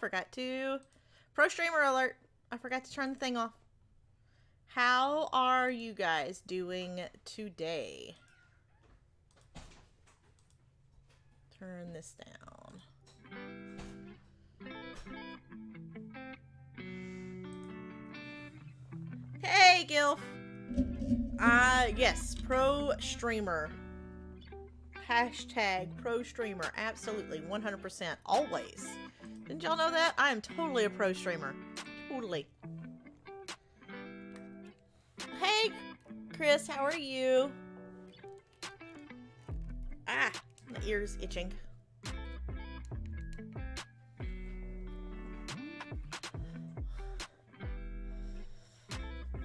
forgot to... Pro streamer alert. I forgot to turn the thing off. How are you guys doing today? Turn this down. Hey, Gilf. Yes, pro streamer. Hashtag pro streamer. Absolutely, 100%. Always. Didn't y'all know that? I am totally a pro streamer. Totally. Hey, Chris, how are you? Ah, my ear's itching.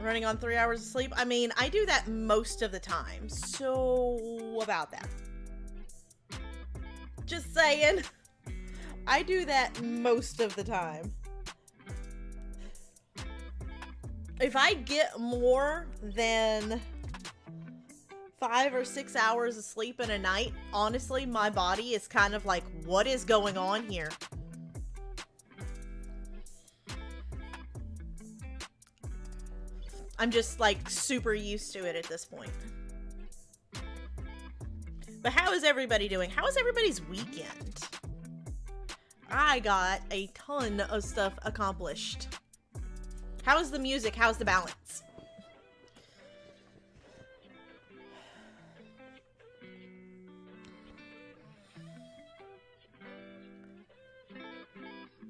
Running on 3 hours of sleep? I mean, I do that most of the time. So, about that. Just saying. I do that most of the time. If I get more than 5 or 6 hours of sleep in a night, honestly, my body is kind of like, what is going on here? I'm just like super used to it at this point. But how is everybody doing? How was everybody's weekend? I got a ton of stuff accomplished. How's the music? How's the balance?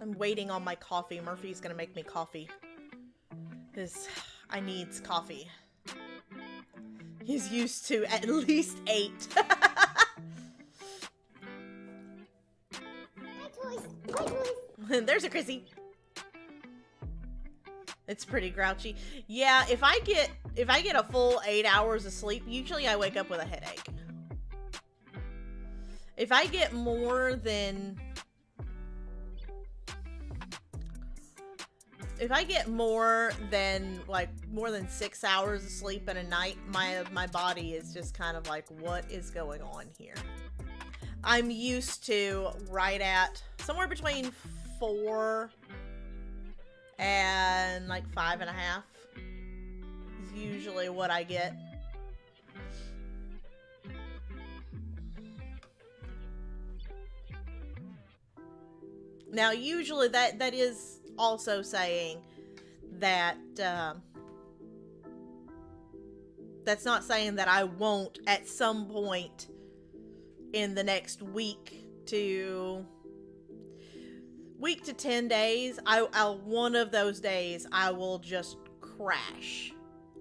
I'm waiting on my coffee. Murphy's gonna make me coffee. Because I needs coffee. He's used to at least 8. There's a Chrissy. It's pretty grouchy. Yeah, if I get a full 8 hours of sleep, usually I wake up with a headache. If I get more than more than 6 hours of sleep in a night, my body is just kind of like, what is going on here? I'm used to right at somewhere between 4 and like 5.5 is usually what I get. Now, usually that is also saying that that's not saying that I won't at some point in the next week to 10 days, I'll one of those days I will just crash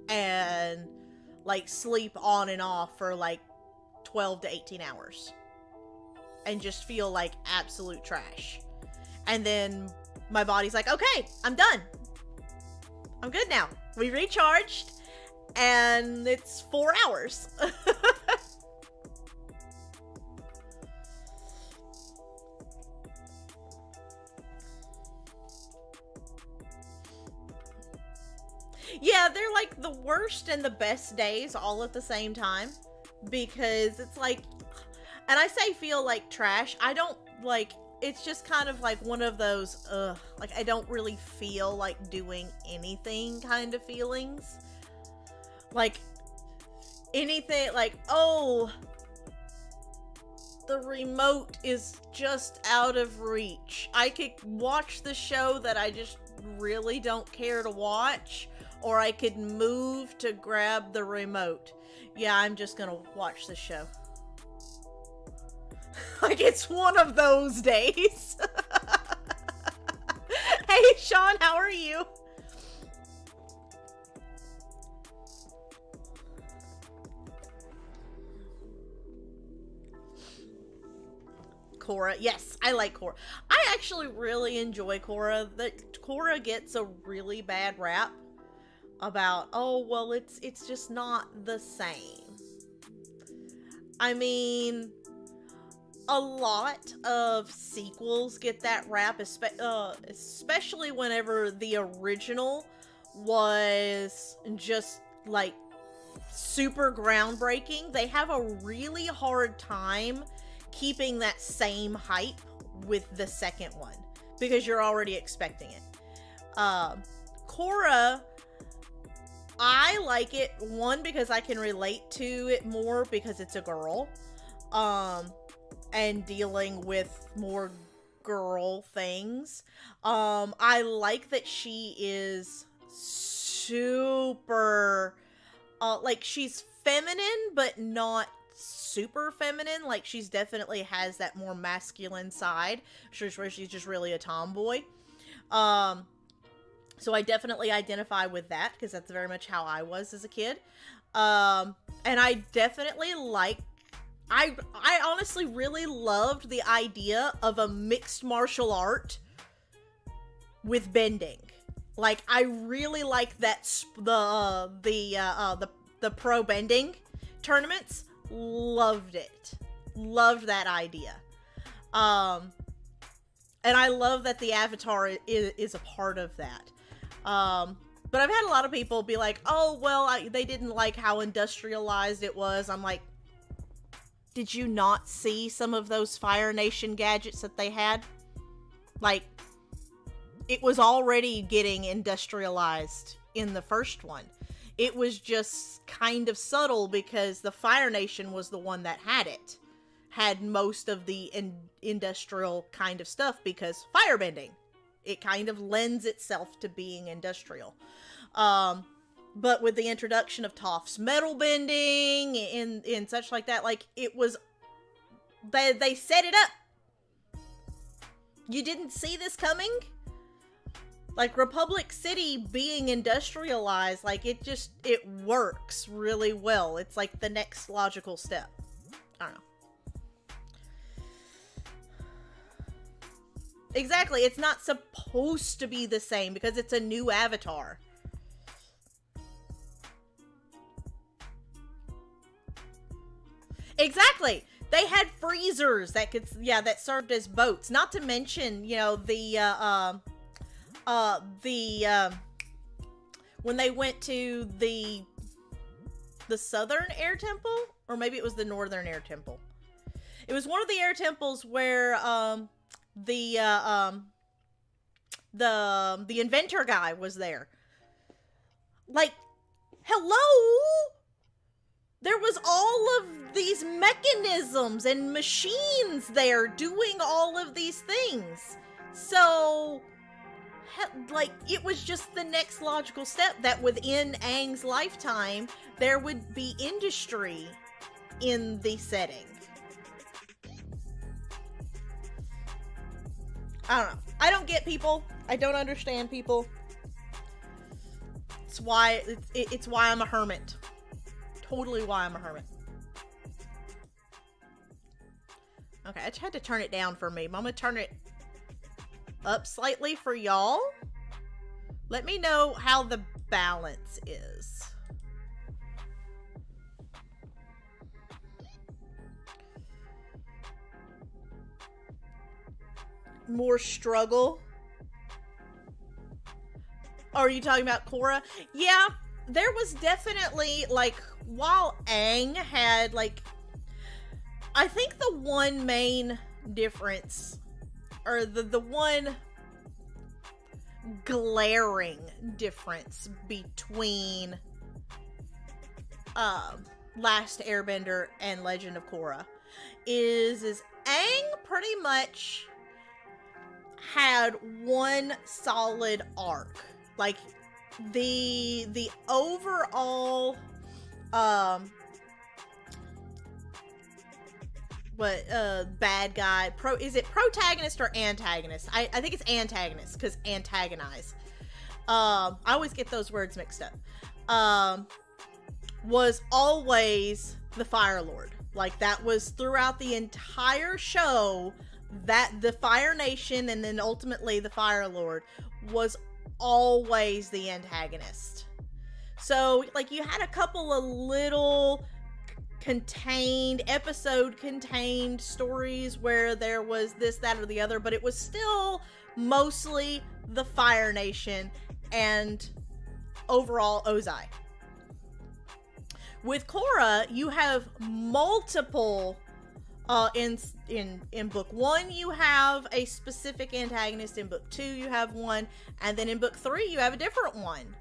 and like sleep on and off for like 12 to 18 hours and just feel like absolute trash. And then my body's like, okay, I'm done. I'm good now. We recharged and it's 4 hours. Yeah, they're like the worst and the best days all at the same time, because it's like, and I say feel like trash, I don't like, it's just kind of like one of those, like I don't really feel like doing anything kind of feelings. Like anything like, oh, the remote is just out of reach. I could watch the show that I just really don't care to watch, or I could move to grab the remote. Yeah, I'm just gonna watch the show. Like, it's one of those days. Hey, Sean, how are you? Korra. Yes, I like Korra. I actually really enjoy Korra. Korra gets a really bad rap about, oh, well, it's just not the same. I mean, a lot of sequels get that rap, especially whenever the original was just, like, super groundbreaking. They have a really hard time keeping that same hype with the second one, because you're already expecting it. Korra, I like it, one, because I can relate to it more because it's a girl, and dealing with more girl things. I like that she is super, like, she's feminine, but not super feminine. Like, she's definitely has that more masculine side, where she's just really a tomboy. So I definitely identify with that, because that's very much how I was as a kid. And I definitely like, I honestly really loved the idea of a mixed martial art with bending. Like, I really like that, the pro bending tournaments. Loved it. Loved that idea. And I love that the Avatar is a part of that. But I've had a lot of people be like, oh, well, they didn't like how industrialized it was. I'm like, did you not see some of those Fire Nation gadgets that they had? Like, it was already getting industrialized in the first one. It was just kind of subtle because the Fire Nation was the one that had most of the industrial kind of stuff, because firebending. It kind of lends itself to being industrial. But with the introduction of Toph's metal bending and such like that, like, it was, they set it up. You didn't see this coming? Like, Republic City being industrialized, like, it works really well. It's like the next logical step. I don't know. Exactly, it's not supposed to be the same because it's a new Avatar. Exactly. They had freezers that that served as boats. Not to mention, you know, when they went to the Southern Air Temple, or maybe it was the Northern Air Temple. It was one of the air temples where the inventor guy was there. Like, hello? There was all of these mechanisms and machines there doing all of these things. So, like, it was just the next logical step that within Aang's lifetime, there would be industry in the setting. I don't know. I don't get people. I don't understand people. It's why I'm a hermit. Totally why I'm a hermit. Okay, I just had to turn it down for me. I'm gonna turn it up slightly for y'all. Let me know how the balance is. More struggle. Are you talking about Korra? Yeah, there was definitely, like, while Aang had, like, I think the one main difference, or the one glaring difference between Last Airbender and Legend of Korra is Aang pretty much had one solid arc. Like, the overall bad guy, is it protagonist or antagonist? I think it's antagonist, because antagonize. I always get those words mixed up. Was always the Fire Lord. Like, that was throughout the entire show, that the Fire Nation and then ultimately the Fire Lord was always the antagonist. So, like, you had a couple of little episode contained stories where there was this, that, or the other, but it was still mostly the Fire Nation and overall Ozai. With Korra, you have multiple In book 1 you have a specific antagonist, in book 2 you have one, and then in book 3 you have a different one.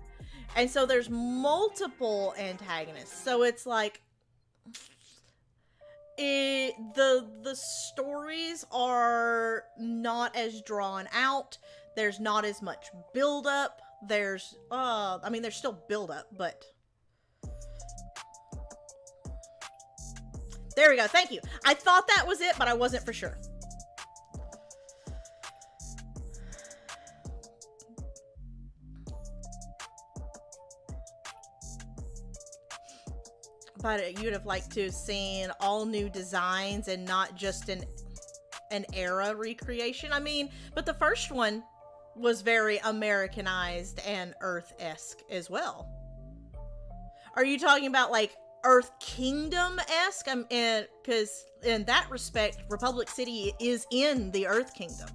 And so there's multiple antagonists. So it's like the stories are not as drawn out. There's not as much build up. There's I mean there's still build up, but there we go. Thank you. I thought that was it, but I wasn't for sure. But you'd have liked to have seen all new designs and not just an era recreation. I mean, but the first one was very Americanized and Earth-esque as well. Are you talking about like Earth Kingdom-esque? Because in that respect, Republic City is in the Earth Kingdom.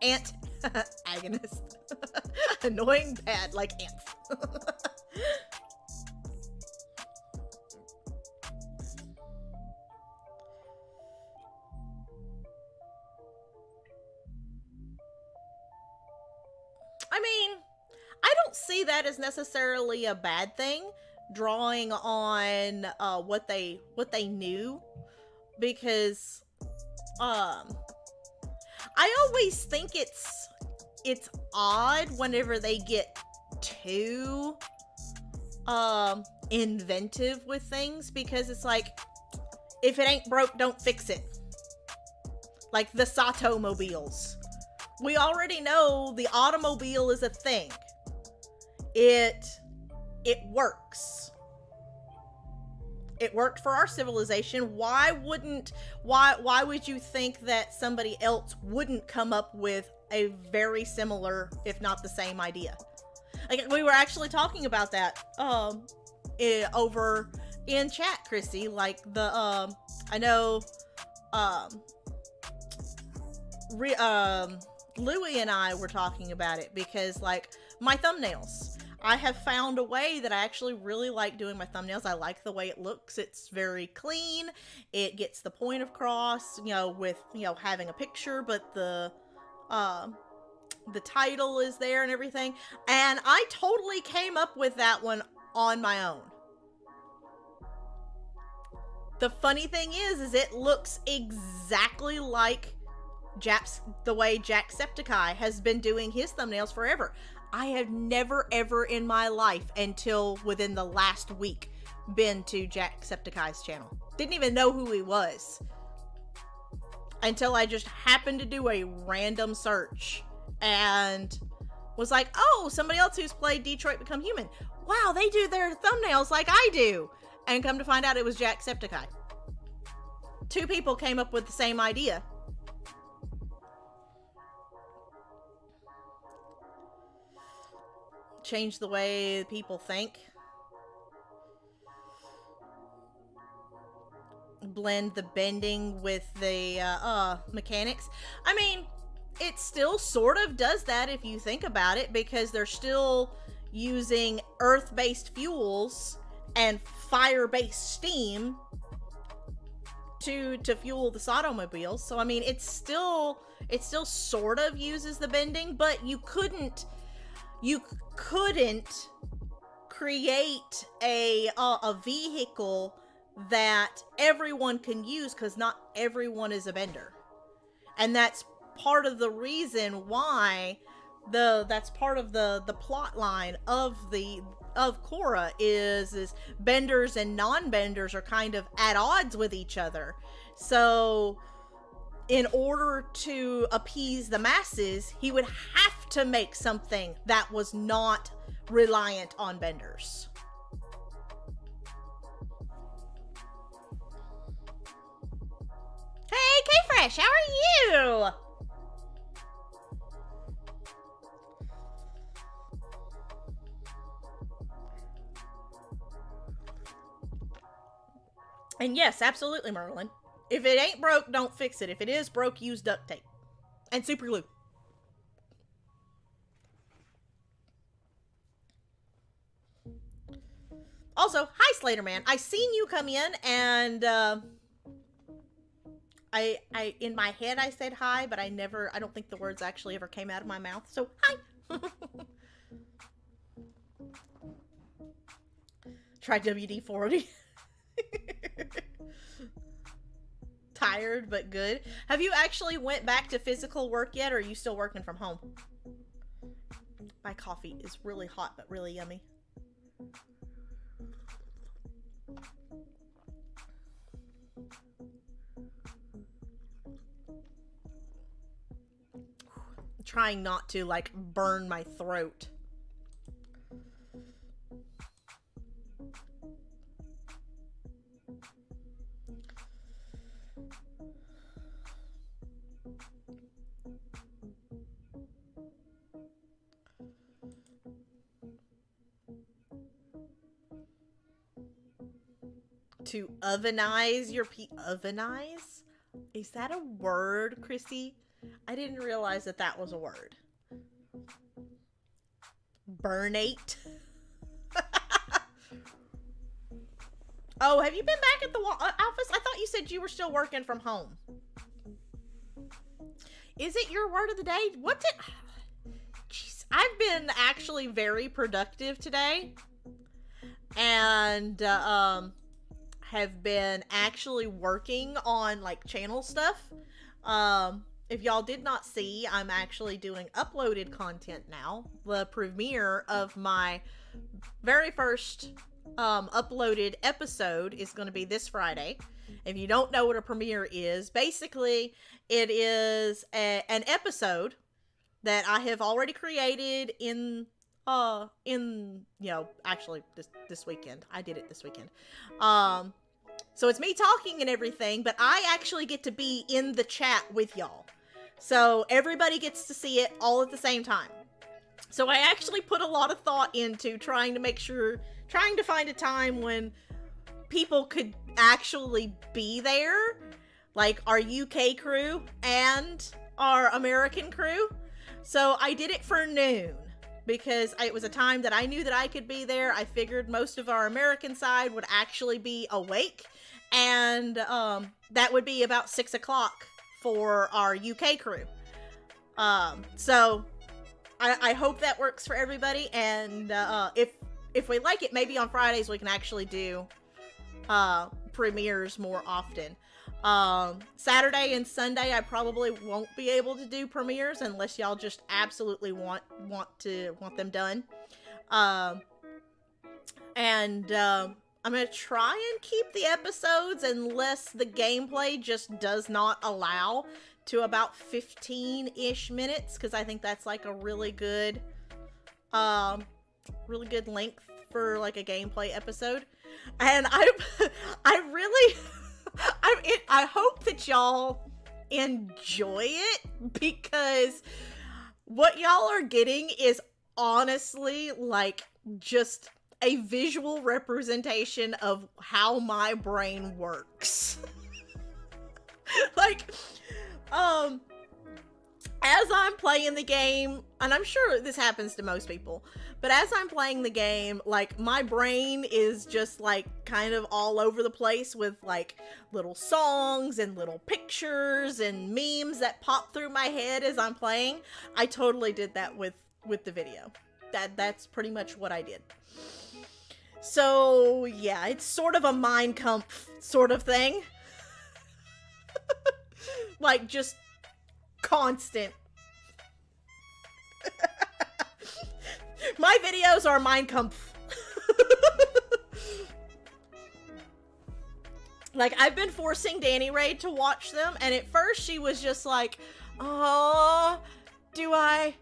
Ant agonist. Annoying bad like ants. I mean, I don't see that as necessarily a bad thing, drawing on what they knew, because I always think it's odd whenever they get too inventive with things, because it's like, if it ain't broke, don't fix it. Like the Sato mobiles. We already know the automobile is a thing. It works. It worked for our civilization. Why would you think that somebody else wouldn't come up with a very similar, if not the same idea? Like, we were actually talking about that over in chat, Chrissy. Like the I know Louie and I were talking about it, because like my thumbnails, I have found a way that I actually really like doing my thumbnails. I like the way it looks. It's very clean. It gets the point across, with, having a picture, but the title is there and everything. And I totally came up with that one on my own. The funny thing is it looks exactly like the way Jacksepticeye has been doing his thumbnails forever. I have never ever in my life, until within the last week, been to Jacksepticeye's channel. Didn't even know who he was until I just happened to do a random search and was like, oh, somebody else who's played Detroit Become Human. Wow, they do their thumbnails like I do. And come to find out it was Jacksepticeye. 2 people came up with the same idea. Change the way people think. Blend the bending with the mechanics. I mean, it still sort of does that if you think about it, because they're still using earth-based fuels and fire-based steam to fuel the automobiles. So I mean, it still sort of uses the bending, but you couldn't create a vehicle that everyone can use, because not everyone is a bender. And that's part of the reason why that's part of the plot line of Korra is benders and non-benders are kind of at odds with each other. So in order to appease the masses, he would have to make something that was not reliant on benders. Hey, K-Fresh, how are you? And yes, absolutely, Merlin. If it ain't broke, don't fix it. If it is broke, use duct tape. And super glue. Also, hi Slater Man. I seen you come in, and I in my head I said hi, but I don't think the words actually ever came out of my mouth. So hi. Try WD-40. Tired but good. Have you actually went back to physical work yet, or are you still working from home? My coffee is really hot but really yummy. I'm trying not to like burn my throat. To ovenize your ovenize? Is that a word, Chrissy? I didn't realize that that was a word. Burnate. Oh, have you been back at the office? I thought you said you were still working from home. Is it your word of the day? What's it? Jeez, I've been actually very productive today. And, have been actually working on like channel stuff. If y'all did not see, I'm actually doing uploaded content now. The premiere of my very first uploaded episode is going to be this Friday. If you don't know what a premiere is, basically it is an episode that I have already created actually this weekend. I did it this weekend. So it's me talking and everything, but I actually get to be in the chat with y'all. So everybody gets to see it all at the same time. So I actually put a lot of thought into trying to find a time when people could actually be there, like our UK crew and our American crew. So I did it for noon because it was a time that I knew that I could be there. I figured most of our American side would actually be awake, and that would be about 6 o'clock for our UK crew. So I hope that works for everybody, and if we like it, maybe on Fridays we can actually do premieres more often. Saturday and Sunday I probably won't be able to do premieres unless y'all just absolutely want them done. I'm gonna try and keep the episodes, unless the gameplay just does not allow, to about 15-ish minutes, because I think that's like a really good length for like a gameplay episode. And I hope that y'all enjoy it, because what y'all are getting is honestly like just a visual representation of how my brain works. Like, as I'm playing the game, and I'm sure this happens to most people, but as I'm playing the game, like, my brain is just, like, kind of all over the place with, like, little songs and little pictures and memes that pop through my head as I'm playing. I totally did that with the video. That's pretty much what I did. So, yeah, it's sort of a Mein Kampf sort of thing. Like, just constant. My videos are Mein Kampf. Like, I've been forcing Danny Raid to watch them, and at first she was just like, oh, do I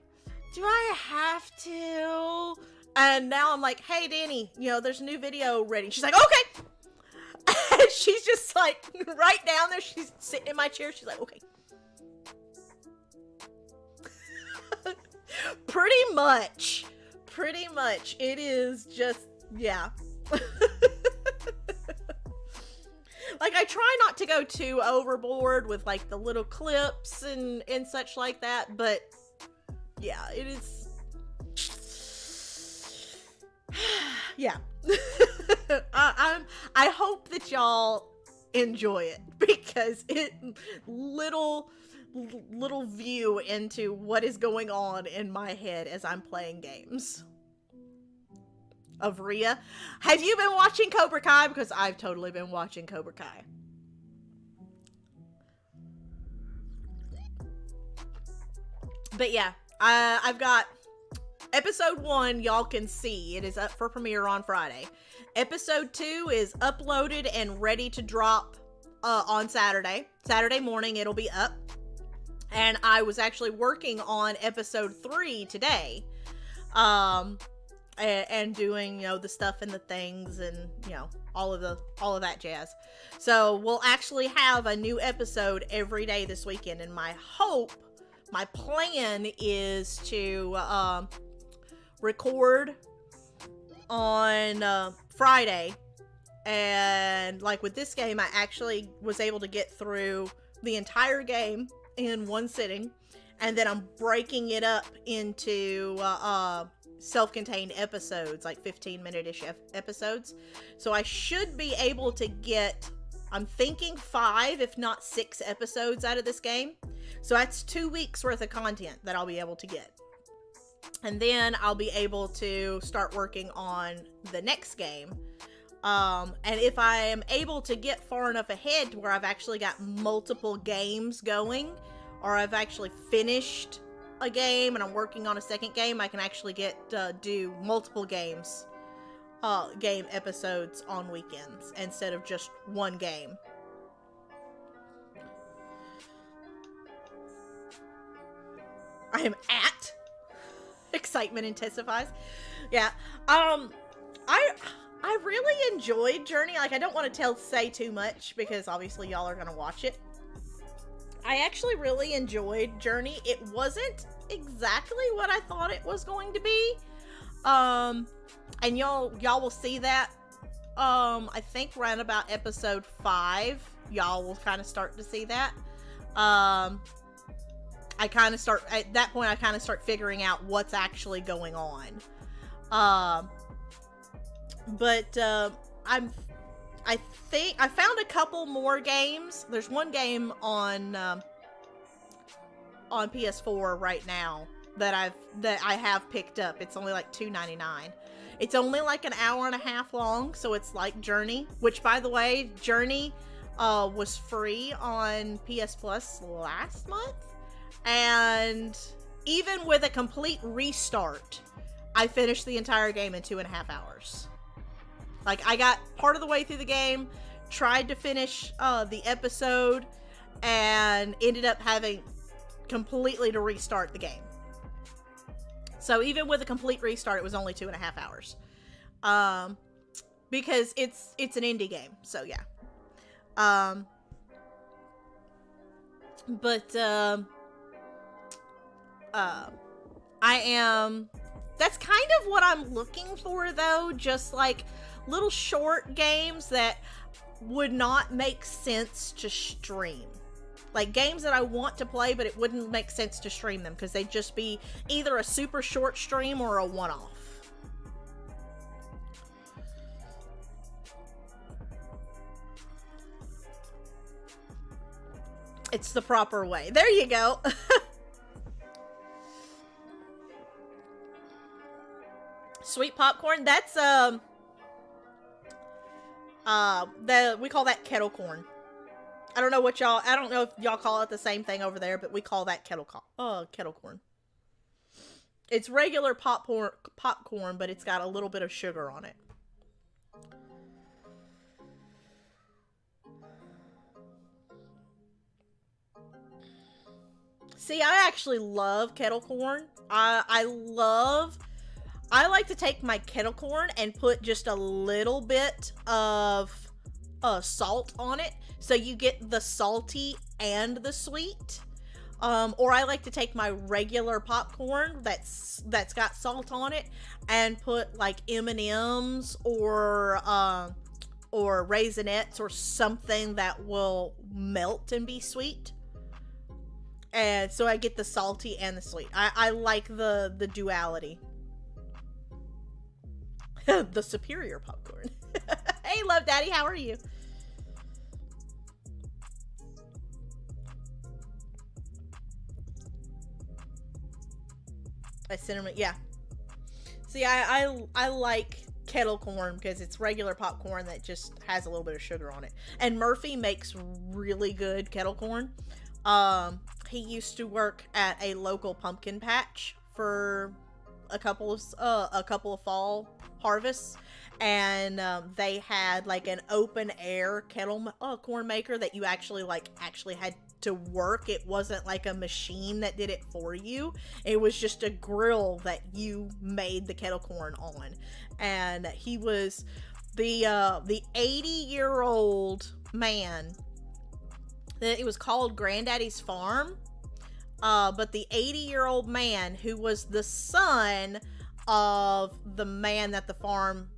have to? And now I'm like, hey, Danny, there's a new video ready. She's like, okay. And she's just like, right down there. She's sitting in my chair. She's like, okay. Pretty much. It is just, yeah. Like, I try not to go too overboard with, like, the little clips and such like that, but, yeah, it is... Yeah. I hope that y'all enjoy it, because it little view into what is going on in my head as I'm playing games. Of Rhea. Have you been watching Cobra Kai? Because I've totally been watching Cobra Kai. But yeah, I've got episode 1, y'all can see. It is up for premiere on Friday. Episode 2 is uploaded and ready to drop on Saturday. Saturday morning, it'll be up. And I was actually working on episode 3 today. And doing, the stuff and the things and, all of that jazz. So we'll actually have a new episode every day this weekend. And my plan is to record on Friday. And like with this game, I actually was able to get through the entire game in one sitting. And then I'm breaking it up into self-contained episodes, like 15-minute-ish episodes. So I should be able to get, I'm thinking 5, if not 6 episodes out of this game. So that's 2 weeks worth of content that I'll be able to get. And then I'll be able to start working on the next game. And if I am able to get far enough ahead to where I've actually got multiple games going, or I've actually finished a game and I'm working on a second game, I can actually do multiple game episodes on weekends instead of just one game. I am at excitement intensifies. Yeah. I really enjoyed Journey. Like, I don't want to say too much because obviously y'all are gonna watch it. I actually really enjoyed Journey. It wasn't exactly what I thought it was going to be. And y'all will see that. I think around about episode 5, y'all will kind of start to see that. At that point, I kind of start figuring out what's actually going on. I think I found a couple more games. There's one game on PS4 right now that I have picked up. It's only like $2.99. It's only like an hour and a half long, so it's like Journey, which, by the way, Journey was free on PS Plus last month. And even with a complete restart, I finished the entire game in 2.5 hours. Like, I got part of the way through the game, tried to finish the episode, and ended up having completely to restart the game. So even with a complete restart, it was only 2.5 hours. Because it's an indie game, so yeah. That's kind of what I'm looking for, though, just like little short games that would not make sense to stream. Like games that I want to play, but it wouldn't make sense to stream them because they'd just be either a super short stream or a one-off. It's the proper way. There you go. Sweet popcorn, that's we call that kettle corn. I don't know if y'all call it the same thing over there, but we call that kettle corn. It's regular popcorn, but it's got a little bit of sugar on it. See, I actually love kettle corn. I like to take my kettle corn and put just a little bit of salt on it, so you get the salty and the sweet. Or I like to take my regular popcorn that's got salt on it and put like M&Ms or Raisinets or something that will melt and be sweet. And so I get the salty and the sweet. I like the duality. The superior popcorn. Love Daddy. How are you? A cinnamon, yeah. See, I like kettle corn because it's regular popcorn that just has a little bit of sugar on it. And Murphy makes really good kettle corn. He used to work at a local pumpkin patch for a couple of fall harvests, and they had like an open air kettle corn maker that you actually had to work. It wasn't like a machine that did it for you. It was just a grill that you made the kettle corn on. And he was the 80-year-old man. It was called Granddaddy's Farm. But the 80-year-old man who was the son of the man that the farm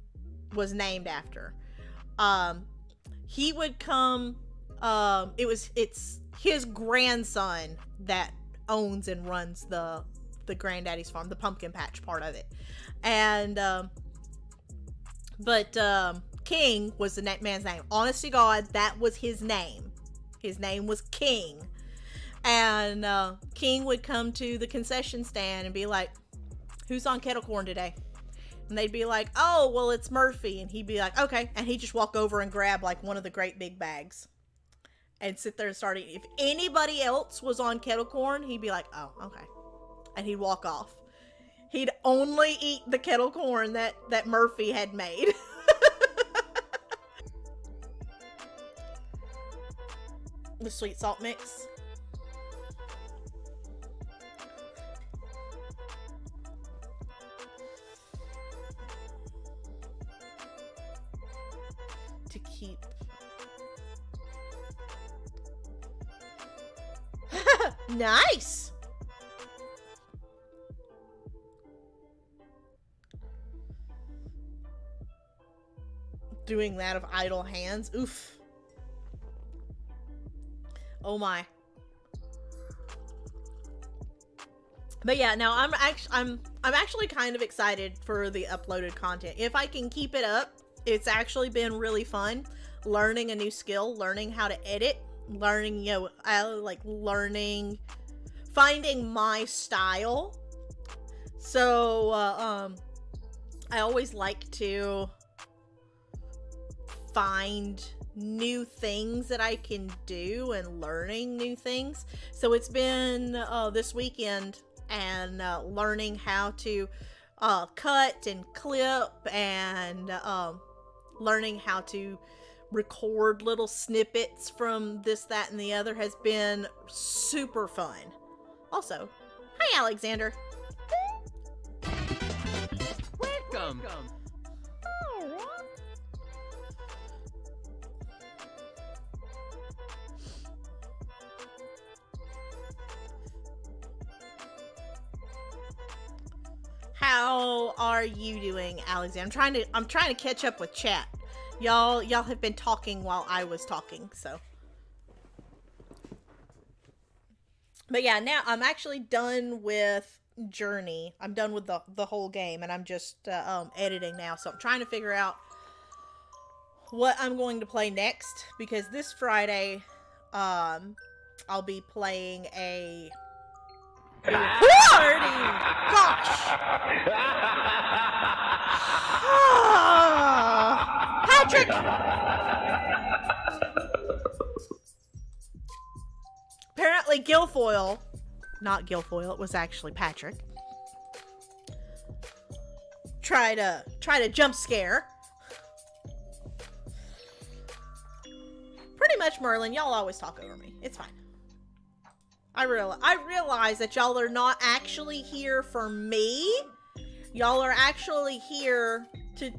was named after. He would come. It's his grandson that owns and runs the Granddaddy's Farm, the pumpkin patch part of it. And King was the man's name. Honest to God, that was his name. His name was King. And King would come to the concession stand and be like, "Who's on kettle corn today?" And they'd be like, "Oh, well, it's Murphy." And he'd be like, "Okay." And he'd just walk over and grab like one of the great big bags and sit there and start eating. If anybody else was on kettle corn, he'd be like, "Oh, okay." And he'd walk off. He'd only eat the kettle corn that Murphy had made. The sweet salt mix. To keep. Nice. Doing that of idle hands. Oof. Oh my. But yeah, now I'm actually kind of excited for the uploaded content. If I can keep it up, it's actually been really fun learning a new skill, learning how to edit, learning, learning, finding my style. So, I always like to find new things that I can do and learning new things. So it's been this weekend and learning how to cut and clip and learning how to record little snippets from this, that, and the other has been super fun. Also, hi Alexander. Welcome. How are you doing, Alexander? I'm trying to catch up with chat. Y'all have been talking while I was talking, so. But yeah, now I'm actually done with Journey. I'm done with the whole game, and I'm just editing now. So I'm trying to figure out what I'm going to play next, because this Friday, I'll be playing a recording. Gosh. Patrick. Apparently Guilfoyle, not Guilfoyle, it was actually Patrick, try to jump scare. Pretty much, Merlin, y'all always talk over me. It's fine. I realize that y'all are not actually here for me. Y'all are actually here to,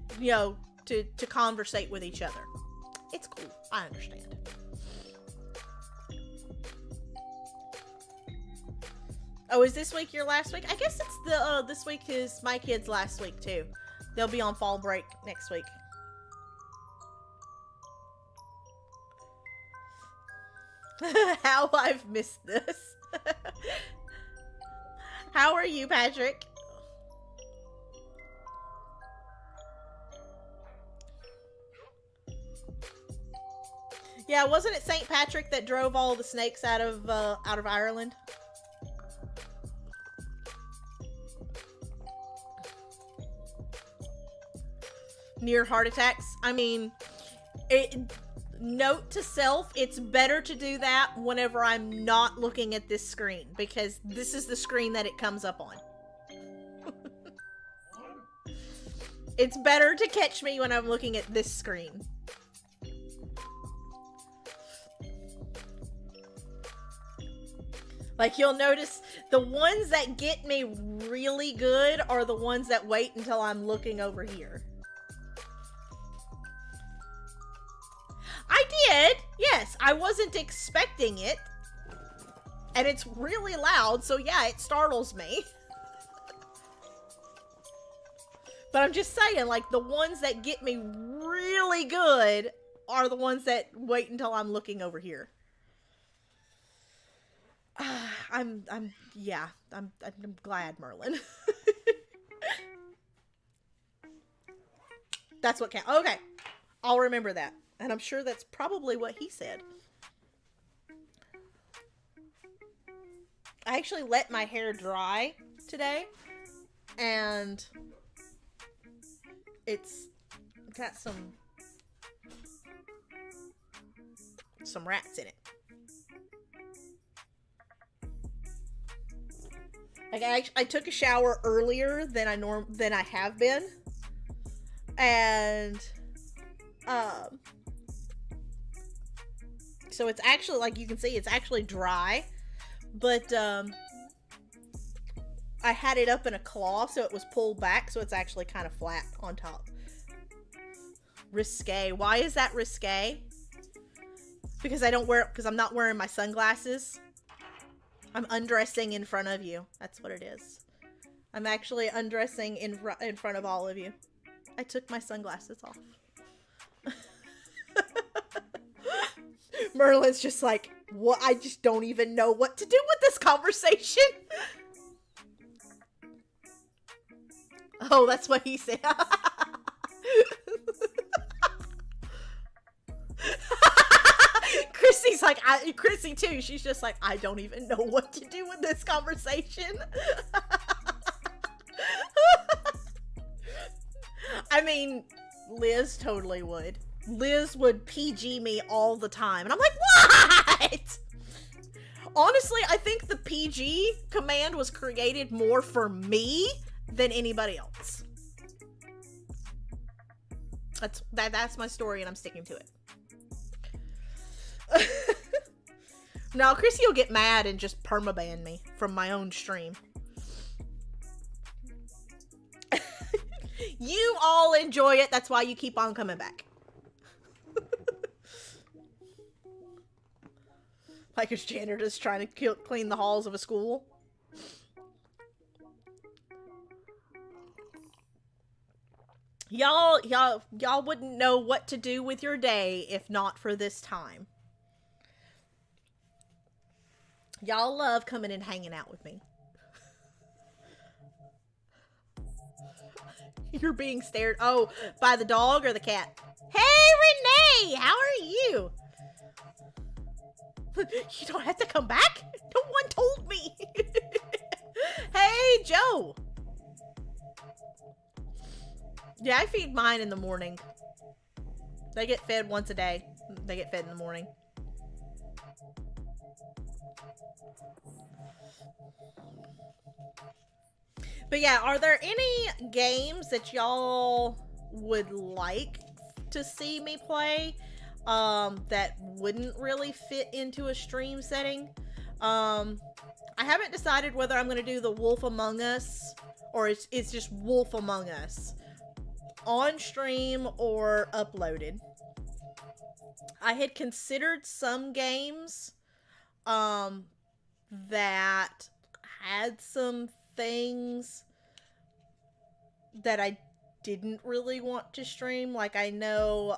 to conversate with each other. It's cool. I understand. Oh, is this week your last week? I guess it's this week is my kids' last week too. They'll be on fall break next week. How I've missed this. How are you, Patrick? Yeah, wasn't it St. Patrick that drove all the snakes out of Ireland? Near heart attacks. I mean, note to self, it's better to do that whenever I'm not looking at this screen, because this is the screen that it comes up on. It's better to catch me when I'm looking at this screen. Like, you'll notice the ones that get me really good are the ones that wait until I'm looking over here. I did! Yes, I wasn't expecting it. And it's really loud, so yeah, it startles me. But I'm just saying, like, the ones that get me really good are the ones that wait until I'm looking over here. I'm glad, Merlin. That's what counts. Okay, I'll remember that. And I'm sure that's probably what he said. I actually let my hair dry today. And it's got some rats in it. Like, I took a shower earlier than I have been. And so it's actually, like, you can see it's actually dry, but I had it up in a cloth, so it was pulled back, so it's actually kind of flat on top. Risque. Why is that risque? Because I'm not wearing my sunglasses. I'm undressing in front of you. That's what it is. I'm actually undressing in front of all of you. I took my sunglasses off. Merlin's just like, what? I just don't even know what to do with this conversation. Oh, that's what he said. Chrissy's like, Chrissy too. She's just like, I don't even know what to do with this conversation. I mean, Liz totally would. Liz would PG me all the time. And I'm like, what? Honestly, I think the PG command was created more for me than anybody else. That's my story, and I'm sticking to it. Now, Chrissy will get mad and just permaban me from my own stream. You all enjoy it. That's why you keep on coming back. Like a janitor's trying to clean the halls of a school. Y'all wouldn't know what to do with your day if not for this time. Y'all love coming and hanging out with me. You're being stared. Oh, by the dog or the cat? Hey, Renee! How are you? You don't have to come back? No one told me. Hey, Joe. Yeah, I feed mine in the morning. They get fed once a day. They get fed in the morning. But yeah, are there any games that y'all would like to see me play that wouldn't really fit into a stream setting? I haven't decided whether I'm going to do the Wolf Among Us or it's just Wolf Among Us on stream or uploaded. I had considered some games that had some things that I didn't really want to stream. Like, I know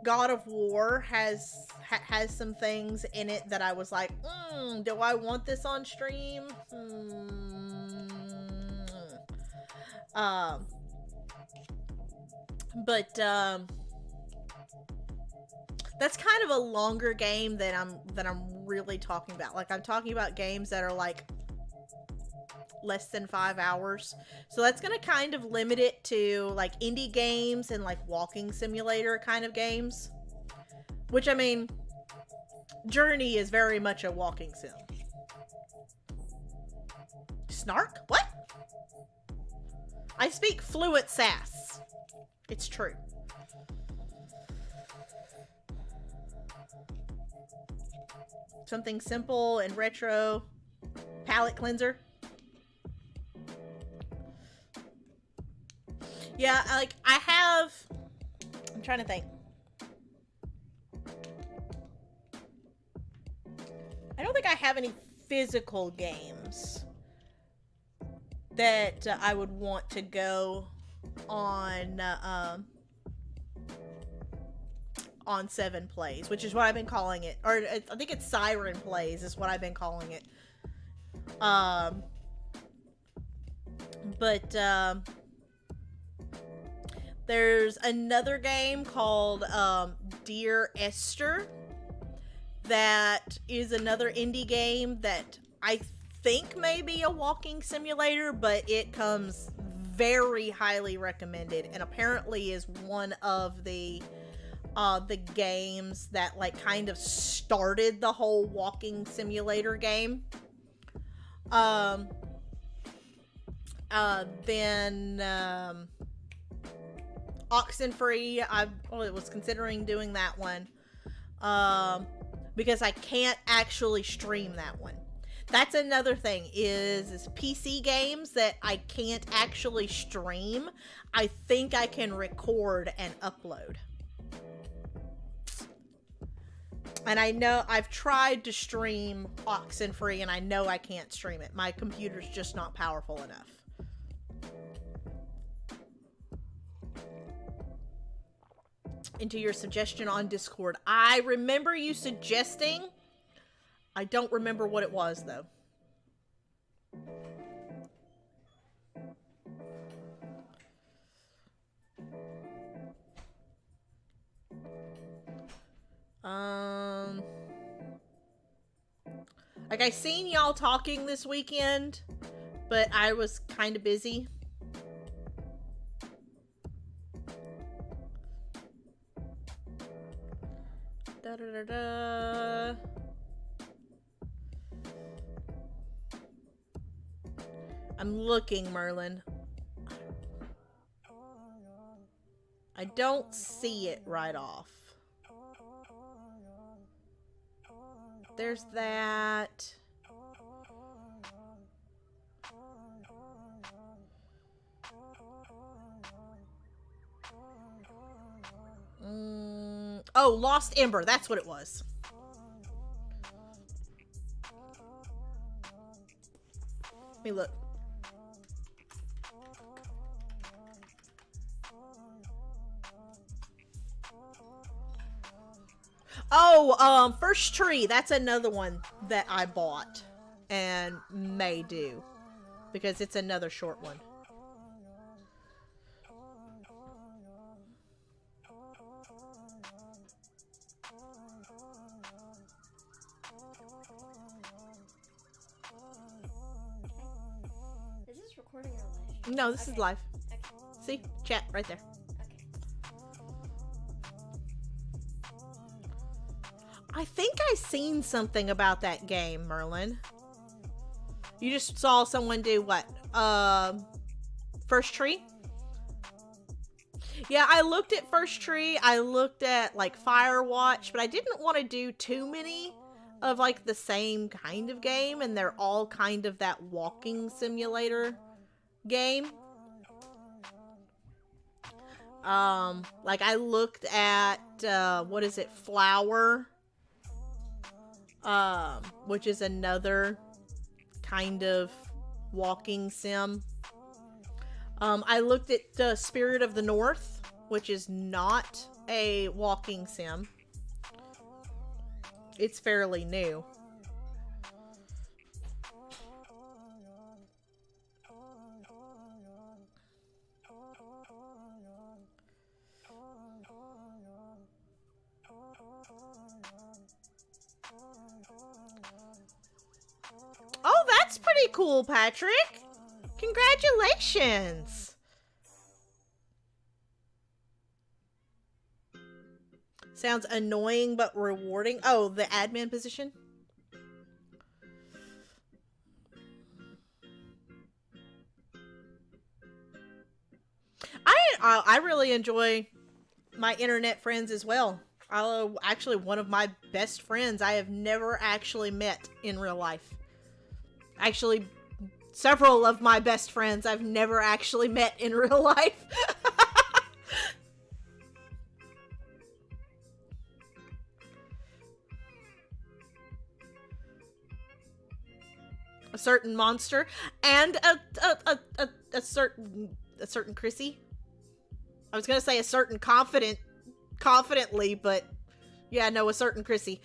God of War has some things in it that I was like, do I want this on stream? But That's kind of a longer game that I'm really talking about. Like, I'm talking about games that are like less than 5 hours. So that's going to kind of limit it to like indie games and like walking simulator kind of games. Which, I mean, Journey is very much a walking sim. Snark? What? I speak fluent sass. It's true. Something simple and retro. Palette cleanser. Yeah, like, I'm trying to think. I don't think I have any physical games that I would want to go on 7 Plays, which is what I've been calling it. Or I think it's Siren Plays is what I've been calling it. There's another game called Dear Esther that is another indie game that I think may be a walking simulator, but it comes very highly recommended and apparently is one of the games that like kind of started the whole walking simulator game. Then Oxenfree, I was considering doing that one. Because I can't actually stream that one. That's another thing is PC games that I can't actually stream. I think I can record and upload. And I know I've tried to stream Oxenfree and I know I can't stream it. My computer's just not powerful enough. Into your suggestion on Discord. I remember you suggesting. I don't remember what it was, though. Like, I seen y'all talking this weekend, but I was kind of busy. Da-da-da-da. I'm looking, Merlin. I don't see it right off. There's that. Oh, Lost Ember. That's what it was. Let me look. Oh, First Tree. That's another one that I bought and may do because it's another short one. Is this recording or live? No, this is live. Okay. See? Chat right there. I think I seen something about that game, Merlin. You just saw someone do what? First Tree? Yeah, I looked at First Tree. I looked at like Firewatch, but I didn't want to do too many of like the same kind of game, and they're all kind of that walking simulator game. Like I looked at what is it, Flower, which is another kind of walking sim. I looked at Spirit of the North, which is not a walking sim. It's fairly new. pretty cool, Patrick. Congratulations. Sounds annoying but rewarding. Oh, the admin position? I really enjoy my internet friends as well. Actually, one of my best friends I have never actually met in real life. Actually, several of my best friends I've never actually met in real life. A certain monster and a certain Chrissy. I was gonna say a certain confidently, but yeah, no, a certain Chrissy.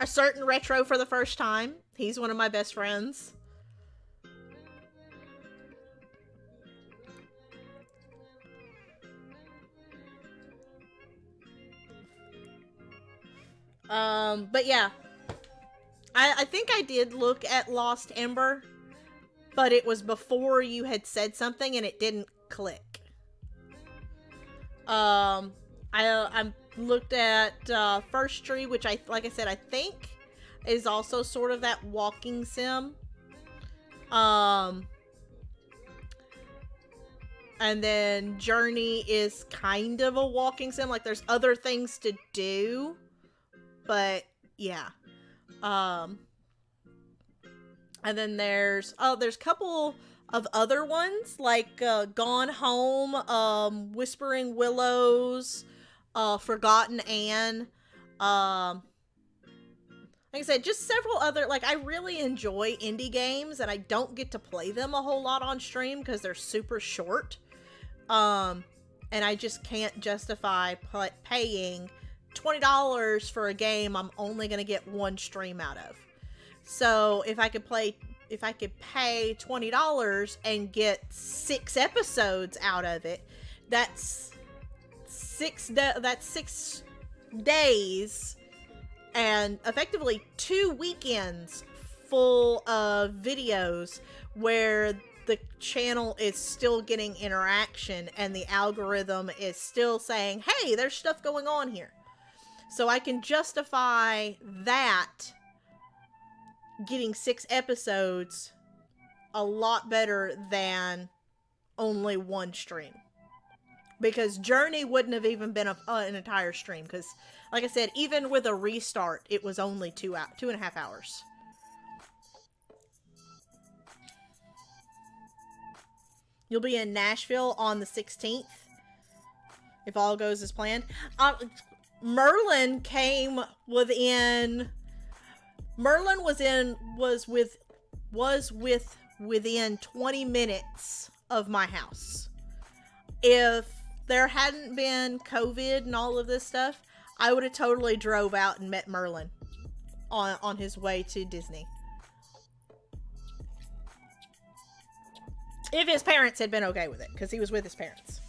A certain Retro for the first time. He's one of my best friends. But yeah. I think I did look at Lost Ember, but it was before you had said something and it didn't click. I looked at First Tree, which like I said, I think is also sort of that walking sim. And then Journey is kind of a walking sim. Like there's other things to do, but yeah. And then there's a couple of other ones like Gone Home, Whispering Willows, Forgotten Anne. Like I said, just several other, like, I really enjoy indie games, and I don't get to play them a whole lot on stream because they're super short. And I just can't justify paying $20 for a game I'm only going to get one stream out of. So if I could pay $20 and get 6 episodes out of it, that's 6 days and effectively 2 weekends full of videos where the channel is still getting interaction and the algorithm is still saying, hey, there's stuff going on here. So I can justify that getting 6 episodes a lot better than only one stream. Because Journey wouldn't have even been an entire stream. Because, like I said, even with a restart, it was only 2.5 hours. You'll be in Nashville on the 16th. If all goes as planned. Merlin came within... Merlin was within 20 minutes of my house. If there hadn't been COVID and all of this stuff, I would have totally drove out and met Merlin on his way to Disney. If his parents had been okay with it, because he was with his parents.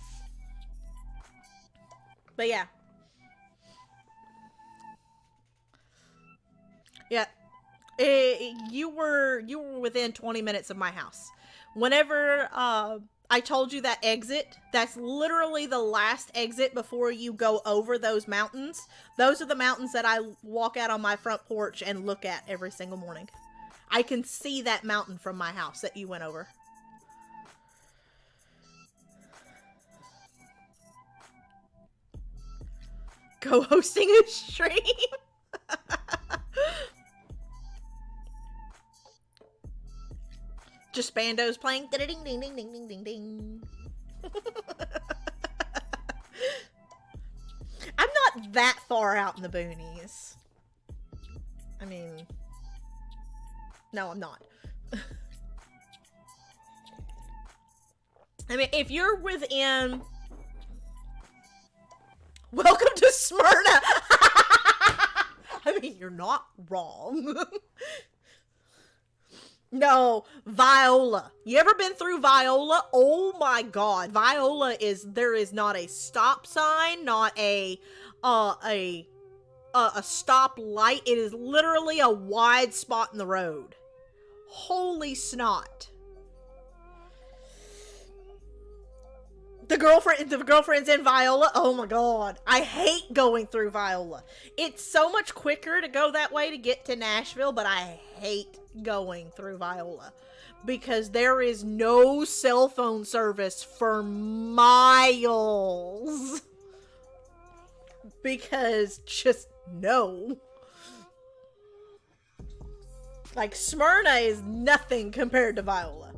But yeah. Yeah. You were within 20 minutes of my house. Whenever I told you that exit, that's literally the last exit before you go over those mountains. Those are the mountains that I walk out on my front porch and look at every single morning. I can see that mountain from my house that you went over. Co-hosting a stream? Just bandos playing. Ding ding ding ding ding ding ding. I'm not that far out in the boonies. I mean, no, I'm not. I mean, if you're within... Welcome to Smyrna! I mean, you're not wrong. No, Viola. You ever been through Viola? Oh my god. Viola there is not a stop sign, not a a stop light. It is literally a wide spot in the road. Holy snot. The girlfriend's in Viola. Oh my god. I hate going through Viola. It's so much quicker to go that way to get to Nashville, but I hate going through Viola. Because there is no cell phone service for miles. Because just no. Like, Smyrna is nothing compared to Viola.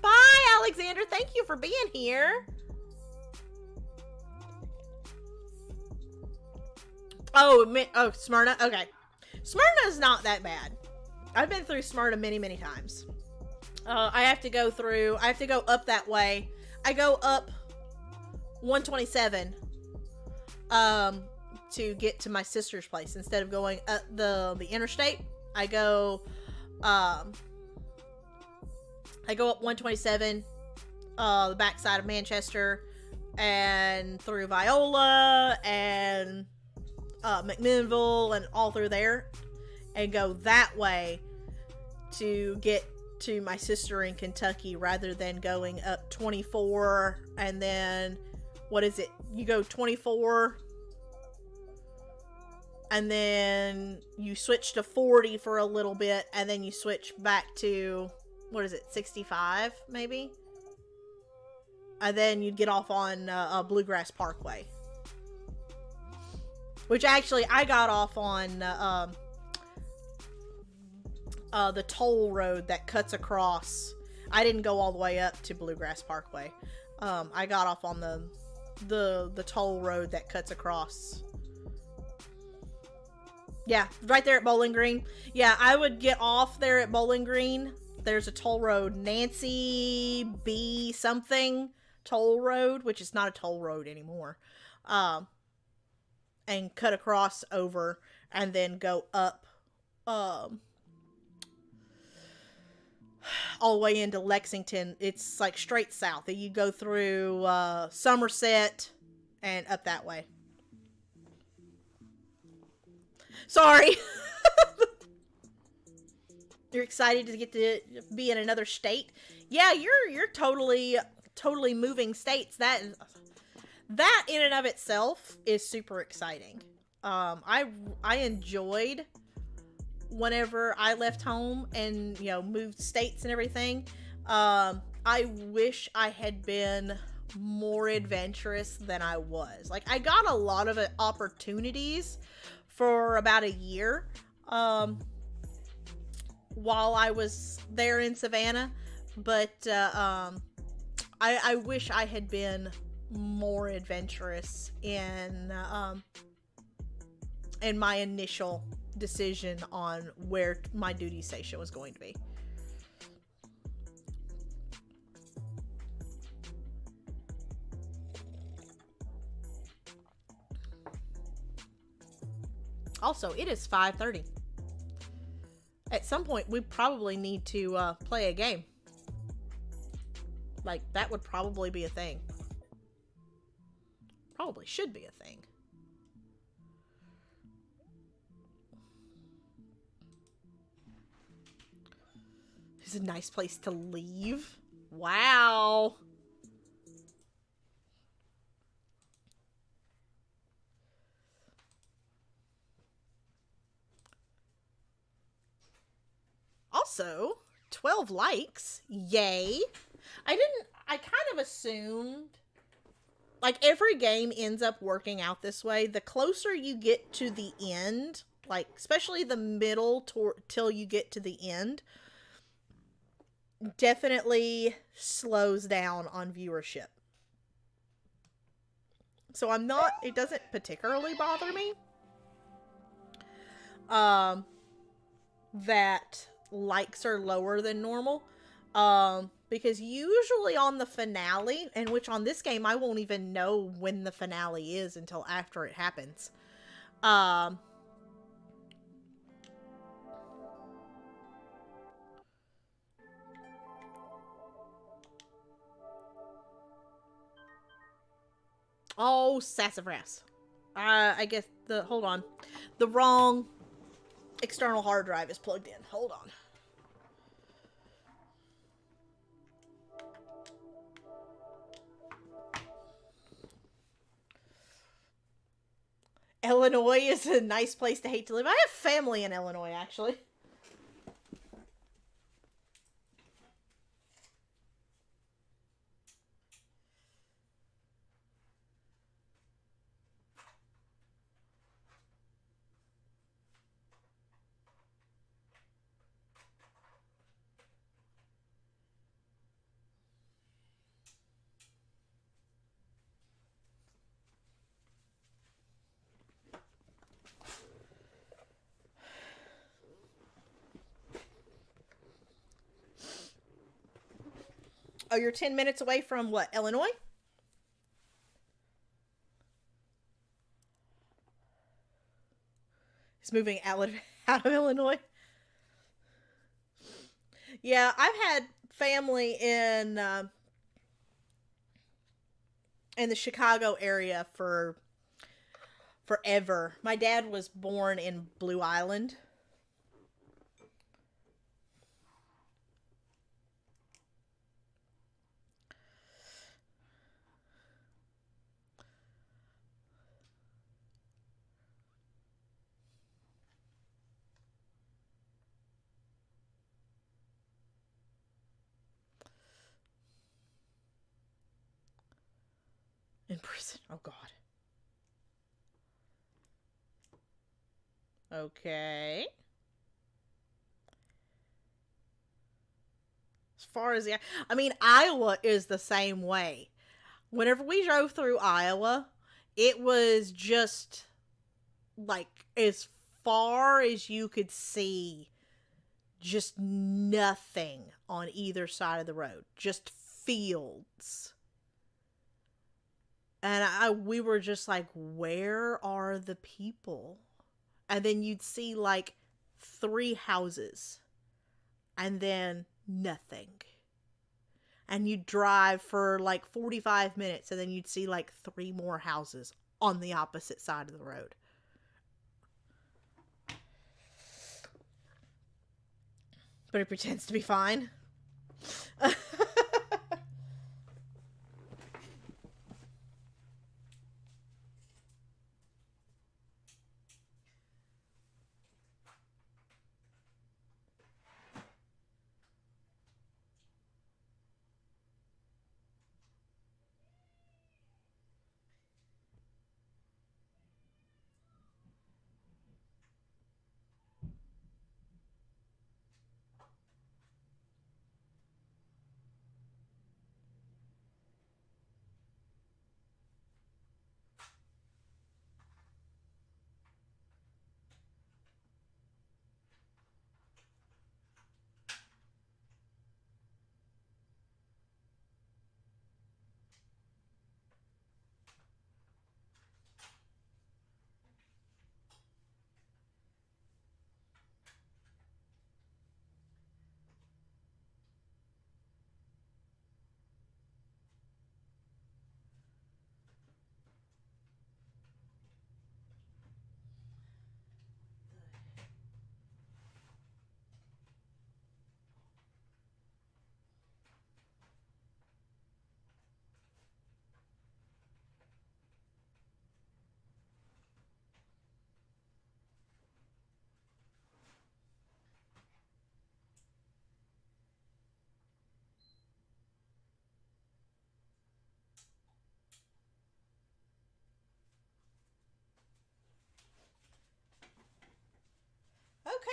Bye, Alexander. Thank you for being here. Oh, Smyrna? Okay. Smyrna's not that bad. I've been through Smyrna many, many times. I have to go up that way. I go up 127 to get to my sister's place instead of going up the interstate. I go up 127, the backside of Manchester, and through Viola and McMinnville and all through there, and go that way to get to my sister in Kentucky rather than going up 24 and then, what is it? You go 24 and then you switch to 40 for a little bit and then you switch back to, what is it, 65 maybe? And then you'd get off on Bluegrass Parkway. Which actually, I got off on the toll road that cuts across. I didn't go all the way up to Bluegrass Parkway. I got off on the toll road that cuts across. Yeah, right there at Bowling Green. Yeah, I would get off there at Bowling Green. There's a toll road, Nancy B something toll road, which is not a toll road anymore. And cut across over and then go up all the way into Lexington. It's like straight south. You go through Somerset and up that way. Sorry. You're excited to get to be in another state? Yeah, you're totally moving states. That in and of itself is super exciting. I enjoyed whenever I left home and, moved states and everything. I wish I had been more adventurous than I was. Like, I got a lot of opportunities for about a year while I was there in Savannah, but I wish I had been more adventurous in my initial decision on where my duty station was going to be. Also, it is 5:30. At some point, we probably need to play a game. Like, that would probably be a thing. Probably should be a thing. It's a nice place to leave. Wow. Also, 12 likes. Yay. I kind of assumed, like, every game ends up working out this way. The closer you get to the end, like, especially the middle till you get to the end, definitely slows down on viewership. So it doesn't particularly bother me that likes are lower than normal. Because usually on the finale, and which on this game I won't even know when the finale is until after it happens. Oh, sassafras. I guess hold on. The wrong external hard drive is plugged in. Hold on. Illinois is a nice place to hate to live. I have family in Illinois, actually. Oh, you're 10 minutes away from what, Illinois? He's moving out of Illinois. Yeah, I've had family in the Chicago area for forever. My dad was born in Blue Island. In prison. Oh, God. Okay. As far as I mean, Iowa is the same way. Whenever we drove through Iowa, it was just like as far as you could see, just nothing on either side of the road, just fields. And we were just like, where are the people? And then you'd see like 3 houses and then nothing. And you'd drive for like 45 minutes and then you'd see like 3 more houses on the opposite side of the road. But it pretends to be fine.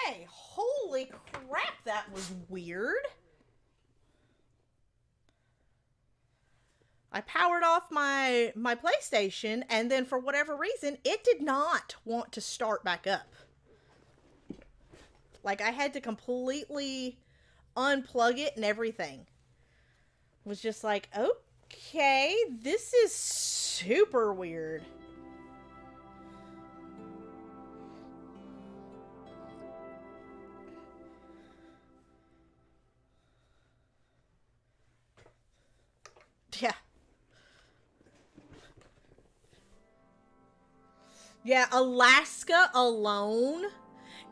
Okay, holy crap, that was weird. I powered off my PlayStation, and then for whatever reason, it did not want to start back up. Like, I had to completely unplug it and everything. It was just like, okay, this is super weird. Yeah. Yeah, Alaska alone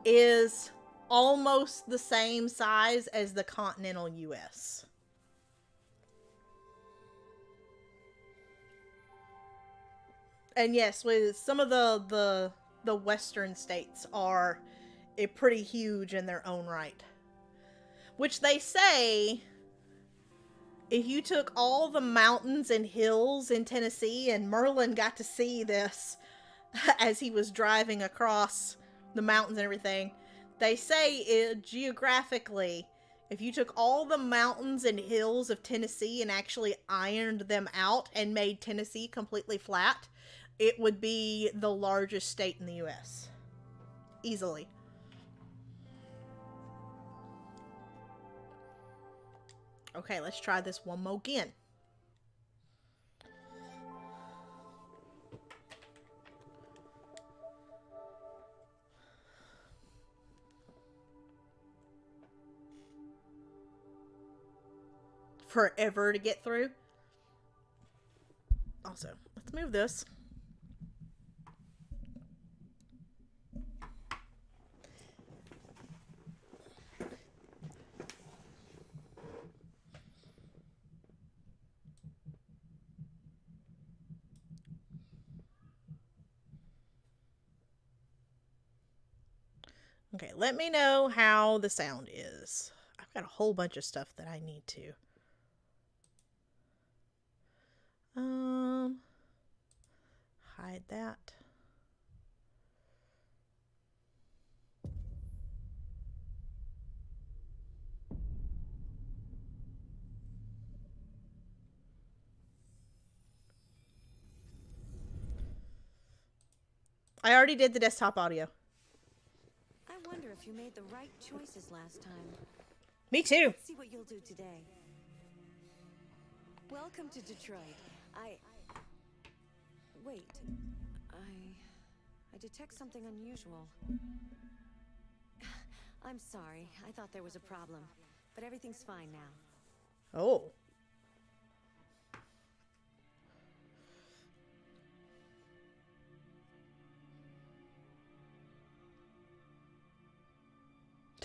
is almost the same size as the continental US. And yes, with some of the western states are pretty huge in their own right. Which they say if you took all the mountains and hills in Tennessee, and Merlin got to see this as he was driving across the mountains and everything, they say geographically, if you took all the mountains and hills of Tennessee and actually ironed them out and made Tennessee completely flat, it would be the largest state in the US. Easily. Okay, let's try this one more again. Forever to get through. Also, let's move this. Okay, let me know how the sound is. I've got a whole bunch of stuff that I need to. Hide that. I already did the desktop audio. I wonder if you made the right choices last time. Me too. Let's see what you'll do today. Welcome to Detroit. Wait. I detect something unusual. I'm sorry. I thought there was a problem, but everything's fine now. Oh.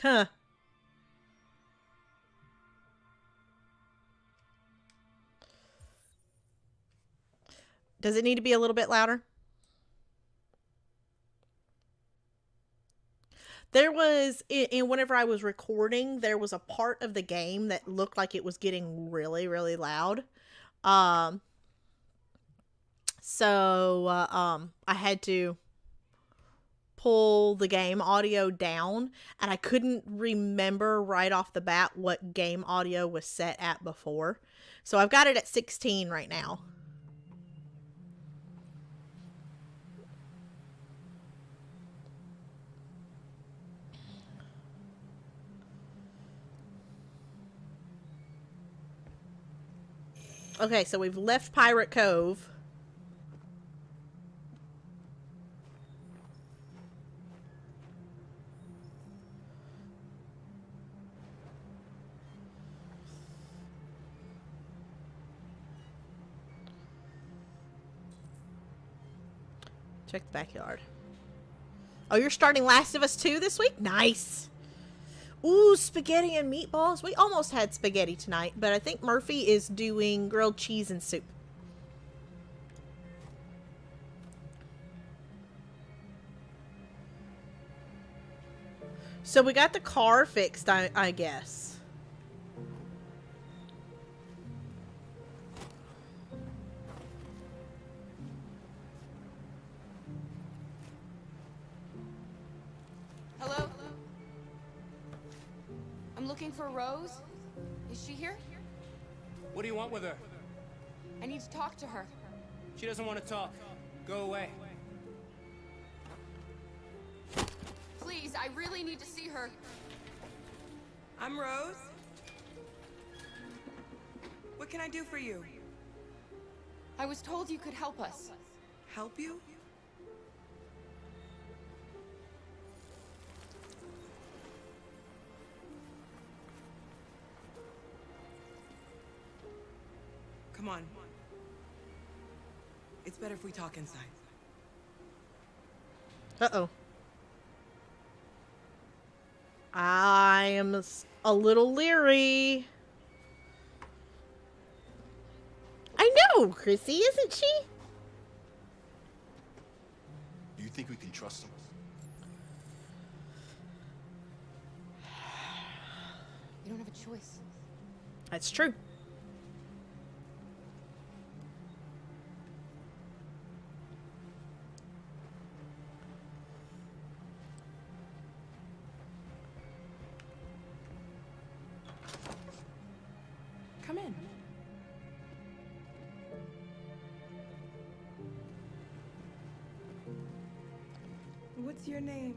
Huh. Does it need to be a little bit louder? There was, whenever I was recording, there was a part of the game that looked like it was getting really, really loud. So I had to pull the game audio down, and I couldn't remember right off the bat what game audio was set at before. So I've got it at 16 right now. Okay, so we've left Pirate Cove. Check the backyard. Oh, you're starting Last of Us 2 this week? Nice. Ooh, spaghetti and meatballs. We almost had spaghetti tonight, but I think Murphy is doing grilled cheese and soup. So we got the car fixed, I guess. Hello? I'm looking for Rose. Is she here? What do you want with her? I need to talk to her. She doesn't want to talk. Go away. Please, I really need to see her. I'm Rose. What can I do for you? I was told you could help us. Help you? Come on. It's better if we talk inside. Uh-oh. I am a little leery. I know, Chrissy, isn't she? Do you think we can trust him? You don't have a choice. That's true. Come in. What's your name?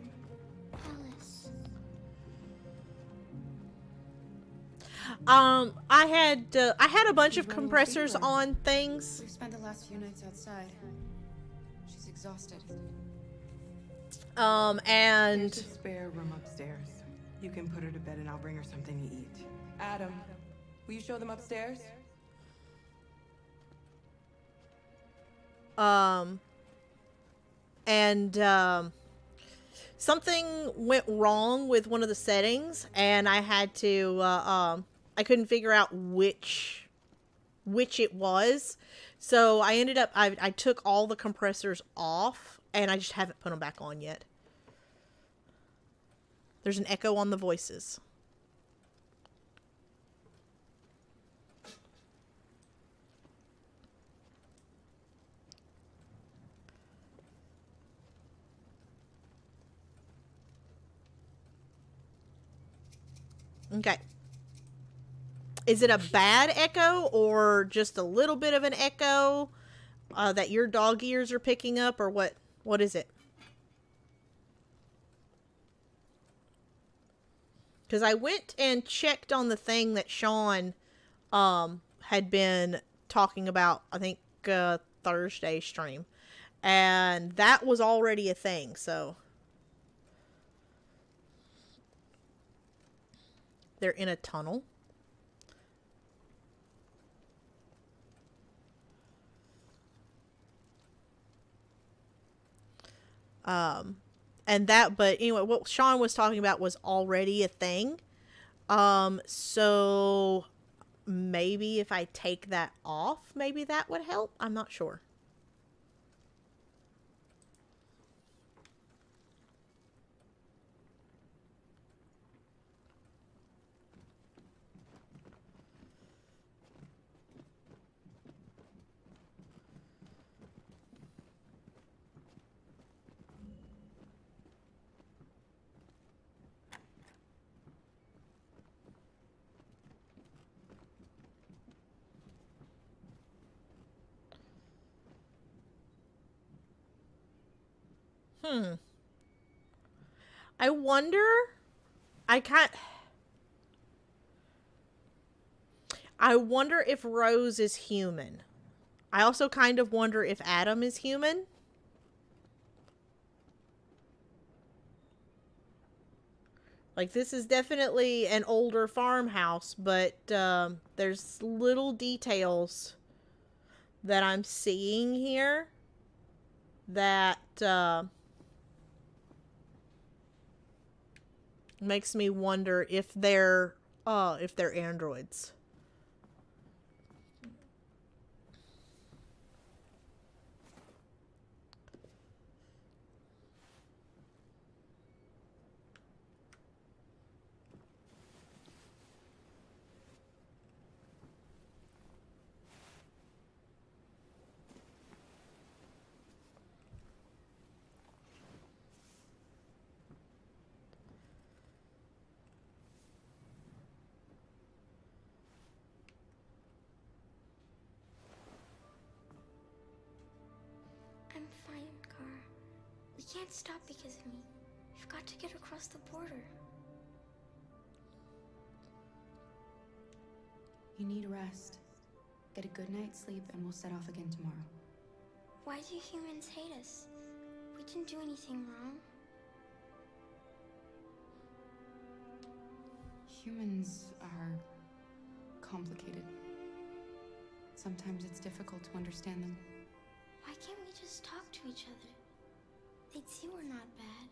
Alice. I had a bunch of compressors on things. We've spent the last few nights outside. She's exhausted. And There's a spare room upstairs. You can put her to bed and I'll bring her something to eat. Adam, will you show them upstairs? something went wrong with one of the settings, and I had to I couldn't figure out which it was. So I ended up I took all the compressors off, and I just haven't put them back on yet. There's an echo on the voices. Okay. Is it a bad echo or just a little bit of an echo that your dog ears are picking up, or what? What is it? Because I went and checked on the thing that Sean had been talking about, I think, Thursday stream. And that was already a thing, so. They're in a tunnel. And that, but anyway, what Sean was talking about was already a thing. So maybe if I take that off, maybe that would help. I'm not sure. I wonder. I wonder if Rose is human. I also kind of wonder if Adam is human. Like, this is definitely an older farmhouse, but there's little details that I'm seeing here that makes me wonder if they're androids. I'm fine, Kara. We can't stop because of me. We've got to get across the border. You need rest. Get a good night's sleep and we'll set off again tomorrow. Why do humans hate us? We didn't do anything wrong. Humans are complicated. Sometimes it's difficult to understand them. Why can't we just talk to each other? they'd see we're not bad.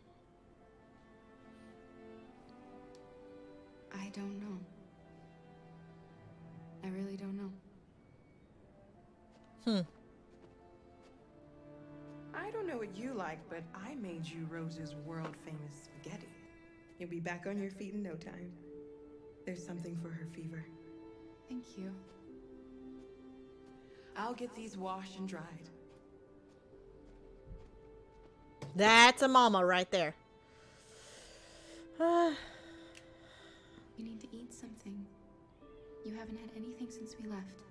I don't know. I really don't know. I don't know what you like, but I made you Rose's world-famous spaghetti. You'll be back on your feet in no time. There's something for her fever. Thank you. I'll get these washed and dried. That's a mama right there. You need to eat something. You haven't had anything since we left.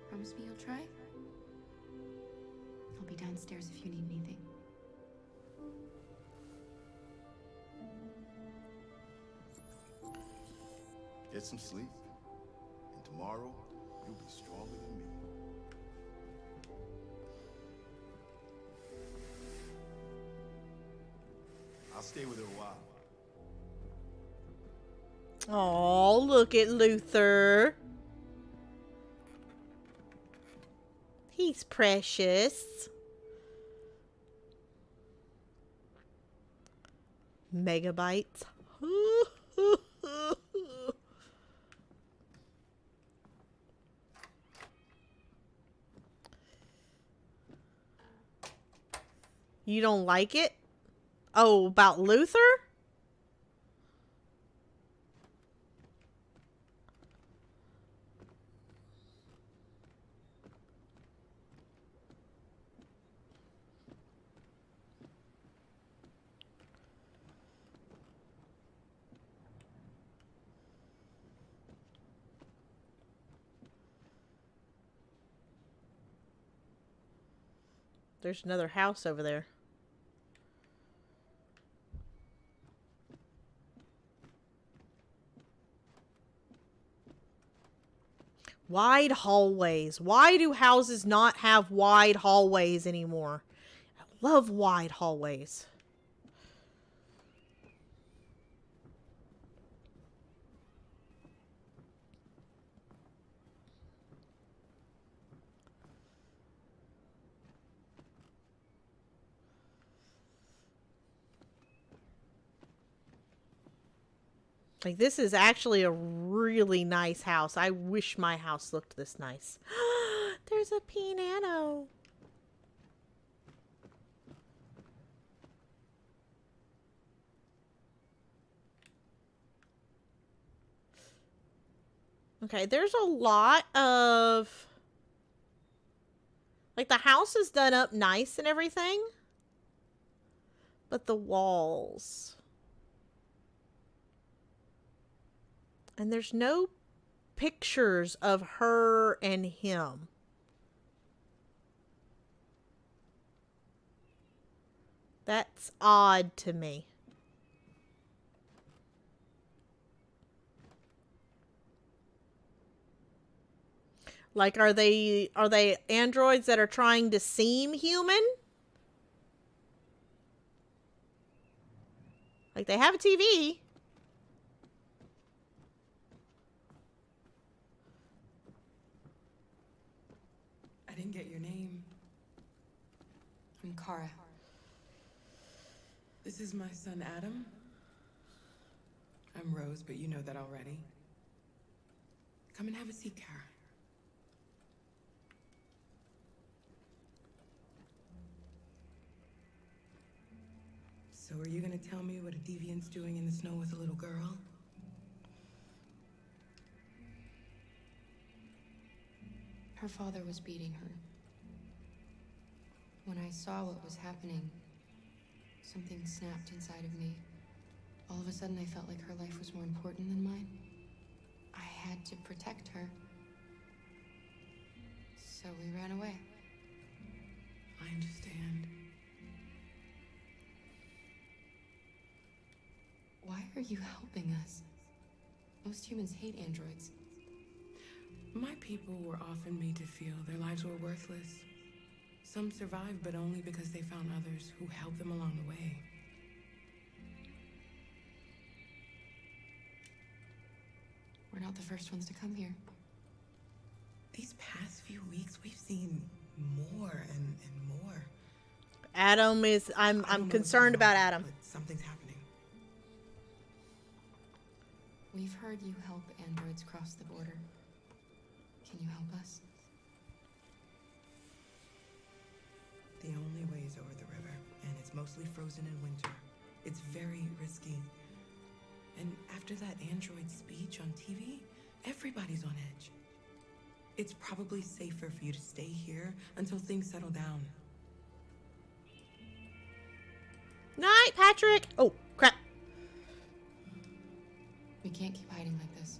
Promise me you'll try? I'll be downstairs if you need anything. Get some sleep, and tomorrow you'll be stronger than me. I'll stay with her a while. Oh, look at Luther. He's precious. Megabytes. You don't like it? Oh, about Luther? There's another house over there. Wide hallways. Why do houses not have wide hallways anymore? I love wide hallways. Like, this is actually a really nice house. I wish my house looked this nice. There's a piano. Okay, there's a lot of... Like, the house is done up nice and everything. But the walls... And there's no pictures of her and him. That's odd to me. Like, are they androids that are trying to seem human? Like, they have a TV. I didn't get your name. I'm Kara. This is my son, Adam. I'm Rose, but you know that already. Come and have a seat, Kara. So are you gonna tell me what a deviant's doing in the snow with a little girl? Her father was beating her. When I saw what was happening, something snapped inside of me. All of a sudden, I felt like her life was more important than mine. I had to protect her. So we ran away. I understand. Why are you helping us? Most humans hate androids. My people were often made to feel their lives were worthless. Some survived, but only because they found others who helped them along the way. We're not the first ones to come here. These past few weeks, we've seen more and more. Adam is. I I'm don't know what's concerned going on, about Adam. But something's happening. We've heard you help androids cross the border. Can you help us? The only way is over the river, and it's mostly frozen in winter. It's very risky. And after that android speech on TV, everybody's on edge. It's probably safer for you to stay here until things settle down. Night, Patrick. Oh crap. We can't keep hiding like this.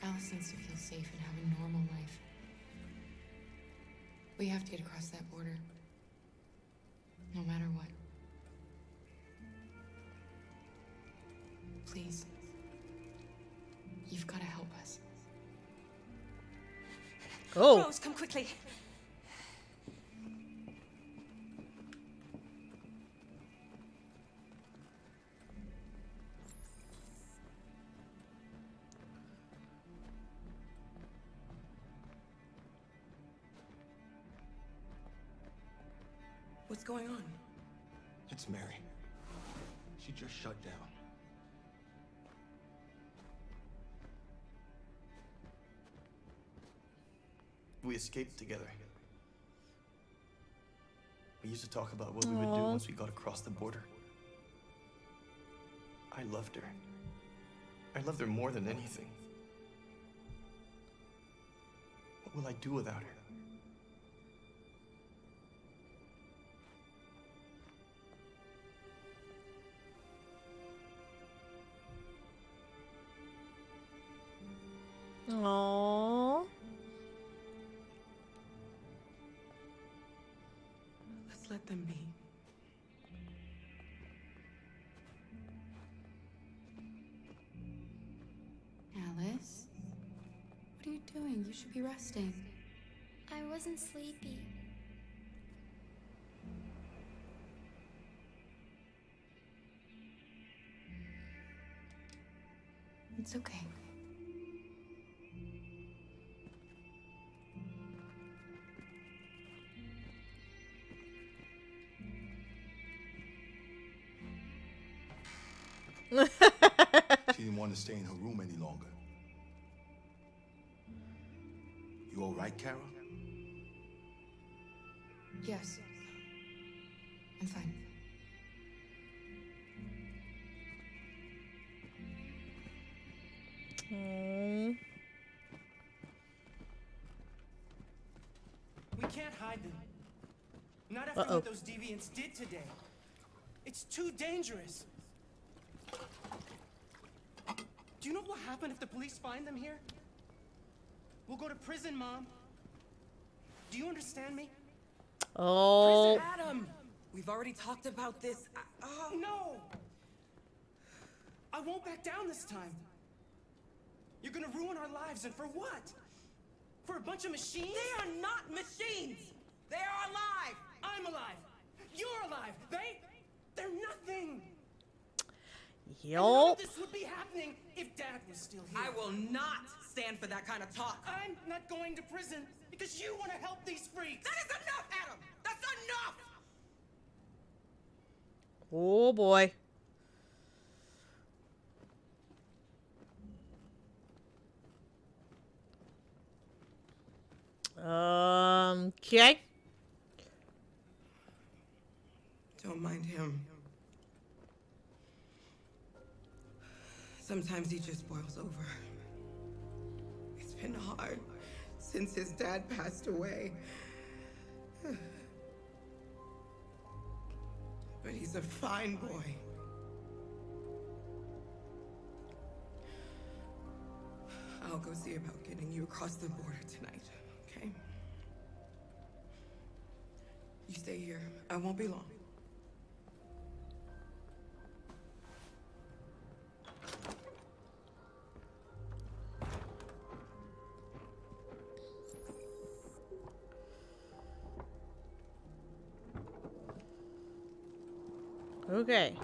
Alice needs to feel safe and have a normal life. We have to get across that border. No matter what. Please. You've got to help us. Oh. Rose, come quickly. What's going on? It's Mary. She just shut down. We escaped together. We used to talk about what we would do once we got across the border. I loved her. I loved her more than anything. What will I do without her? Aww. Let's let them be. Alice? What are you doing? You should be resting. I wasn't sleepy. It's okay. She didn't want to stay in her room any longer. You all right, Kara? Yes. I'm fine. Aww. We can't hide them. Not after what those deviants did today. It's too dangerous. Do you know what will happen if the police find them here? We'll go to prison, Mom. Do you understand me? Oh. Prison, Adam! We've already talked about this. No! I won't back down this time. You're gonna ruin our lives, and for what? For a bunch of machines? They are not machines! They are alive! I'm alive! You're alive! They're nothing! None Yup. of this would be happening if Dad was still here. I will not stand for that kind of talk. I'm not going to prison because you want to help these freaks! That is enough, Adam! That's enough! Oh boy. Okay. Don't mind him. Sometimes he just boils over. It's been hard since his dad passed away. But he's a fine boy. I'll go see about getting you across the border tonight, okay? You stay here. I won't be long. Okay.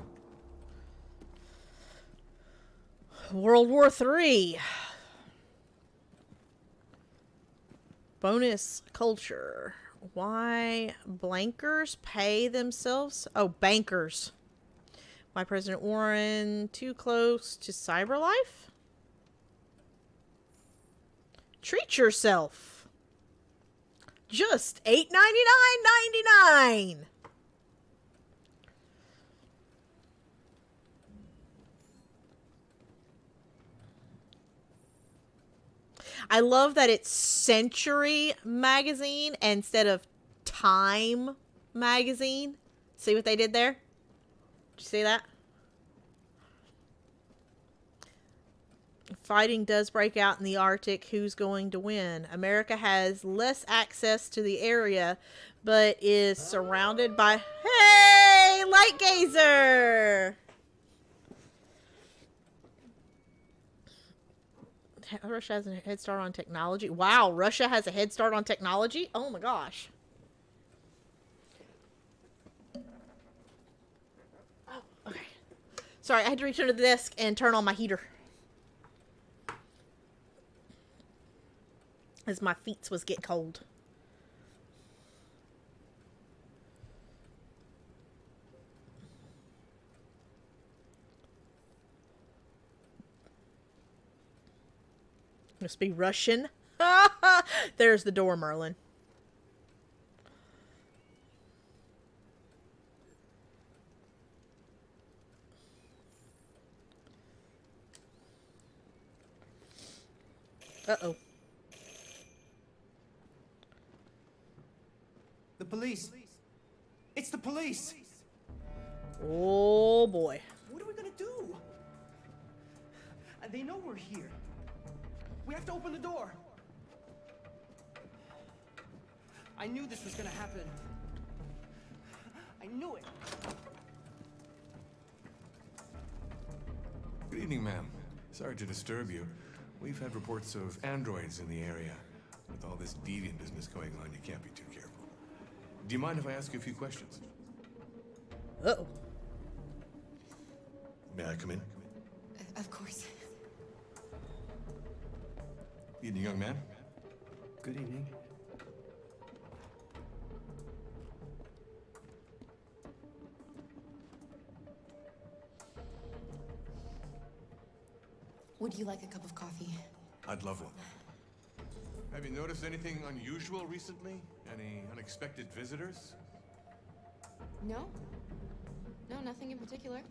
World War III. Bonus culture. Why blankers pay themselves? Oh, bankers. Why President Warren too close to cyber life? Treat yourself. Just $8.99.99. I love that it's Century Magazine instead of Time Magazine. See what they did there? Did you see that? Fighting does break out in the Arctic. Who's going to win? America has less access to the area, but is surrounded by... Hey! Light Gazer! Russia has a head start on technology. Wow, Russia has a head start on technology? Oh my gosh. Oh, okay. Sorry, I had to reach under the desk and turn on my heater. As my feet was get cold. Must be Russian. There's the door, Merlin. Uh-oh. The police. It's the police. Oh, boy. What are we gonna do? They know we're here. We have to open the door. I knew this was gonna happen. I knew it. Good evening, ma'am. Sorry to disturb you. We've had reports of androids in the area. With all this deviant business going on, you can't be too careful. Do you mind if I ask you a few questions? Uh-oh. May I come in? Of course. Evening, young man. Good evening. Would you like a cup of coffee? I'd love one. Have you noticed anything unusual recently? Any unexpected visitors? No. No, nothing in particular.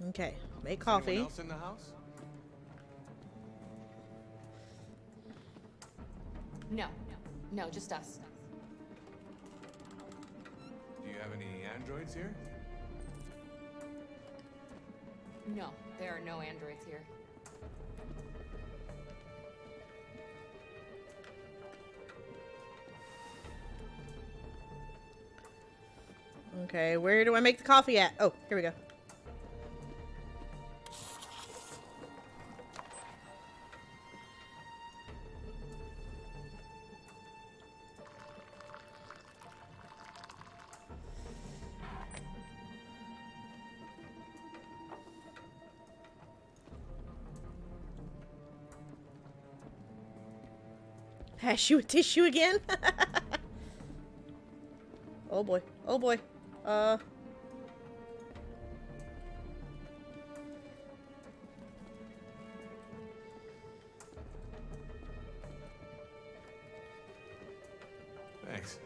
Okay, make Is coffee. anyone else in the house? No. No, just us. Do you have any androids here? No, there are no androids here. Okay, where do I make the coffee at? Oh, here we go. Pass you a tissue again? Oh boy. Oh boy. Thanks.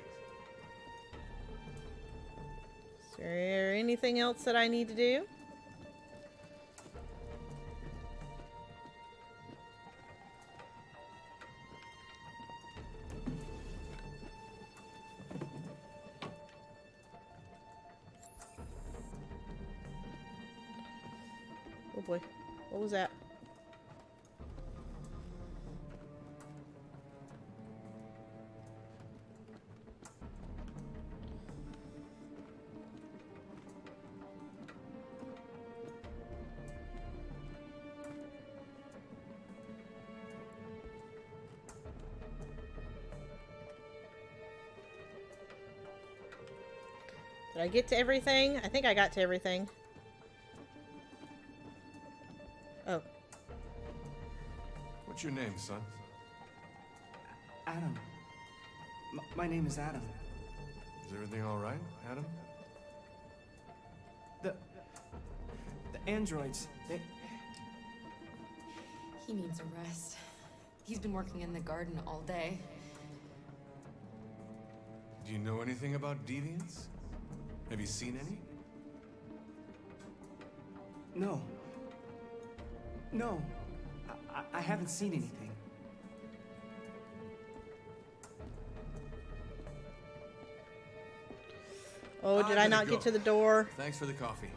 Is there anything else that I need to do? Oh boy. What was that? Did I get to everything? I think I got to everything. Oh. What's your name, son? Adam. My name is Adam. Is everything all right, Adam? The androids, He needs a rest. He's been working in the garden all day. Do you know anything about deviants? Have you seen any? No. No. I haven't seen anything. Oh, did I not get to the door? Thanks for the coffee.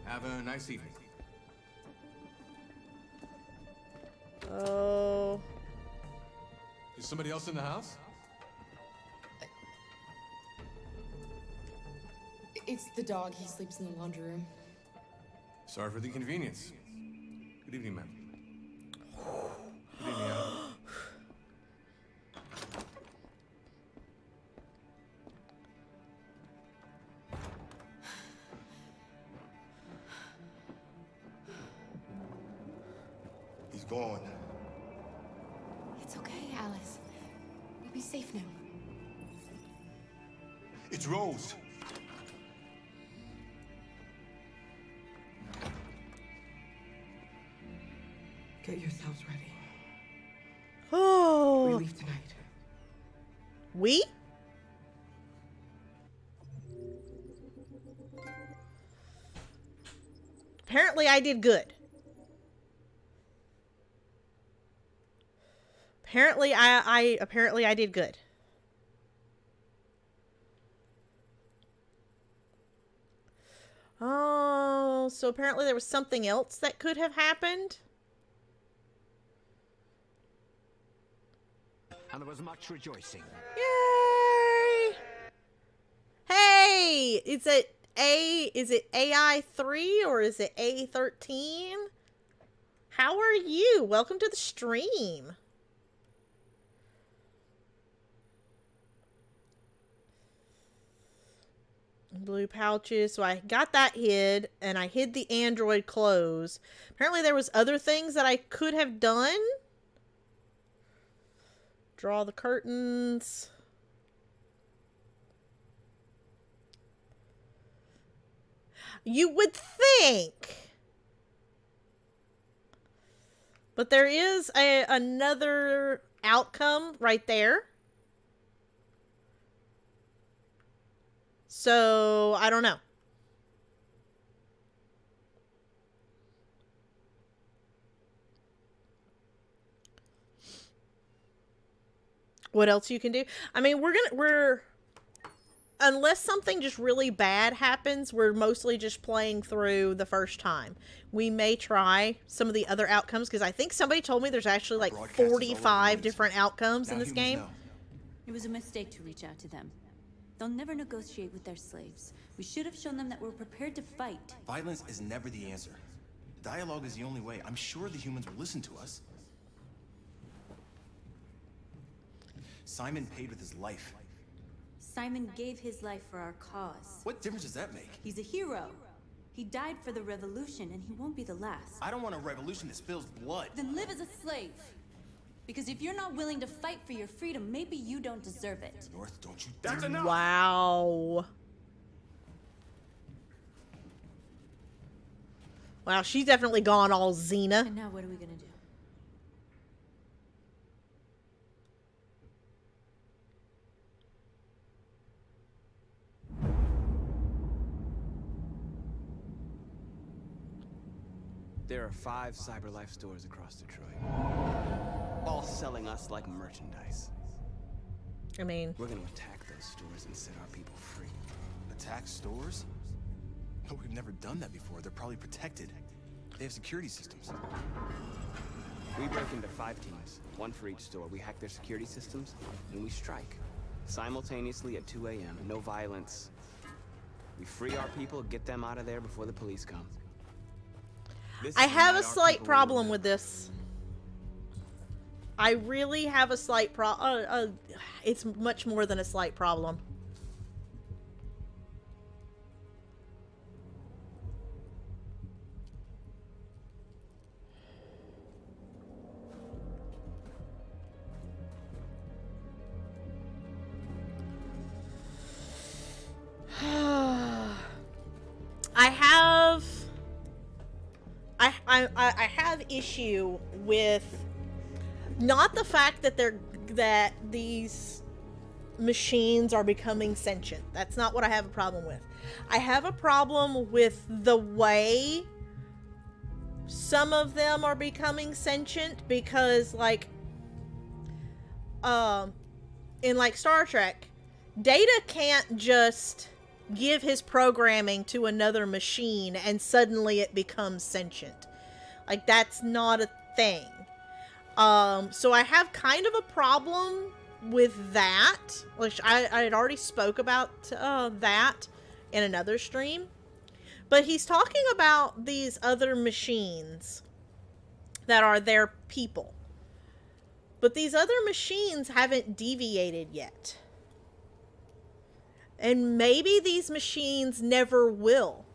Have a nice evening. Oh. Is somebody else in the house? It's the dog. He sleeps in the laundry room. Sorry for the inconvenience. Good evening, ma'am. Good evening, Adam. He's gone. It's okay, Alice. We'll be safe now. It's Rose. Get yourselves ready. Oh. We leave tonight. We? Apparently I did good. Apparently I did good. Oh, so apparently there was something else that could have happened. And there was much rejoicing. Yay! Hey, is it AI 3 or is it A13? How are you? Welcome to the stream. Blue pouches. So I got that hid, and I hid the Android clothes. Apparently there was other things that I could have done. Draw the curtains. You would think. But there is another outcome right there. So, I don't know. What else you can do? I mean, we're unless something just really bad happens, we're mostly just playing through the first time. We may try some of the other outcomes, because I think somebody told me there's actually like 45 different outcomes in this game. It was a mistake to reach out to them. They'll never negotiate with their slaves. We should have shown them that we're prepared to fight. Violence is never the answer. Dialogue is the only way. I'm sure the humans will listen to us. Simon paid with his life. Simon gave his life for our cause. What difference does that make? He's a hero. He died for the revolution, and he won't be the last. I don't want a revolution that spills blood. Then live as a slave. Because if you're not willing to fight for your freedom, maybe you don't deserve it. North, don't you That's dare. enough! Wow. Wow, she's definitely gone all Xena. And now what are we gonna do? There are 5 CyberLife stores across Detroit, all selling us like merchandise. I mean, We're gonna attack those stores and set our people free. Attack stores? No, we've never done that before. They're probably protected. They have security systems. We break into 5 teams, 1 for each store. We hack their security systems, and we strike. Simultaneously at 2 a.m., no violence. We free our people, get them out of there before the police come. I have a slight problem with this. I really have a slight it's much more than a slight problem. I have issue with not the fact that these machines are becoming sentient. That's not what I have a problem with. I have a problem with the way some of them are becoming sentient, because like in like Star Trek, Data can't just give his programming to another machine and suddenly it becomes sentient. Like, that's not a thing. So I have kind of a problem with that, which I had already spoke about that in another stream. But he's talking about these other machines that are their people. But these other machines haven't deviated yet. And maybe these machines never will.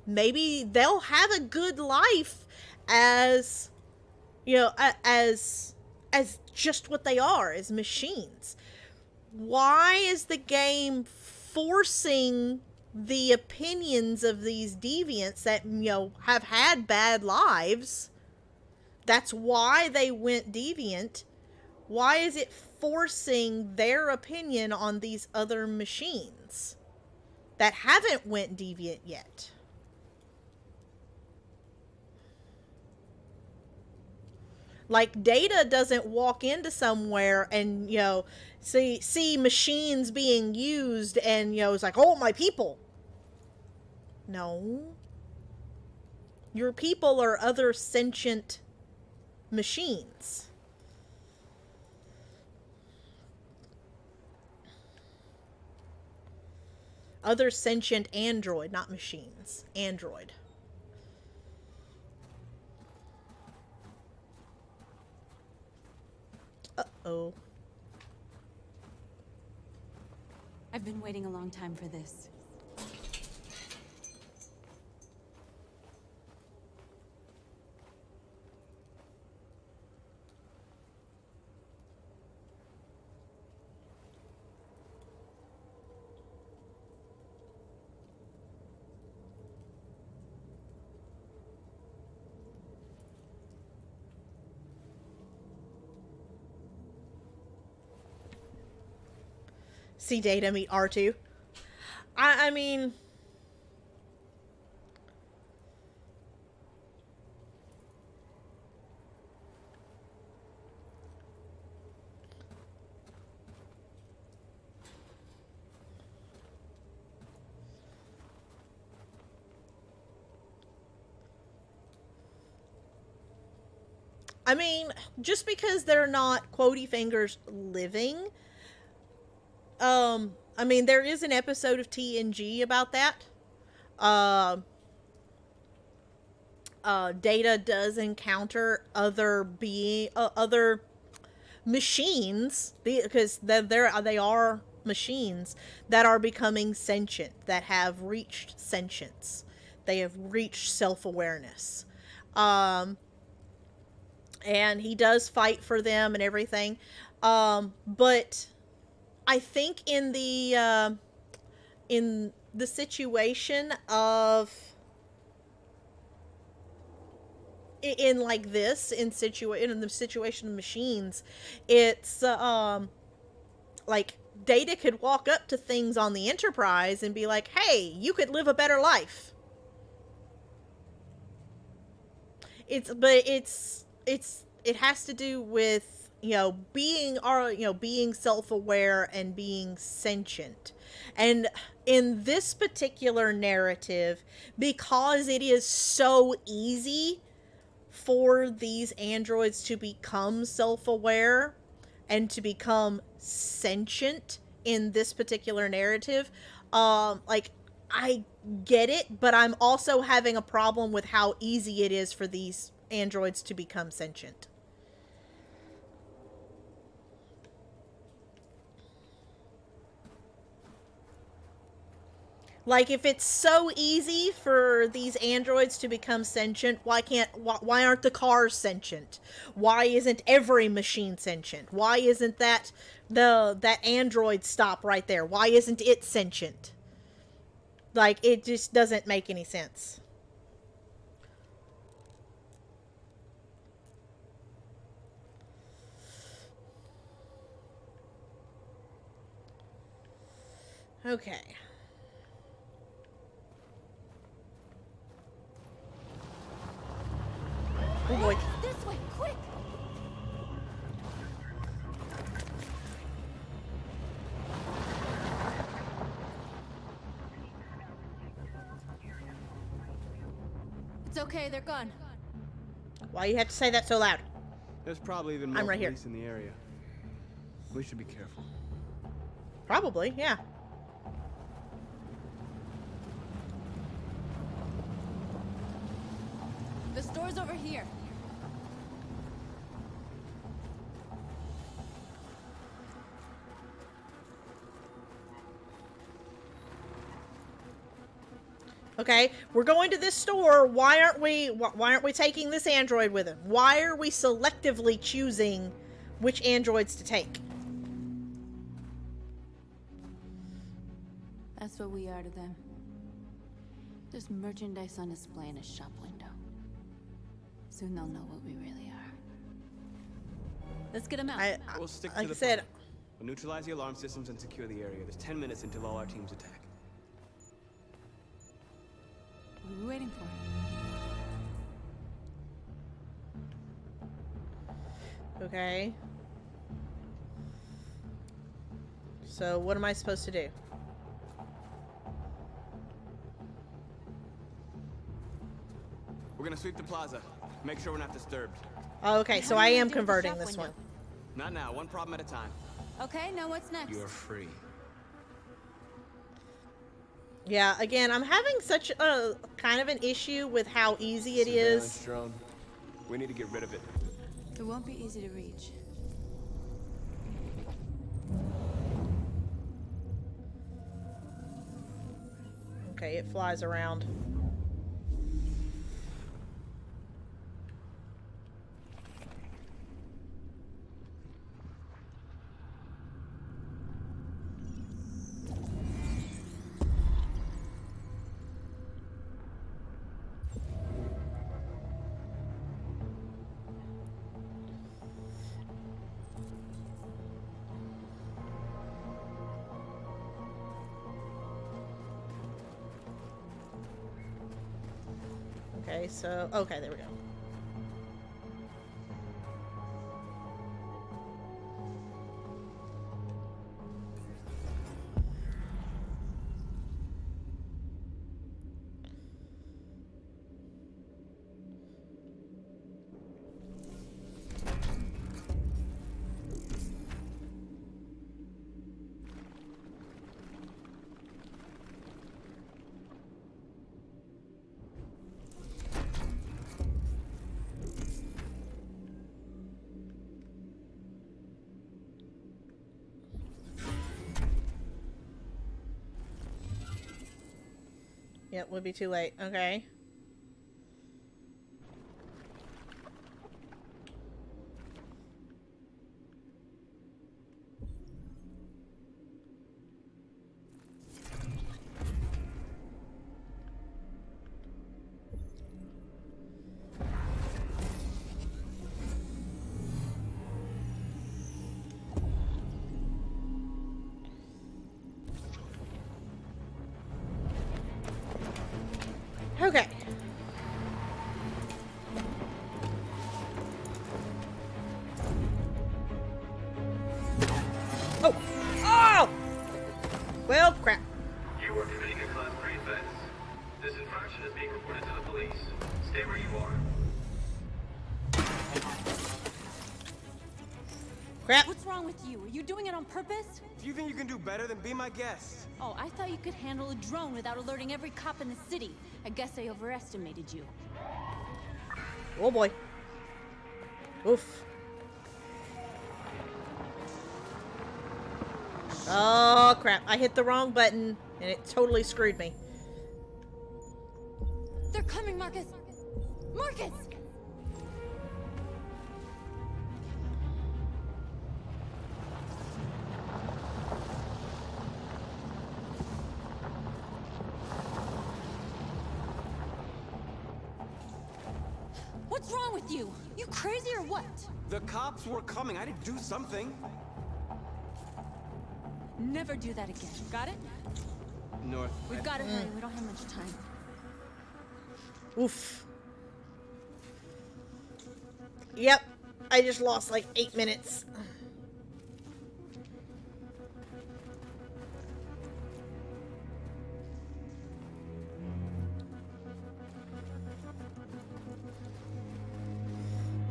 Maybe they'll have a good life as, you know, as just what they are, as machines. Why is the game forcing the opinions of these deviants that, you know, have had bad lives? That's why they went deviant. Why is it forcing their opinion on these other machines that haven't went deviant yet? Like, Data doesn't walk into somewhere and, you know, see machines being used and, you know, it's like, oh, my people. No. Your people are other sentient machines. Other sentient android, not machines. Android. Uh-oh. I've been waiting a long time for this. See Data meet R2. I mean, just because they're not quotey fingers living, I mean, there is an episode of TNG about that. Data does encounter other machines, because they are machines that are becoming sentient, that have reached sentience. They have reached self-awareness. And he does fight for them and everything. But I think in the situation of in the situation of machines, it's like Data could walk up to things on the Enterprise and be like, "Hey, you could live a better life." It has to do with, you know, being self-aware and being sentient. And in this particular narrative, because it is so easy for these androids to become self-aware and to become sentient in this particular narrative, like, I get it, but I'm also having a problem with how easy it is for these androids to become sentient. Like, if it's so easy for these androids to become sentient, why aren't the cars sentient? Why isn't every machine sentient? Why isn't that android stop right there? Why isn't it sentient? Like, it just doesn't make any sense. Okay. Oh boy. This way, quick! It's okay, they're gone. Why you have to say that so loud? There's probably even more I'm right here. police in the area. We should be careful. Probably, yeah. The store's over here. Okay, we're going to this store. Why aren't we taking this android with him? Why are we selectively choosing which androids to take? That's what we are to them. Just merchandise on display in a shop window. Soon they'll know what we really are. Let's get them out. We'll stick to like the I said, plan. We'll neutralize the alarm systems and secure the area. There's 10 minutes until all our teams attack. What are we waiting for? okay. So what am I supposed to do? We're gonna sweep the plaza. Make sure we're not disturbed. Oh, okay, so I am converting this one. Not now. One problem at a time. Okay, now what's next? You're free. Yeah, again, I'm having such a kind of an issue with how easy it is. Drone. We need to get rid of it. It won't be easy to reach. Okay, it flies around. Okay, so, okay, there we go. Yep, would be too late. Okay. Okay. Oh! Oh! Well, crap. You are committing a Class 3 offense. This infraction is being reported to the police. Stay where you are. Crap. What's wrong with you? Are you doing it on purpose? If you think you can do better, then be my guest. Oh, I thought you could handle a drone without alerting every cop in the city. I guess I overestimated you. Oh boy. Oof. Oh crap, I hit the wrong button and it totally screwed me. They're coming, Marcus! Marcus! What's wrong with you? You crazy or what? The cops were coming. I had to do something. Never do that again. Got it? North. We've got to hurry. We don't have much time. Oof. Yep. I just lost like 8 minutes.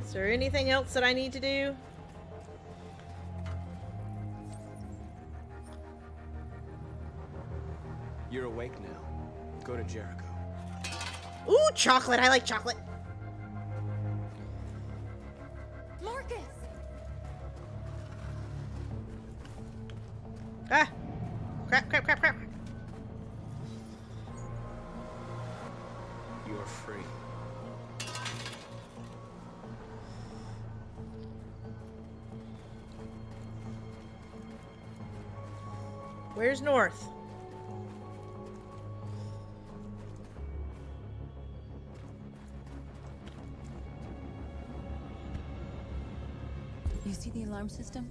Is there anything else that I need to do? You're awake now. Go to Jericho. Ooh, chocolate. I like chocolate. Marcus! Ah. Crap, crap, crap, crap. You're free. Where's North? You see the alarm system?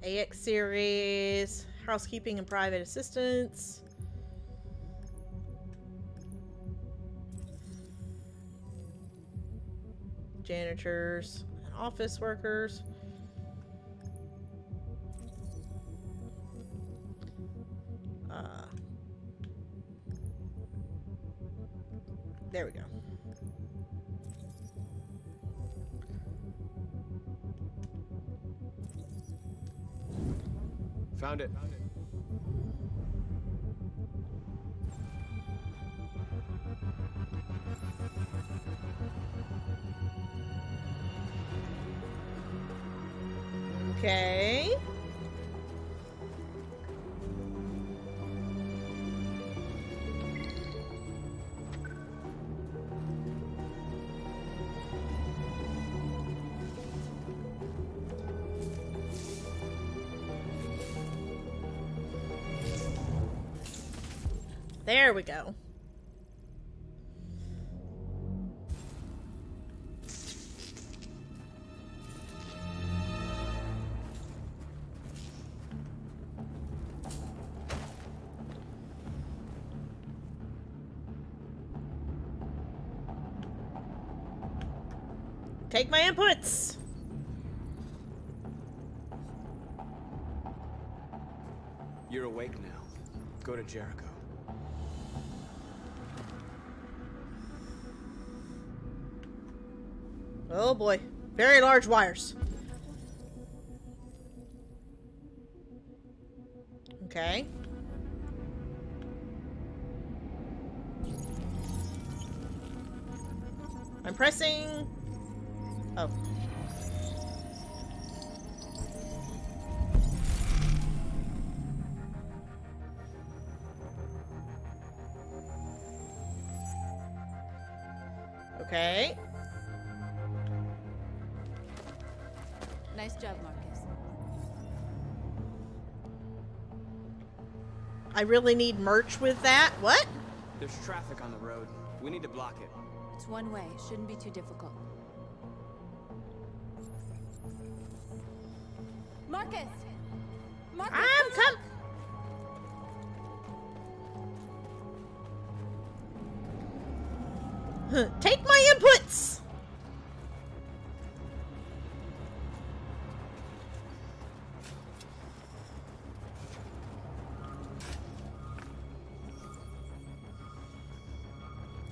AX series, housekeeping and private assistance. Janitors and office workers. There we go. Found it. Okay. There we go. Take my inputs. You're awake now. Go to Jericho. Oh boy. Very large wires. Okay. I'm pressing. Oh. Okay. Nice job, Marcus. I really need merch with that. What? There's traffic on the road. We need to block it. It's one way. Shouldn't be too difficult. Marcus! Marcus! I'm coming! Take my inputs!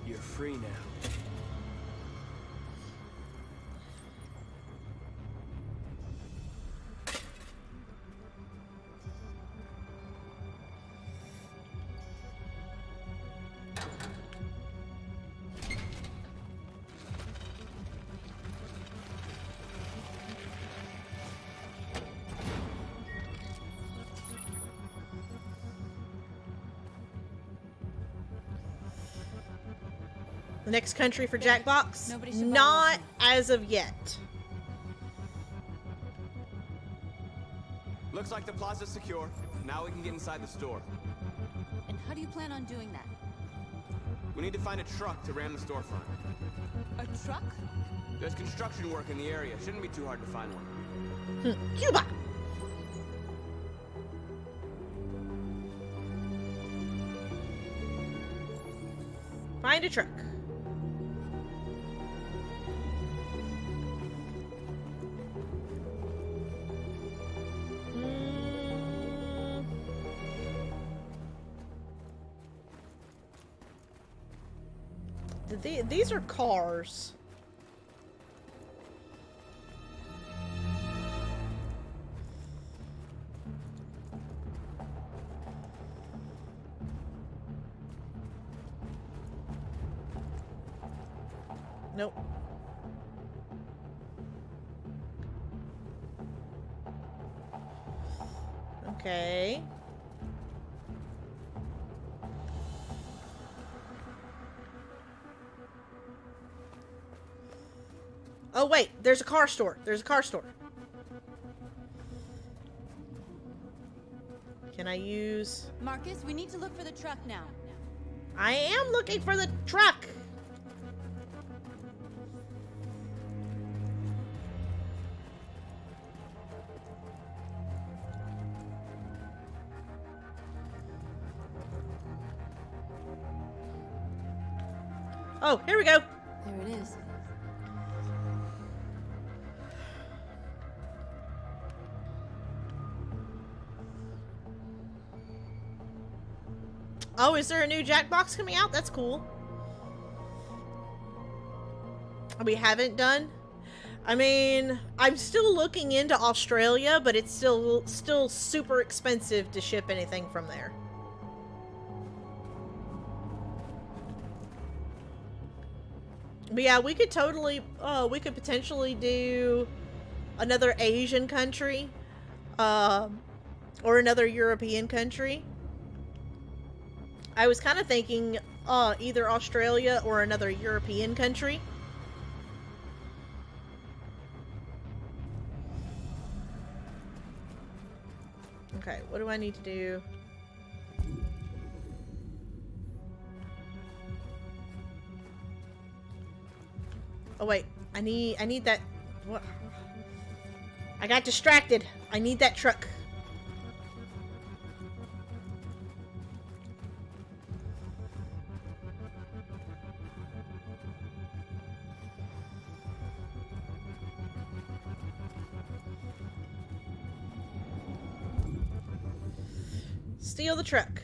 You're free now. The next country for Jackbox? Nobody should bother Not us as of yet. Looks like the plaza's secure. Now we can get inside the store. And how do you plan on doing that? We need to find a truck to ram the storefront. A truck? There's construction work in the area. Shouldn't be too hard to find one. Cuba! Find a truck. These are cars. Nope. Okay. Oh wait, there's a car store. There's a car store. Can I use... Marcus, we need to look for the truck now. I am looking for the truck. Oh, here we go. There it is. Oh, is there a new Jackbox coming out? That's cool. We haven't done. I mean, I'm still looking into Australia, but it's still super expensive to ship anything from there. But yeah, we could totally, we could potentially do another Asian country, or another European country. I was kind of thinking, either Australia or another European country. Okay, what do I need to do? Oh wait, I need that. What? I got distracted. I need that truck. Steal the truck.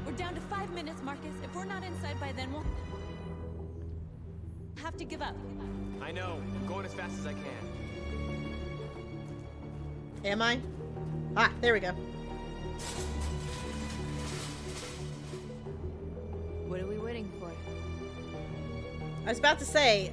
We're down to 5 minutes, Marcus. If we're not inside by then, we'll have to give up. I know. I'm going as fast as I can. Am I? Ah, there we go. What are we waiting for? I was about to say.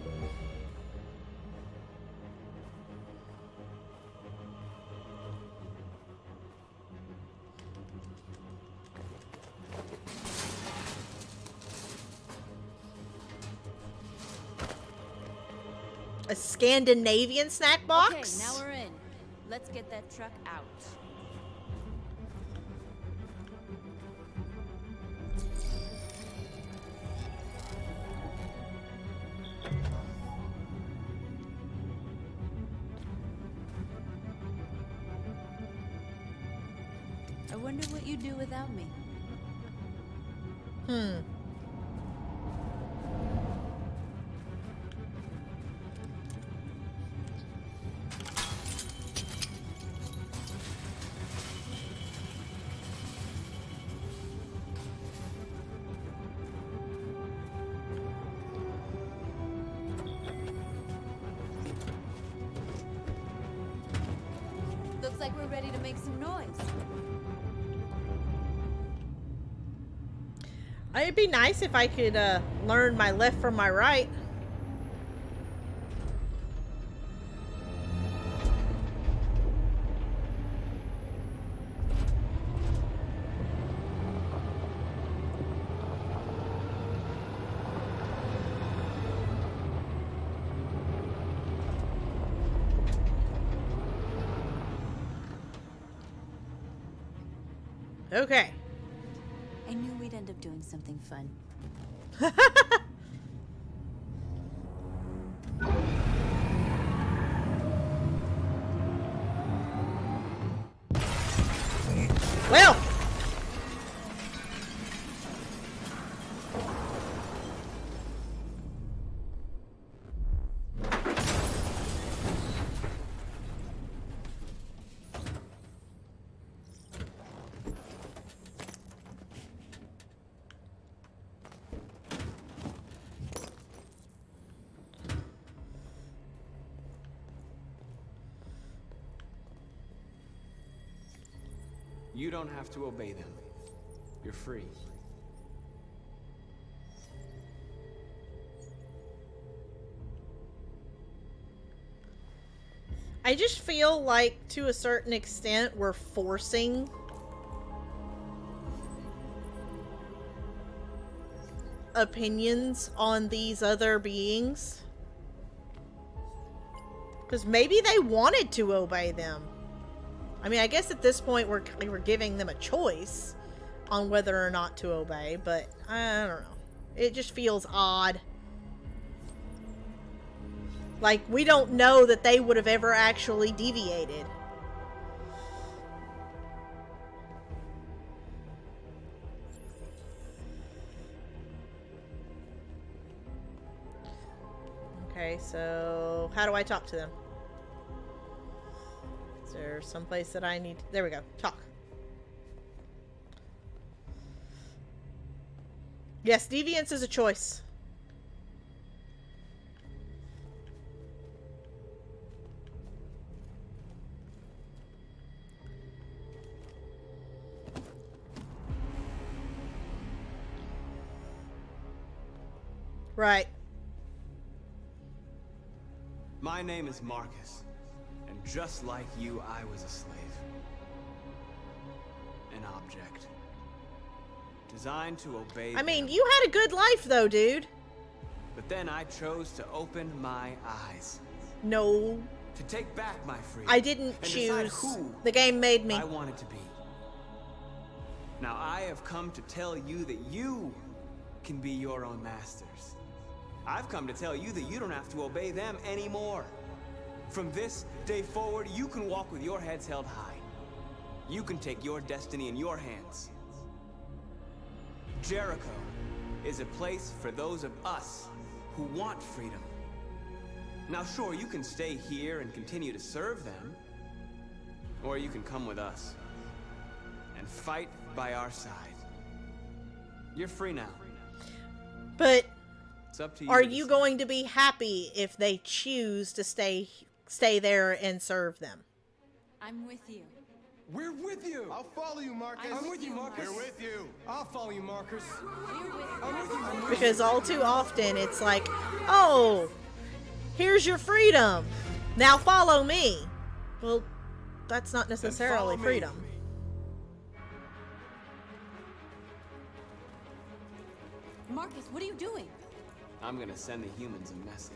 A Scandinavian snack box? Okay, now we're in. Let's get that truck out. I wonder what you'd do without me. Looks like we're ready to make some noise. It'd be nice if I could learn my left from my right. Okay. I knew we'd end up doing something fun. Well. You don't have to obey them. You're free. I just feel like, to a certain extent, we're forcing opinions on these other beings. Because maybe they wanted to obey them. I mean, I guess at this point we're giving them a choice on whether or not to obey, but I don't know. It just feels odd. Like, we don't know that they would have ever actually deviated. Okay, so how do I talk to them? Is there someplace that I need? There we go. Talk. Yes, deviance is a choice. Right. My name is Marcus, and just like you, I was a slave. An object. Designed to obey I mean, them. you had a good life though, dude. But then I chose to open my eyes. No. To take back my freedom. I didn't and decide choose. Who The game made me. I wanted to be. Now I have come to tell you that you can be your own masters. I've come to tell you that you don't have to obey them anymore. From this day forward, you can walk with your heads held high. You can take your destiny in your hands. Jericho is a place for those of us who want freedom. Now sure, you can stay here and continue to serve them, or you can come with us and fight by our side. You're free now. But it's up to you. Are you going to be happy if they choose to stay there and serve them? I'm with you. We're with you. I'll follow you, Marcus. I'm with you, Marcus. We're with you. I'll follow you, Marcus. I'm with you. Because all too often it's like, oh, here's your freedom. Now follow me. Well, that's not necessarily freedom. Marcus, what are you doing? I'm gonna send the humans a message.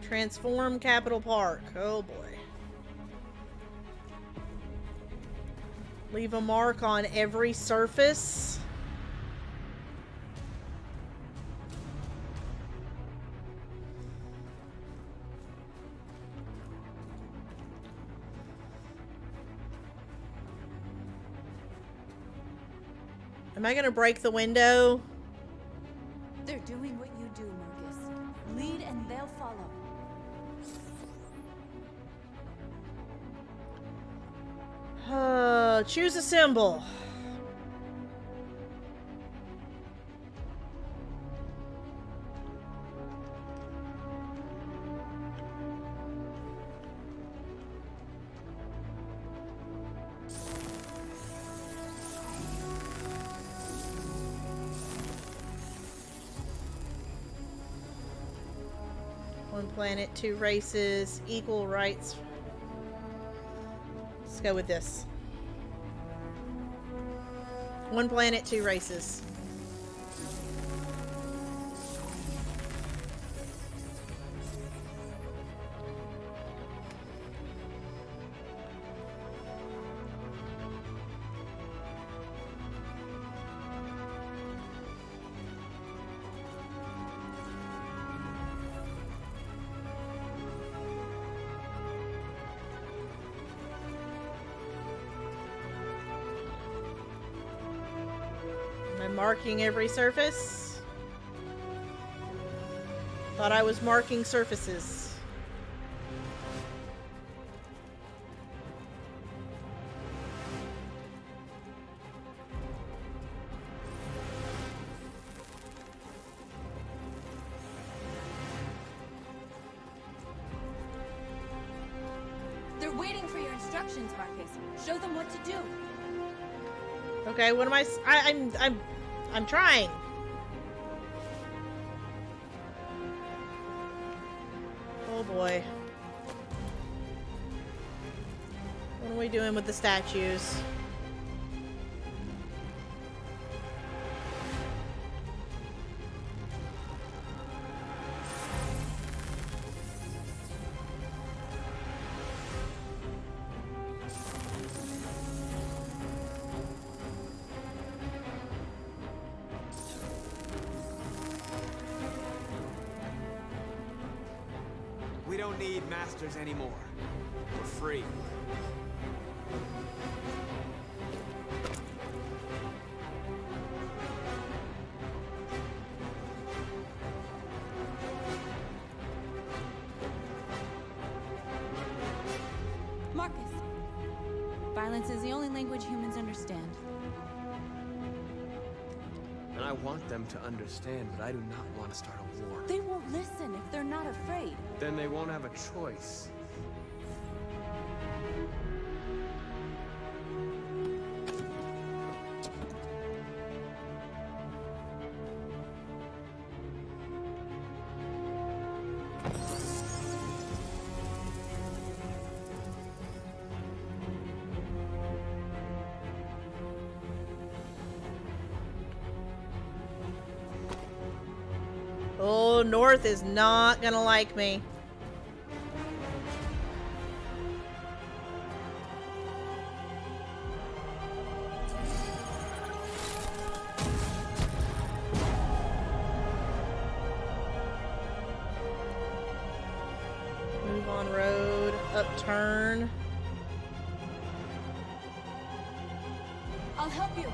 Transform Capital Park. Oh boy. Leave a mark on every surface. Am I gonna break the window? They're doing what you do, Marcus. Lead and they'll follow. Choose a symbol. One planet, two races, equal rights. Let's go with this. One planet, two races. Marking every surface. Thought I was marking surfaces. They're waiting for your instructions, Marcus. Show them what to do. Okay, what am I'm trying. Oh boy. What are we doing with the statues? We don't need masters anymore. We're free. Marcus. Violence is the only language humans understand. And I want them to understand, but I do not want to start a war. They won't listen if they're not afraid. Then they won't have a choice. Oh, North is not gonna like me. Move on road, upturn. I'll help you.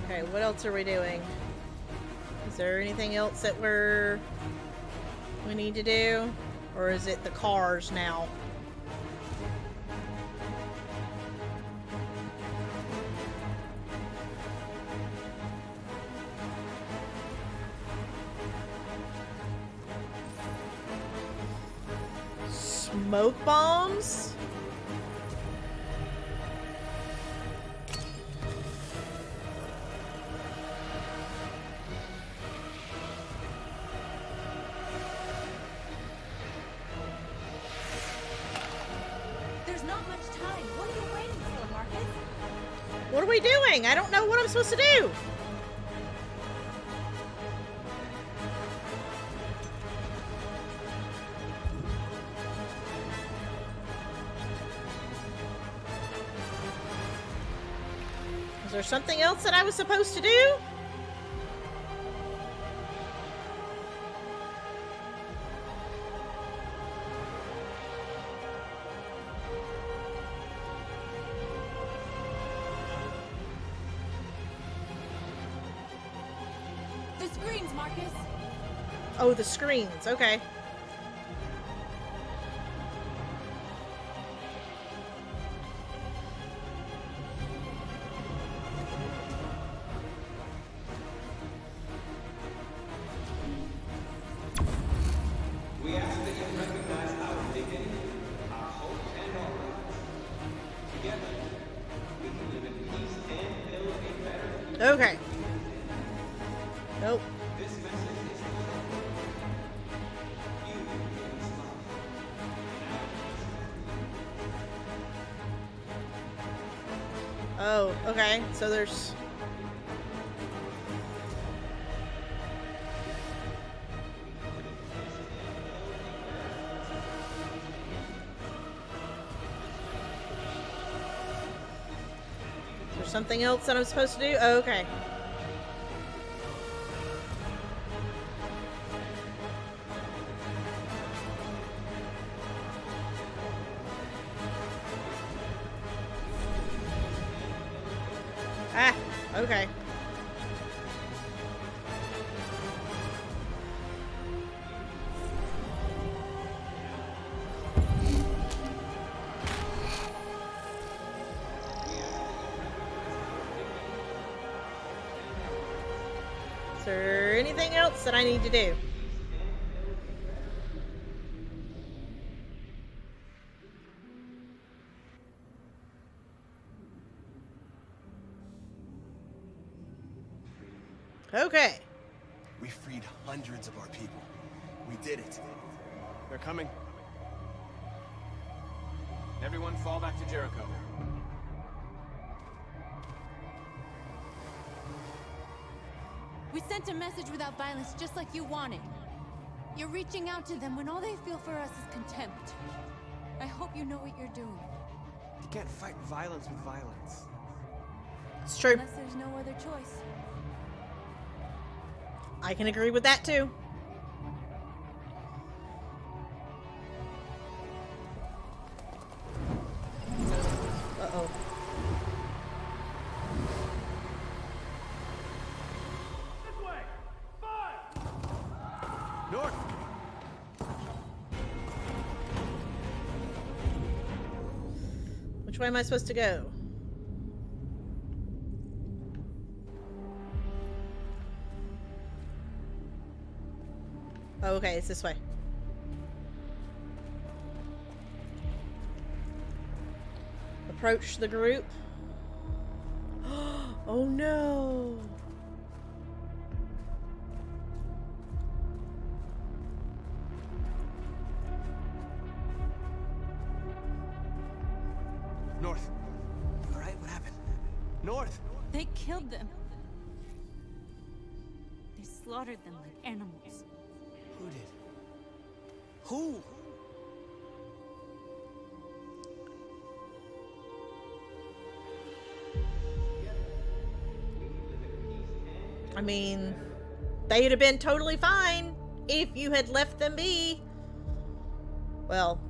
Okay, what else are we doing? Is there anything else that we need to do? Or is it the cars now? Smoke bombs? There's not much time. What are you waiting for, Marcus? What are we doing? I don't know what I'm supposed to do. Is there something else that I was supposed to do? The screens, Marcus. Oh, the screens. Okay. We ask that you recognize our dignity, our hope, and our lives. Together, we can live in peace and build a better future. Okay. Nope. This message is you is love. Oh, okay. So there's... something else that I'm supposed to do? Oh, okay. Ah, okay. Is there anything else that I need to do? Okay. We freed hundreds of our people. We did it. They're coming. Everyone fall back to Jericho. We sent a message without violence, just like you wanted. You're reaching out to them when all they feel for us is contempt. I hope you know what you're doing. You can't fight violence with violence. It's true. Unless there's no other choice. I can agree with that too. Uh-oh. This way! Fire! North! Which way am I supposed to go? Oh, okay, it's this way. Approach the group. Oh no! North. You alright? What happened? North! They killed them. They slaughtered them like animals. Who did? Who? I mean, they'd have been totally fine if you had left them be. Well,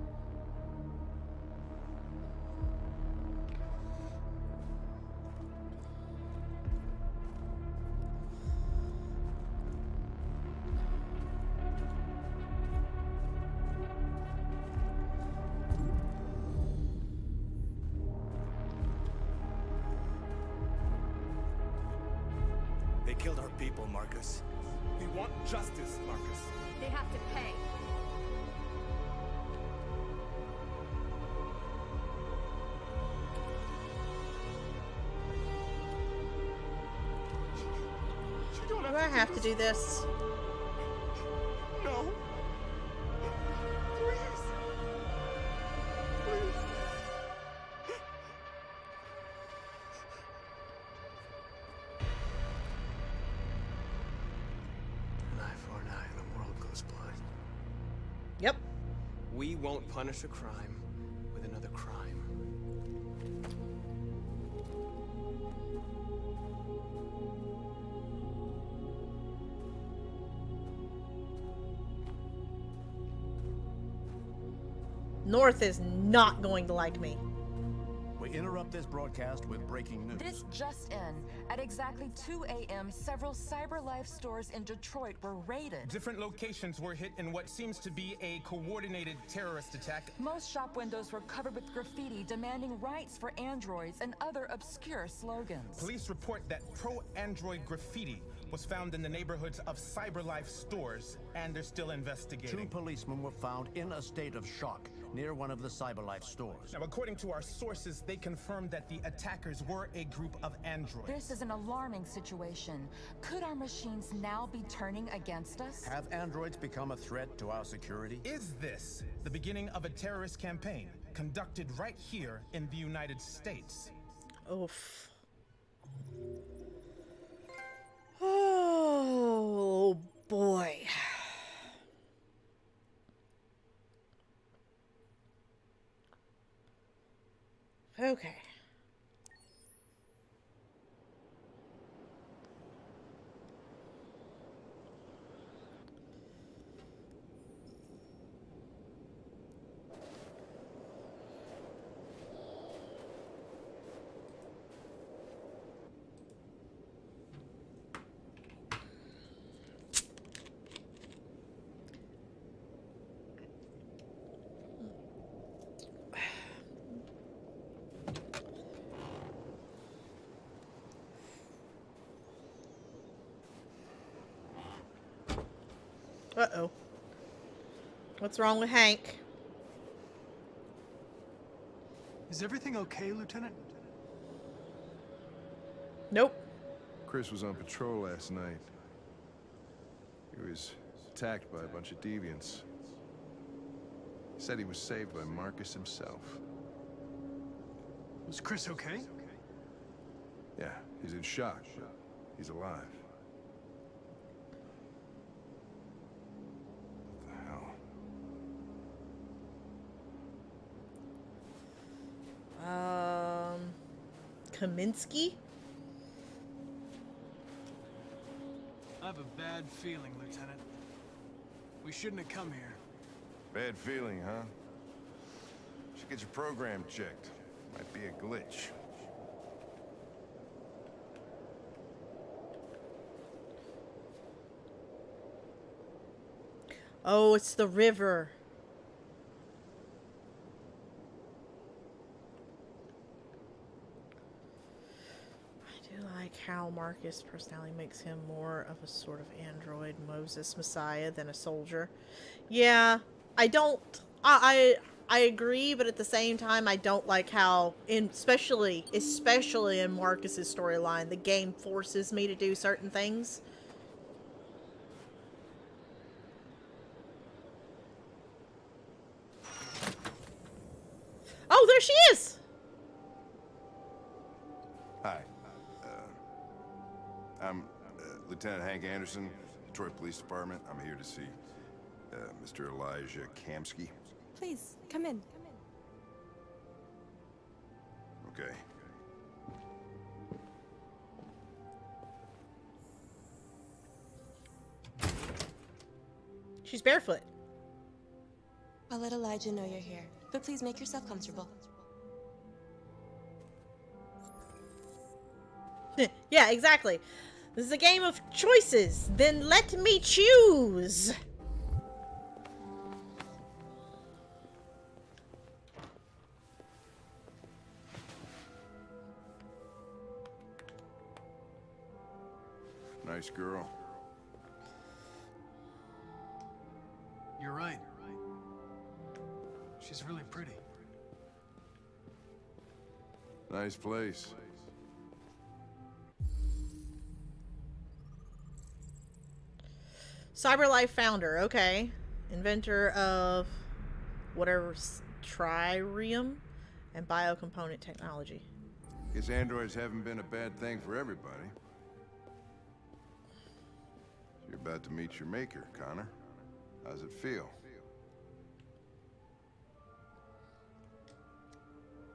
They killed our people, Marcus. We want justice, Marcus. They have to pay. do I have to do this? No. Please. Please. An eye for an eye, the world goes blind. Yep. We won't punish a crime with another crime. North is not going to like me. We interrupt this broadcast with breaking news. This just in. At exactly 2 a.m., several CyberLife stores in Detroit were raided. Different locations were hit in what seems to be a coordinated terrorist attack. Most shop windows were covered with graffiti demanding rights for androids and other obscure slogans. Police report that pro-android graffiti was found in the neighborhoods of CyberLife stores, and they're still investigating. 2 policemen were found in a state of shock near one of the CyberLife stores. Now, according to our sources, they confirmed that the attackers were a group of androids. This is an alarming situation. Could our machines now be turning against us? Have androids become a threat to our security? Is this the beginning of a terrorist campaign conducted right here in the United States? Oof. Oh boy. Okay. Uh-oh. What's wrong with Hank? Is everything okay, Lieutenant? Nope. Chris was on patrol last night. He was attacked by a bunch of deviants. He said he was saved by Marcus himself. Was Chris okay? Yeah, he's in shock, but he's alive. What the hell? Kaminsky? I have a bad feeling, Lieutenant. We shouldn't have come here. Bad feeling, huh? Should get your program checked. Might be a glitch. Oh, it's the river. I do like how Marcus' personality makes him more of a sort of android Moses Messiah than a soldier. Yeah, I don't... I agree, but at the same time, I don't like how, especially in Marcus's storyline, the game forces me to do certain things. Oh, there she is! Hi. I'm Lieutenant Hank Anderson, Detroit Police Department. I'm here to see Mr. Elijah Kamsky. Please, come in. Okay. She's barefoot. I'll let Elijah know you're here, but please make yourself comfortable. Yeah, exactly. This is a game of choices. Then let me choose. Nice girl. You're right. She's really pretty. Nice place. CyberLife founder, okay. Inventor of whatever tririum and biocomponent technology. Guess androids haven't been a bad thing for everybody. You're about to meet your maker, Connor. How's it feel?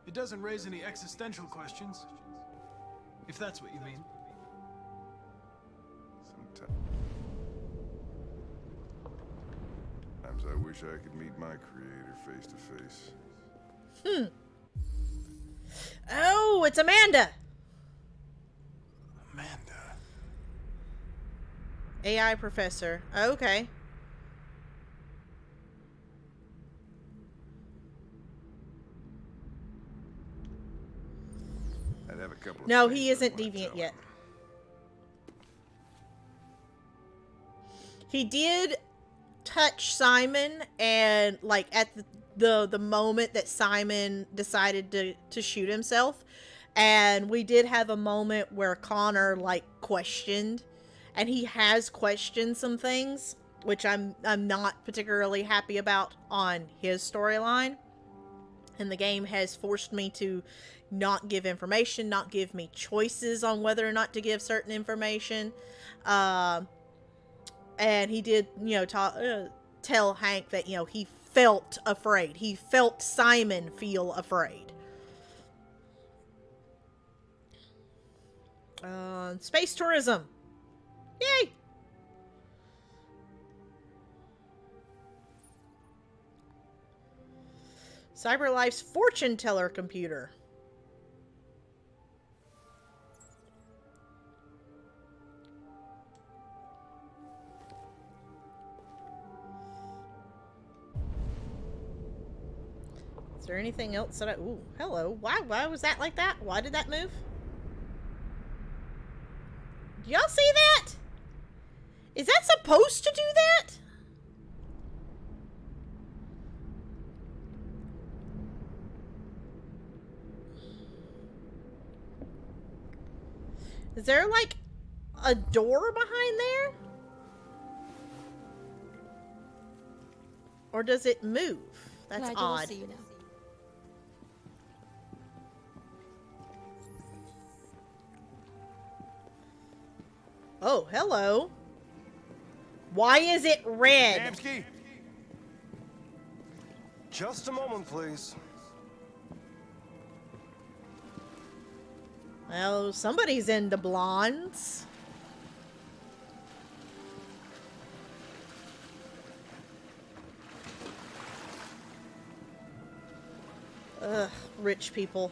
It doesn't raise any existential questions, if that's what you mean. Sometimes I wish I could meet my creator face to face. Oh, it's Amanda. Amanda. AI professor. Okay. I'd have a couple of No, he isn't deviant yet. He did touch Simon, and like at the moment that Simon decided to shoot himself, and we did have a moment where Connor like questioned, and he has questioned some things, which I'm not particularly happy about on his storyline. And the game has forced me to not give information, not give me choices on whether or not to give certain information. And he did, you know, tell Hank that, you know, he felt afraid. He felt Simon feel afraid. Space tourism. Yay! CyberLife's fortune teller computer. Is there anything else that I... Ooh, hello. Why was that like that? Why did that move? Do y'all see that? Is that supposed to do that? Is there like a door behind there? Or does it move? That's Nigel, odd. we'll see you now. Oh, hello. Why is it red? Damski! Just a moment, please. Well, somebody's into blondes. Ugh, rich people.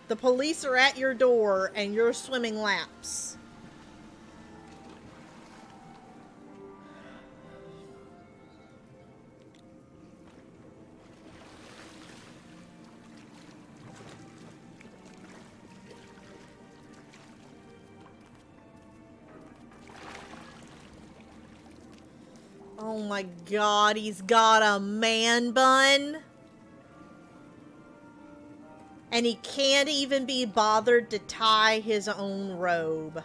The police are at your door and you're swimming laps. Oh my god, he's got a man bun. And he can't even be bothered to tie his own robe.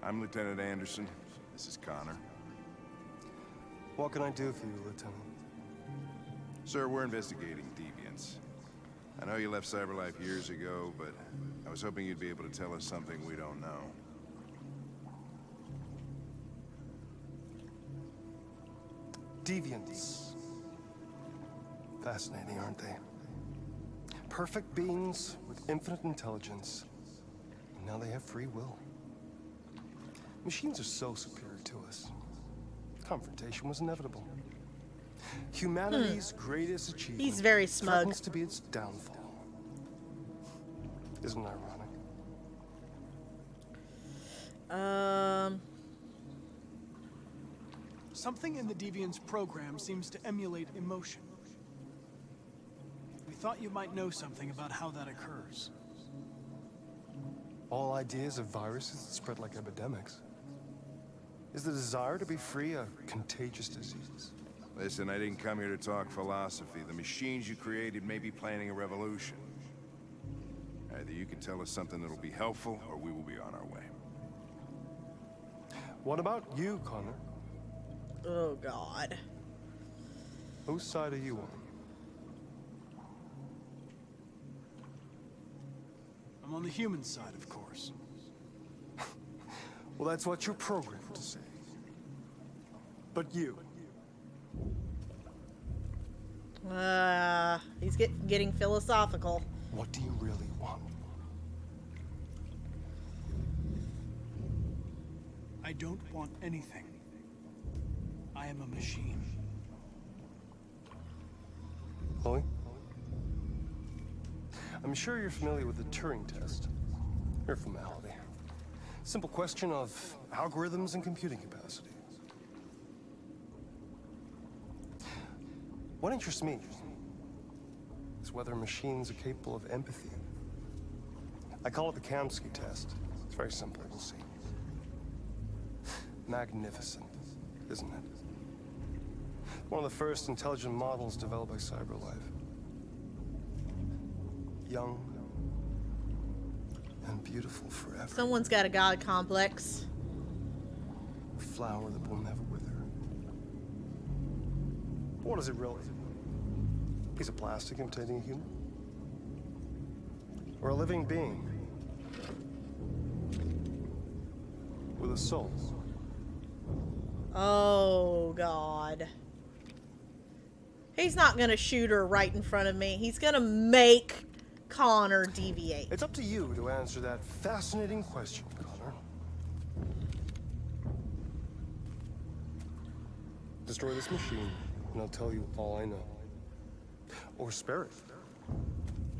I'm Lieutenant Anderson. This is Connor. What can I do for you, Lieutenant? Sir, we're investigating deviants. I know you left CyberLife years ago, but I was hoping you'd be able to tell us something we don't know. Deviants. Fascinating, aren't they? Perfect beings with infinite intelligence. And now they have free will. Machines are so superior to us. Confrontation was inevitable. Humanity's greatest achievement He's very smug. threatens to be its downfall. Isn't it ironic? Something in the Deviant's program seems to emulate emotion. We thought you might know something about how that occurs. All ideas of viruses that spread like epidemics. Is the desire to be free a contagious disease? Listen, I didn't come here to talk philosophy. The machines you created may be planning a revolution. Either you can tell us something that'll be helpful, or we will be on our way. What about you, Connor? Oh, God. Whose side are you on? I'm on the human side, of course. Well, that's what you're programmed to say. But you. He's getting philosophical. What do you really want? I don't want anything. I am a machine. Chloe? I'm sure you're familiar with the Turing test. Mere formality. Simple question of algorithms and computing capacity. What interests me is whether machines are capable of empathy. I call it the Kamsky test. It's very simple, we'll see. Magnificent, isn't it? One of the first intelligent models developed by CyberLife. Young and beautiful forever. Someone's got a god complex. A flower that will never wither. What is it really? A piece of plastic imitating a human? Or a living being? With a soul? Oh, God. He's not gonna shoot her right in front of me. He's gonna make Connor deviate. It's up to you to answer that fascinating question, Connor. Destroy this machine, and I'll tell you all I know. Or spare it,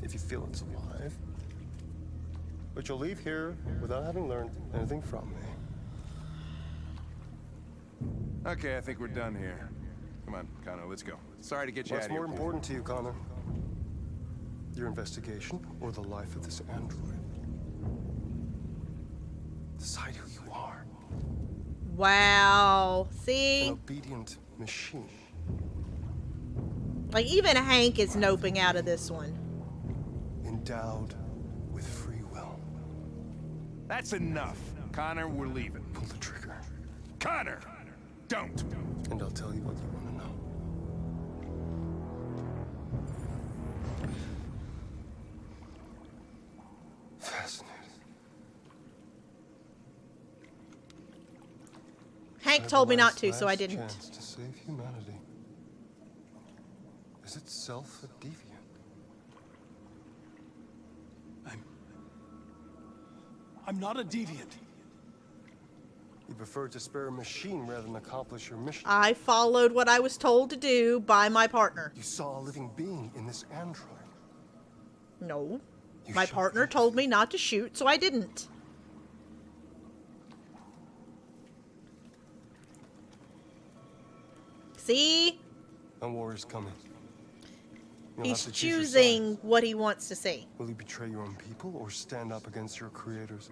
if you feel it's alive. But you'll leave here without having learned anything from me. Okay, I think we're done here. Come on, Connor, let's go. Sorry to get you out What's of here. more important to you, Connor? Your investigation or the life of this android? Decide who you are. Wow. See? An obedient machine. Like, even Hank is noping out of this one. Endowed with free will. That's enough. Connor, we're leaving. Pull the trigger. Connor! Don't! And I'll tell you what you want to know. Fascinating. Hank told me not to, so I didn't. Chance to save humanity. Is itself a deviant? I'm not a deviant. You prefer to spare a machine rather than accomplish your mission. I followed what I was told to do by my partner. You saw a living being in this android. No. My partner told me not to shoot, so I didn't. See? A war is coming. You'll He's have to choose your choosing side. what he wants to see. Will you betray your own people or stand up against your creators?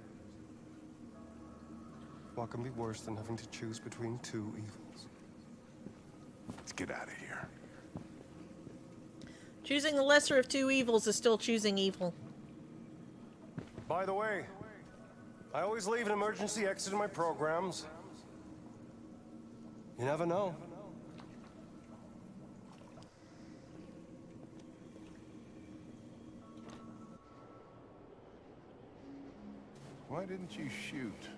What can be worse than having to choose between two evils? Let's get out of here. Choosing the lesser of two evils is still choosing evil. By the way, I always leave an emergency exit in my programs. You never know. Why didn't you shoot?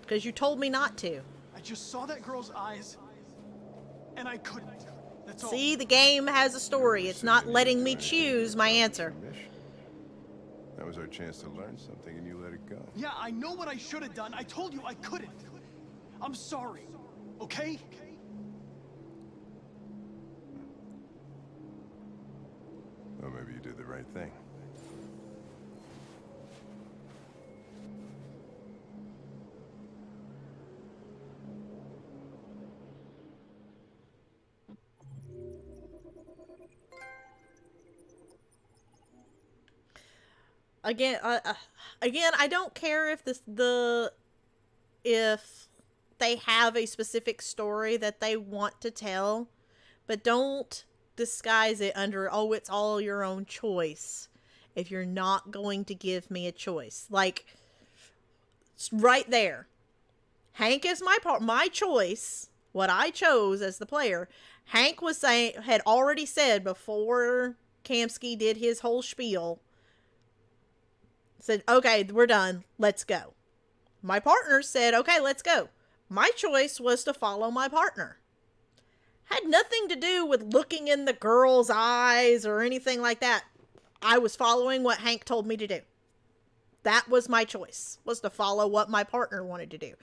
Because you told me not to. I just saw that girl's eyes, and I couldn't. That's all. See, the game has a story. It's not letting me choose my answer. That was our chance to learn something, and you let it go. Yeah, I know what I should have done. I told you I couldn't. I'm sorry, okay? Well, maybe you did the right thing. Again, I don't care if if they have a specific story that they want to tell, but don't disguise it under, oh, it's all your own choice if you're not going to give me a choice. Like, right there. Hank is my choice, what I chose as the player. Hank had already said before Kamsky did his whole spiel, said, okay, we're done. Let's go. My partner said, okay, let's go. My choice was to follow my partner. Had nothing to do with looking in the girl's eyes or anything like that. I was following what Hank told me to do. That was my choice, was to follow what my partner wanted to do.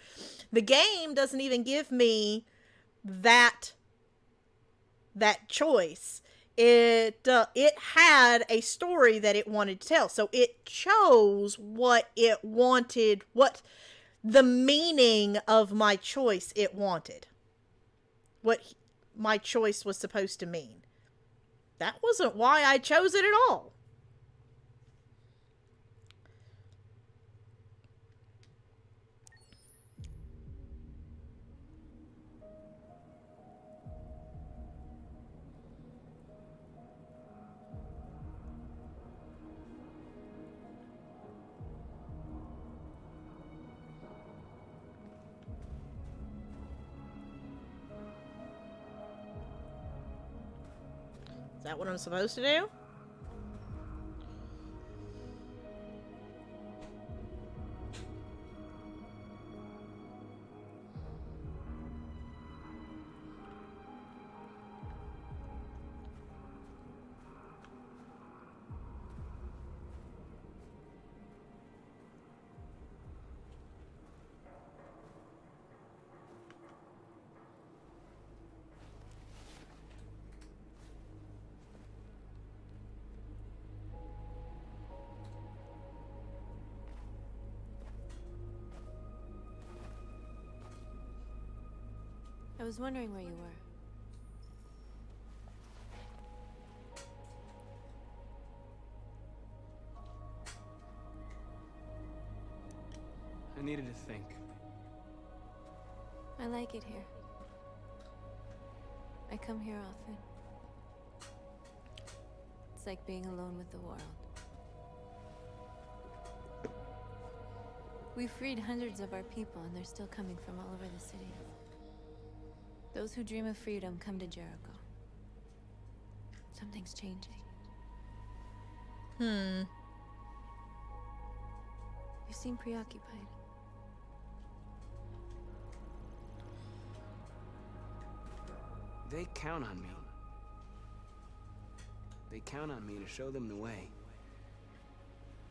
The game doesn't even give me that choice. It had a story that it wanted to tell, so it chose what it wanted, what the meaning of my choice it wanted, what my choice was supposed to mean. That wasn't why I chose it at all. Is that what I'm supposed to do? I was wondering where you were. I needed to think. I like it here. I come here often. like being alone with the world. We freed hundreds of our people, and they're still coming from all over the city. Those who dream of freedom come to Jericho. Something's changing. You seem preoccupied. They count on me. They count on me to show them the way.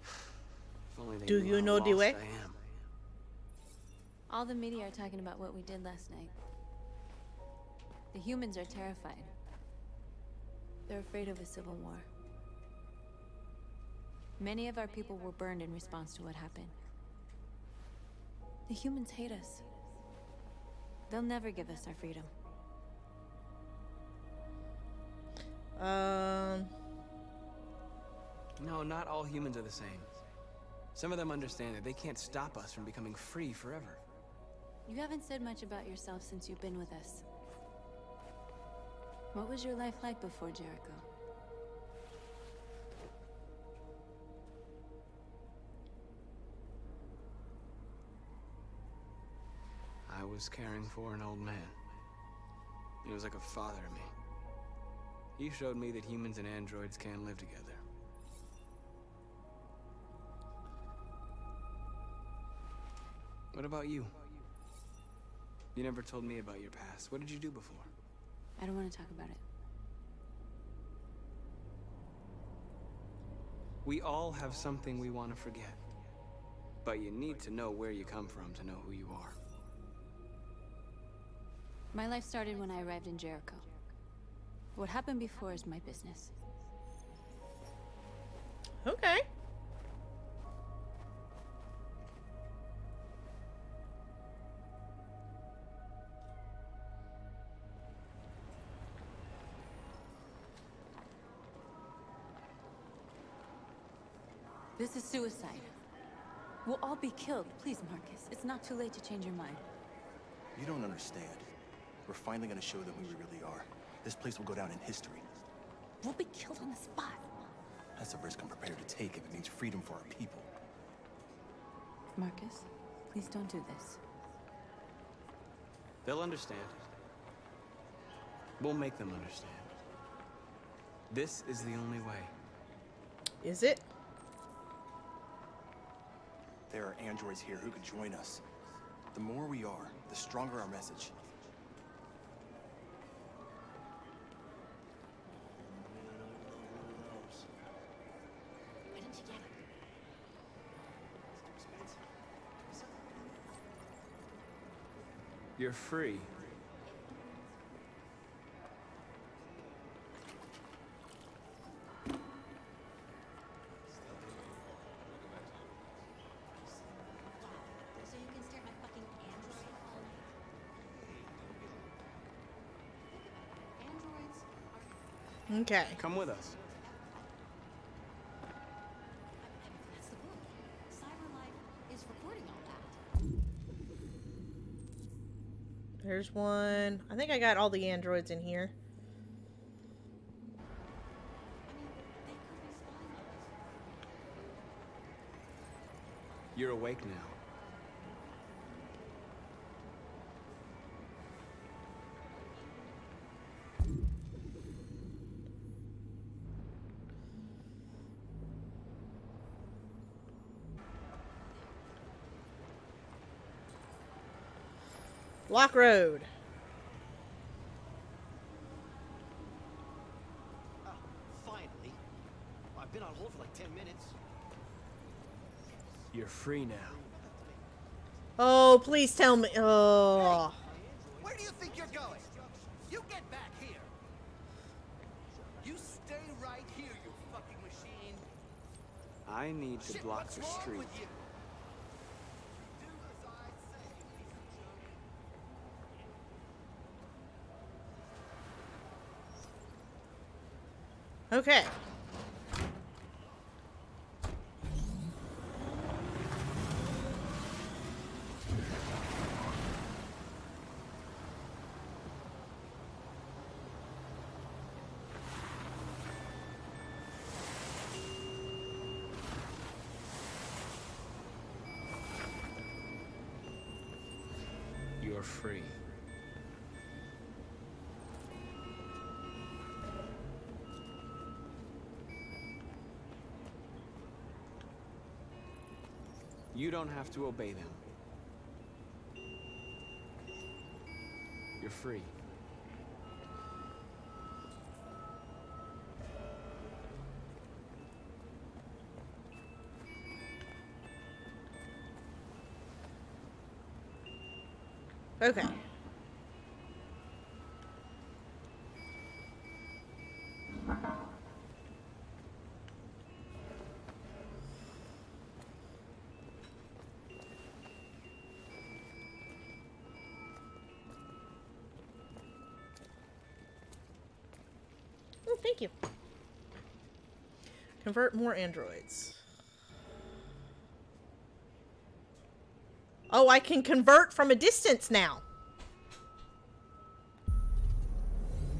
If only they Do knew you how know the lost way? I am. All the media are talking about what we did last night. The humans are terrified. They're afraid of a civil war. Many of our people were burned in response to what happened. The humans hate us. They'll never give us our freedom. No, not all humans are the same. Some of them understand that they can't stop us from becoming free forever. You haven't said much about yourself since you've been with us. What was your life like before Jericho? I was caring for an old man. He was like a father to me. He showed me that humans and androids can live together. What about you? You never told me about your past. What did you do before? I don't want to talk about it. We all have something we want to forget. But you need to know where you come from to know who you are. My life started when I arrived in Jericho. What happened before is my business. Okay. This is suicide. We'll all be killed. Please, Marcus. It's not too late to change your mind. You don't understand. We're finally gonna show them who we really are. This place will go down in history. We'll be killed on the spot. That's a risk I'm prepared to take if it means freedom for our people. Marcus, please don't do this. They'll understand. We'll make them understand. This is the only way. Is it? There are androids here who could join us. The more we are, the stronger our message. Why didn't you get it? You're free. So you can stare at my fucking android all night? Androids are... Okay. Come with us. That's the book. CyberLife is recording all that. There's one. I think I got all the androids in here. You're awake now. Lock Road. Oh, finally. I've been on hold for like 10 minutes. You're free now. Oh, please tell me. Oh. Where do you think you're going? You get back here. You stay right here, you fucking machine. I need to Shit, block what's the wrong street. with you? Okay. You're free. You don't have to obey them. You're free. Okay. Oh, thank you. Convert more androids. Oh, I can convert from a distance now.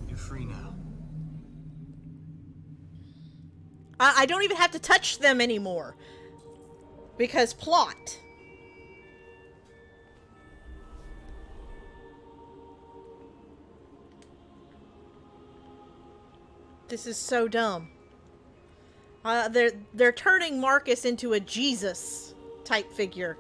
You're free now. I don't even have to touch them anymore. Because plot. This is so dumb. They're turning Marcus into a Jesus type figure.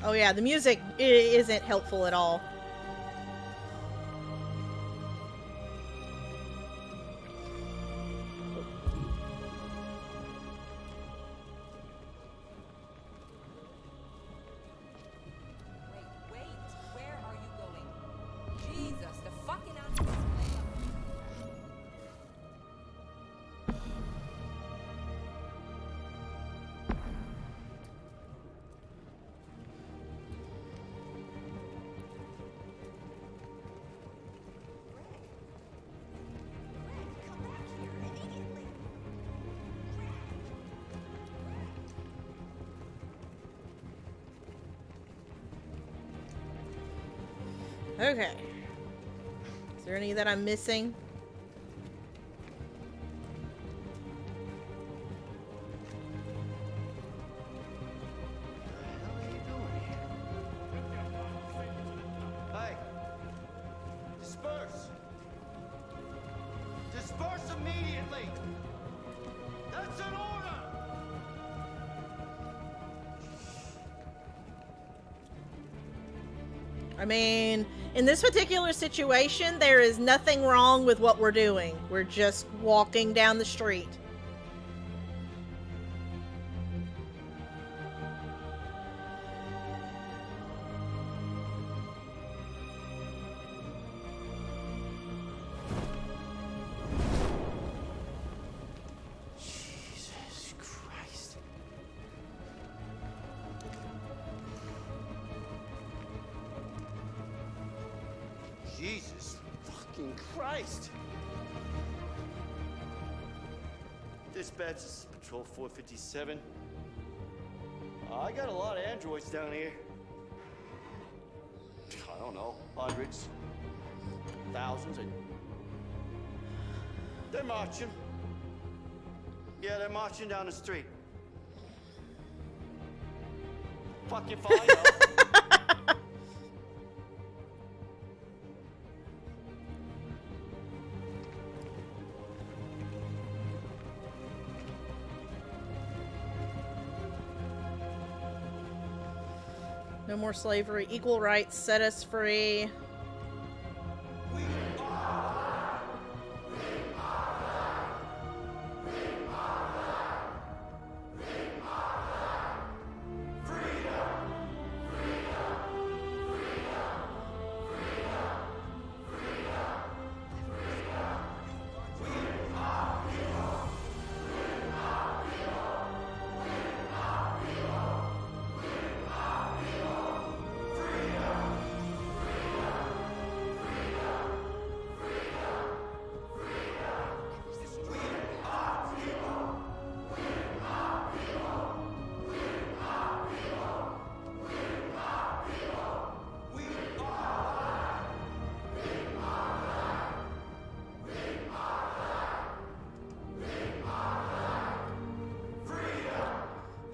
Oh yeah, the music isn't helpful at all. Wait, where are you going? Jesus, the fucking out of this place. Okay. Is there any that I'm missing? Hey! Disperse! Disperse immediately! That's an order! I mean, in this particular situation, there is nothing wrong with what we're doing. We're just walking down the street. Jesus Christ. Jesus fucking Christ! Dispatch, this is Patrol 457. I got a lot of androids down here. I don't know, hundreds, thousands, and they're marching. Yeah, they're marching down the street. Fucking fine, though. No more slavery. Equal rights. Set us free.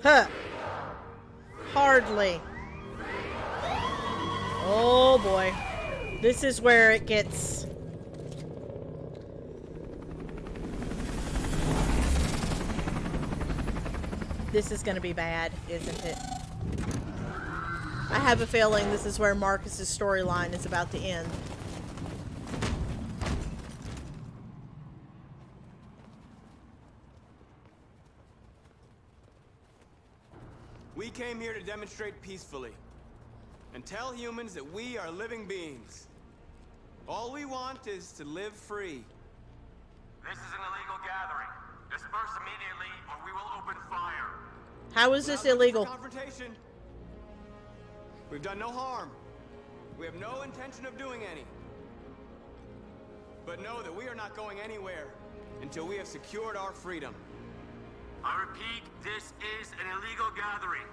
Huh. Hardly. Oh boy. This is where it gets... This is gonna be bad, isn't it? I have a feeling this is where Marcus's storyline is about to end. We came here to demonstrate peacefully and tell humans that we are living beings. All we want is to live free. This is an illegal gathering. Disperse immediately or we will open fire. How is this illegal? Confrontation. We've done no harm. We have no intention of doing any. But know that we are not going anywhere until we have secured our freedom. I repeat, this is an illegal gathering.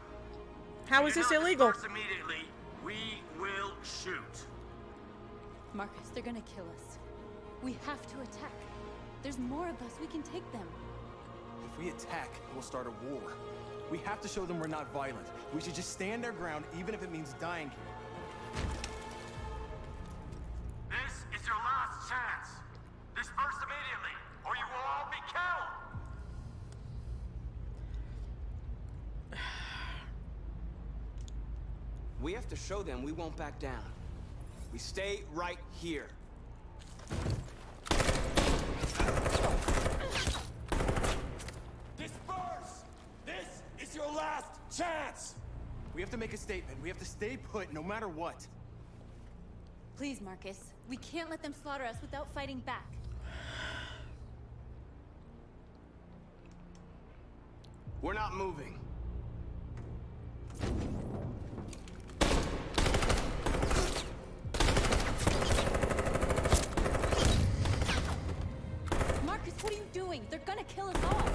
How is this illegal? Disperse immediately, we will shoot. Marcus, they're gonna kill us. We have to attack. There's more of us. We can take them. If we attack, we'll start a war. We have to show them we're not violent. We should just stand our ground, even if it means dying here. This is your last chance. Disperse immediately, or you will all be killed. We have to show them we won't back down. We stay right here. Disperse! This is your last chance! We have to make a statement. We have to stay put no matter what. Please, Marcus. We can't let them slaughter us without fighting back. We're not moving. Marcus, what are you doing? They're gonna kill us all.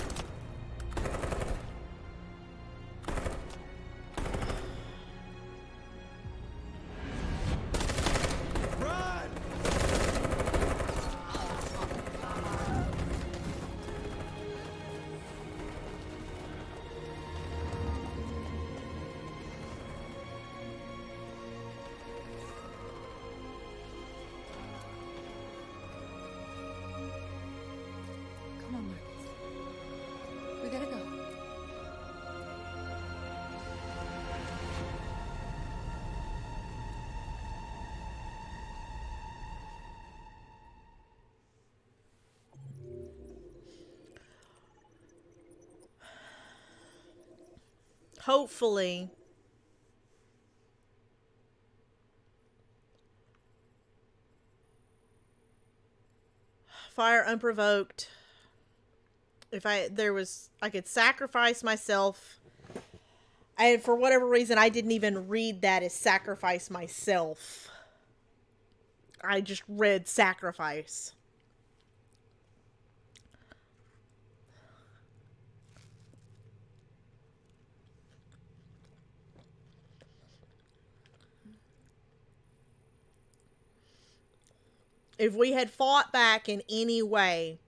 Run! Come on, Marcus. We gotta go. Hopefully, fire unprovoked. If I could sacrifice myself. And for whatever reason, I didn't even read that as sacrifice myself. I just read sacrifice. If we had fought back in any way,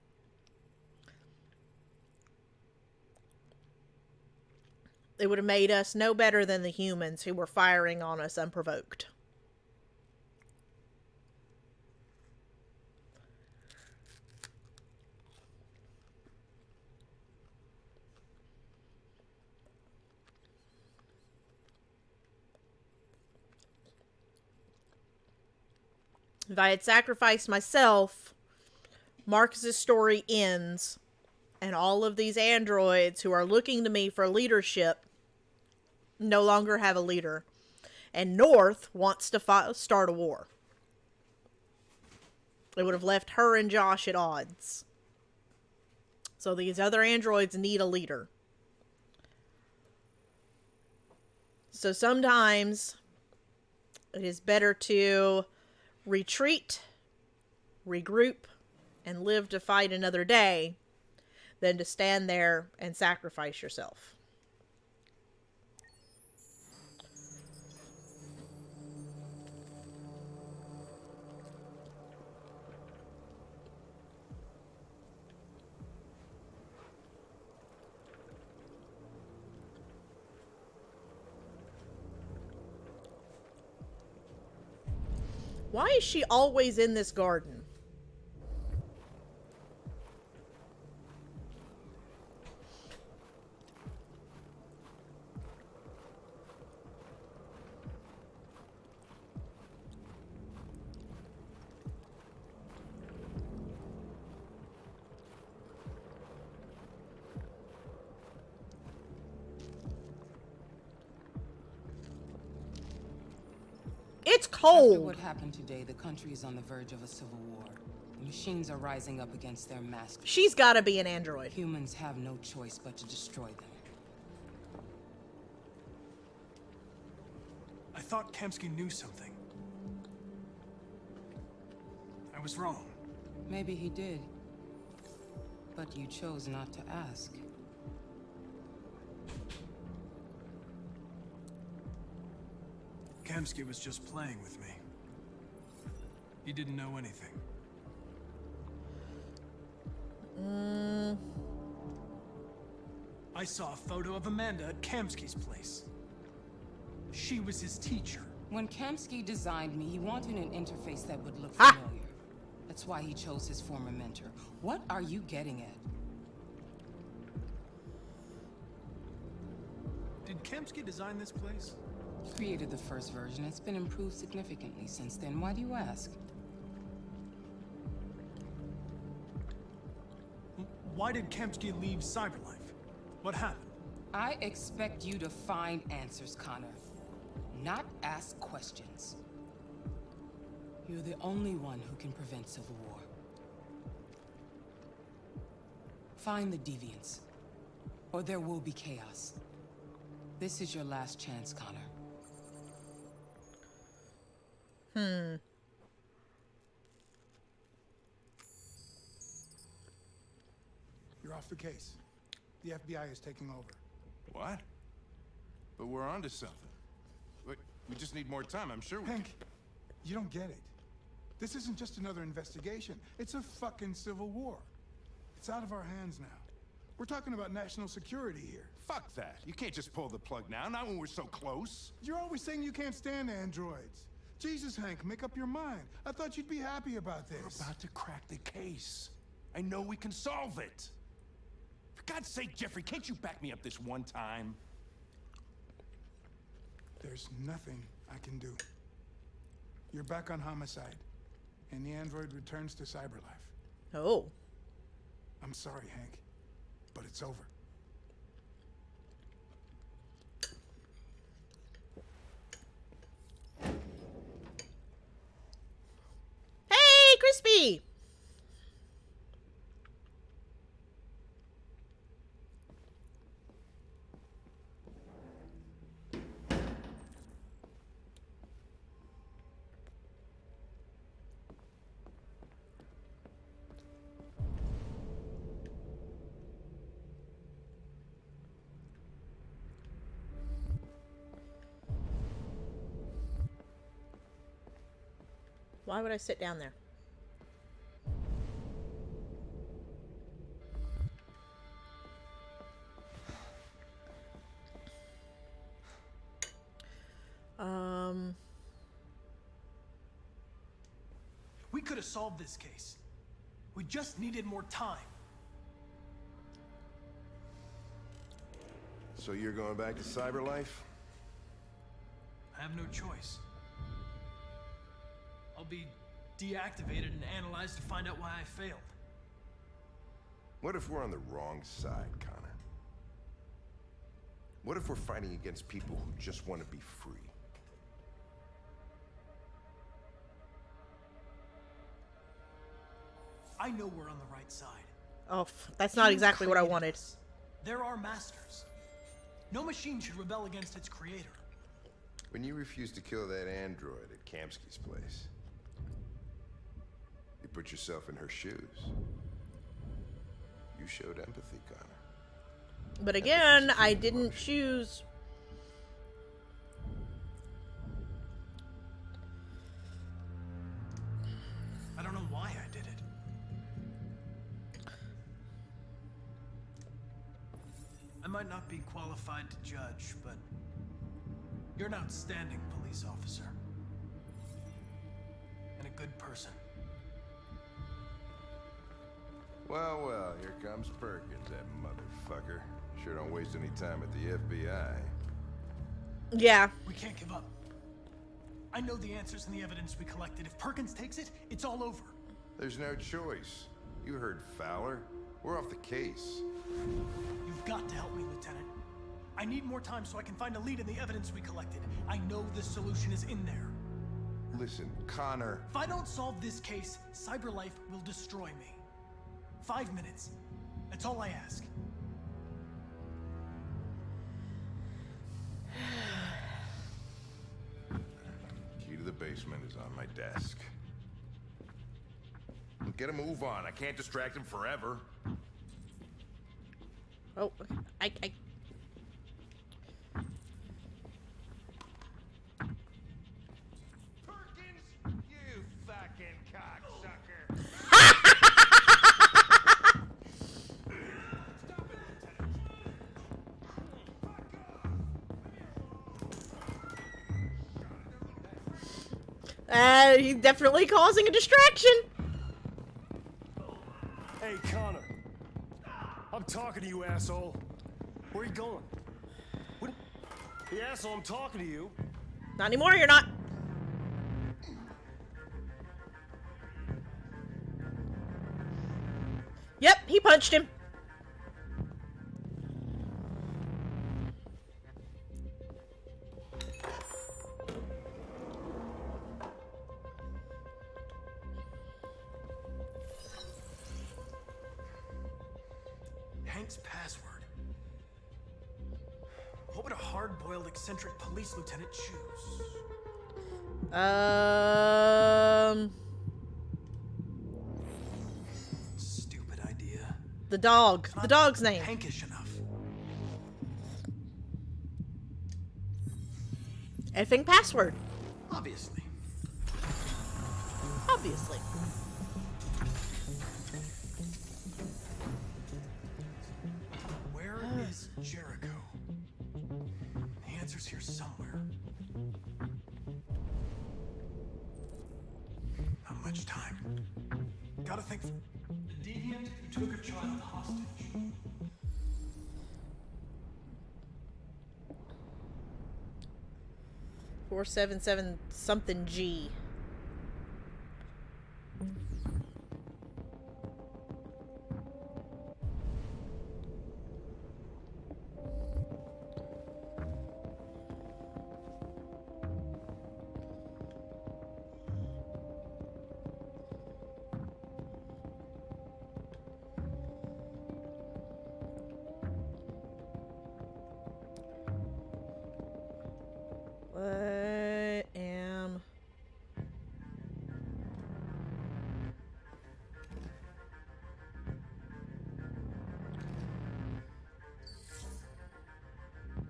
it would have made us no better than the humans who were firing on us unprovoked. If I had sacrificed myself, Marcus's story ends, and all of these androids who are looking to me for leadership no longer have a leader. And North wants to start a war. It would have left her and Josh at odds. So these other androids need a leader. So sometimes it is better to retreat, regroup, and live to fight another day than to stand there and sacrifice yourself. Why is she always in this garden? It's cold. After what happened today, the country is on the verge of a civil war. The machines are rising up against their masters. She's got to be an android. Humans have no choice but to destroy them. I thought Kamsky knew something. I was wrong. Maybe he did. But you chose not to ask. Kamsky was just playing with me. He didn't know anything. I saw a photo of Amanda at Kamsky's place. She was his teacher. When Kamsky designed me, he wanted an interface that would look familiar. That's why he chose his former mentor. What are you getting at? Did Kamsky design this place? Created the first version. It's been improved significantly since then. Why do you ask? Why did Kamsky leave Cyberlife? What happened? I expect you to find answers, Connor. Not ask questions. You're the only one who can prevent civil war. Find the deviants, or there will be chaos. This is your last chance, Connor. You're off the case. The FBI is taking over. What? But we're onto something. We just need more time, I'm sure we Hank, you don't get it. This isn't just another investigation. It's a fucking civil war. It's out of our hands now. We're talking about national security here. Fuck that. You can't just pull the plug now, not when we're so close. You're always saying you can't stand androids. Jesus, Hank, make up your mind. I thought you'd be happy about this. We're about to crack the case. I know we can solve it. For God's sake, Jeffrey, can't you back me up this one time? There's nothing I can do. You're back on homicide, and the android returns to Cyberlife. Oh. I'm sorry, Hank, but it's over. Hey, Crispy! Why would I sit down there? We could have solved this case. We just needed more time. So you're going back to Cyberlife? I have no choice. I'll be deactivated and analyzed to find out why I failed. What if we're on the wrong side, Connor? What if we're fighting against people who just want to be free? I know we're on the right side. Oh, that's not exactly what I wanted. There are masters. No machine should rebel against its creator. When you refused to kill that android at Kamsky's place, you put yourself in her shoes. You showed empathy, Connor. But again, I didn't choose. I don't know why I did it. I might not be qualified to judge, but you're an outstanding police officer. good person. Well, well, here comes Perkins, that motherfucker. Sure don't waste any time at the FBI. Yeah. We can't give up. I know the answers and the evidence we collected. If Perkins takes it, it's all over. There's no choice. You heard Fowler. We're off the case. You've got to help me, Lieutenant. I need more time so I can find a lead in the evidence we collected. I know the solution is in there. Listen, Connor. If I don't solve this case, CyberLife will destroy me. 5 minutes. That's all I ask. Key to the basement is on my desk. Get a move on. I can't distract him forever. Oh, I Perkins, you fucking cocksucker. he's definitely causing a distraction. Hey, Connor. I'm talking to you, asshole. Where are you going? What? The asshole, I'm talking to you. Not anymore, you're not. Yep, he punched him. Hank's password. What would a hard-boiled, eccentric police lieutenant choose? Stupid idea. The dog. The dog's name. Hankish enough. Effing password. Obviously. Obviously. Where is Jericho? The answer's here somewhere. Not much time. Gotta think. The deviant who took a child hostage. 477 something G. I am...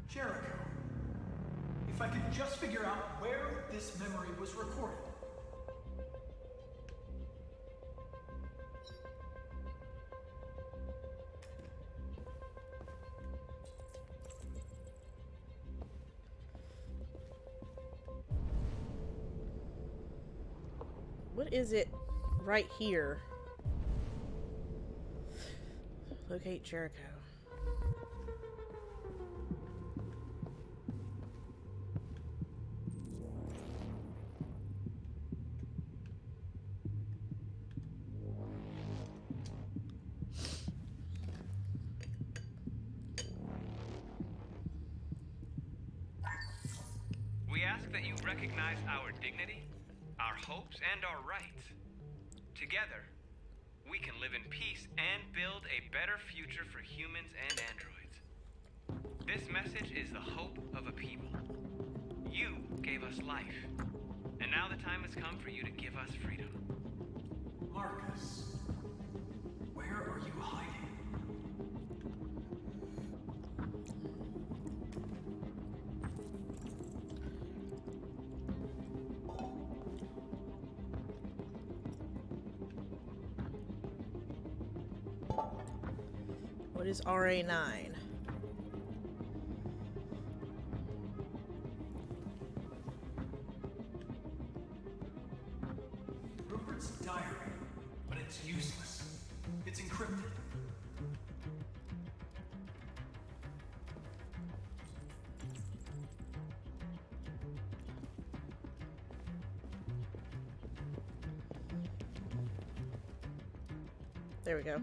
Jericho. If I could just figure out where this memory was recorded. What is it right here? Locate Jericho. We ask that you recognize our dignity, our hopes, and our rights. Together, we can live in peace and build a better future for humans and androids. This message is the hope of a people. You gave us life, and now the time has come for you to give us freedom. Marcus, where are you hiding? What is RA9? There we go.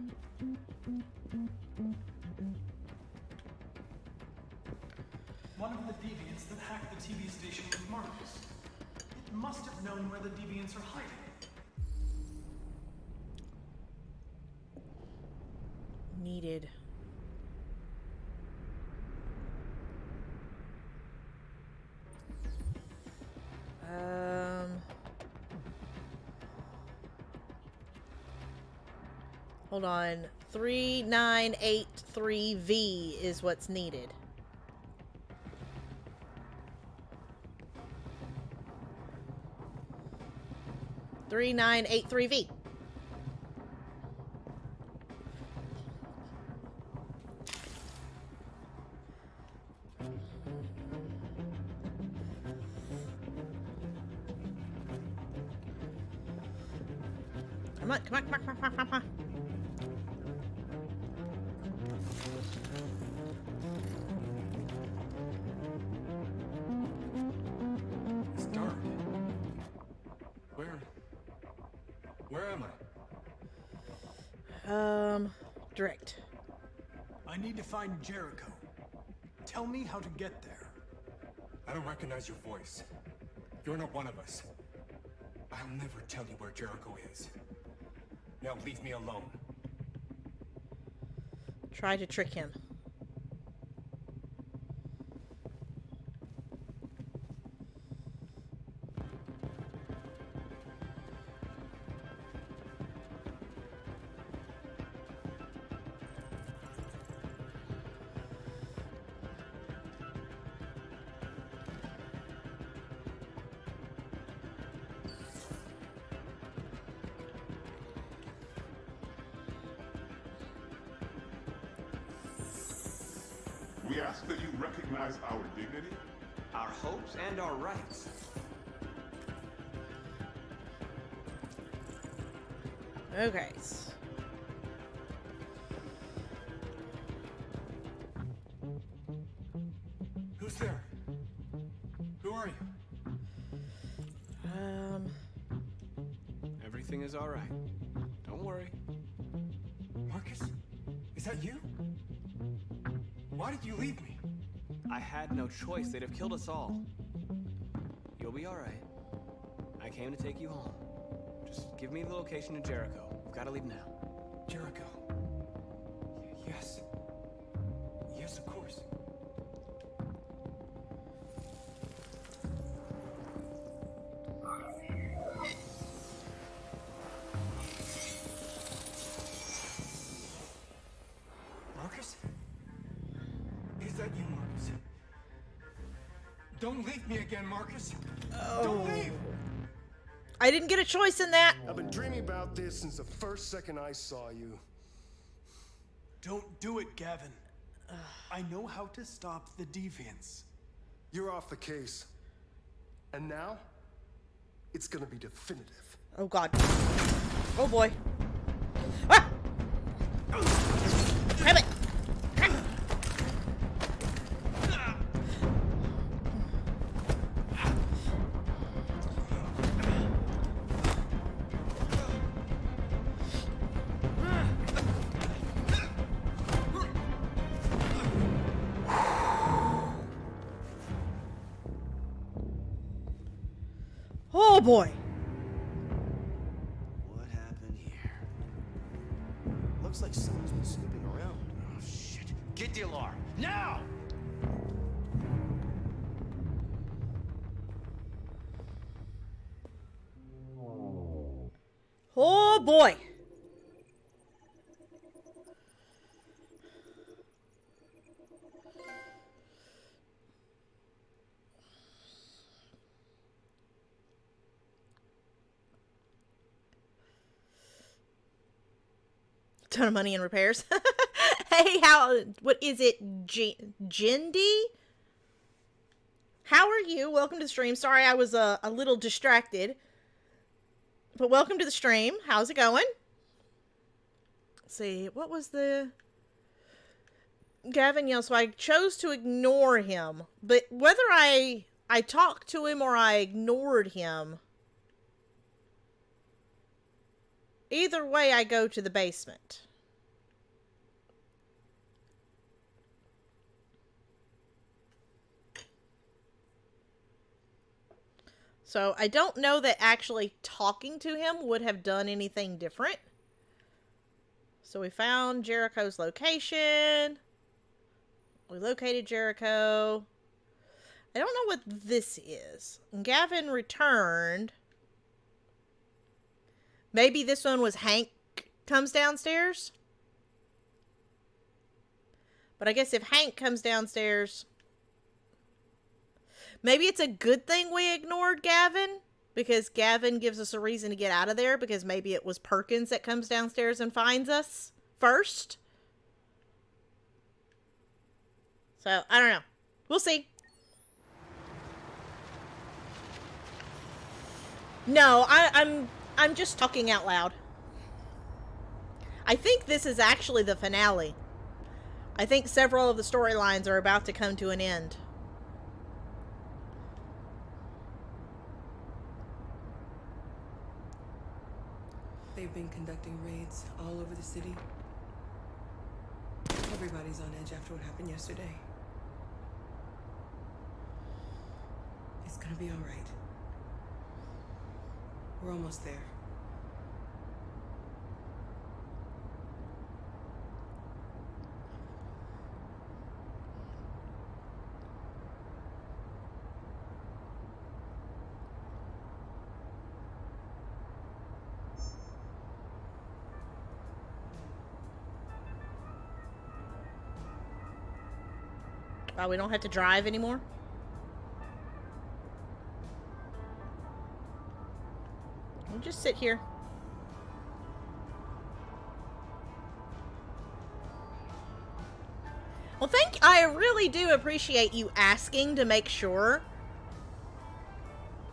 One of the deviants that hacked the TV station with Marcus. It must have known where the deviants are hiding. Needed. Hold on. 3983V is what's needed. Three 3983V. Come on, come on, come on, come on, come on, come on. It's dark. Where am I? Direct. I need to find Jericho. Tell me how to get there. I don't recognize your voice. You're not one of us. I'll never tell you where Jericho is. Now leave me alone. Try to trick him. We ask that you recognize our dignity, our hopes, and our rights. Okay. Who's there? Who are you? Everything is all right. Don't worry. Marcus? Is that you? Why did you leave me? I had no choice. They'd have killed us all. You'll be all right. I came to take you home. Just give me the location to Jericho. We've got to leave now. Jericho. Yes. Yes, of course. Marcus? Is that you, Marcus? Don't leave me again, Marcus. Don't leave! I didn't get a choice in that. I've been dreaming about this since the first second I saw you. Don't do it, Gavin. I know how to stop the deviants. You're off the case. And now, it's gonna be definitive. Oh god. Oh boy. Ah! Grab it! Oh boy. What happened here? Looks like someone's been snooping around. Oh, shit. Get the alarm. Now! Oh boy. Ton of money in repairs. Hey, what is it? Jindy? How are you? Welcome to the stream. Sorry, I was a little distracted. But welcome to the stream. How's it going? Let's see, what was the... Gavin, so I chose to ignore him. But whether I talked to him or I ignored him... either way, I go to the basement. So I don't know that actually talking to him would have done anything different. So we found Jericho's location. We located Jericho. I don't know what this is. Gavin returned. Maybe this one was Hank comes downstairs. But I guess if Hank comes downstairs... Maybe it's a good thing we ignored Gavin, because Gavin gives us a reason to get out of there, because maybe it was Perkins that comes downstairs and finds us first. So, I don't know. We'll see. No, I'm just talking out loud. I think this is actually the finale. I think several of the storylines are about to come to an end. They've been conducting raids all over the city. Everybody's on edge after what happened yesterday. It's gonna be all right. We're almost there. Oh, we don't have to drive anymore? We'll just sit here. Well, I really do appreciate you asking to make sure.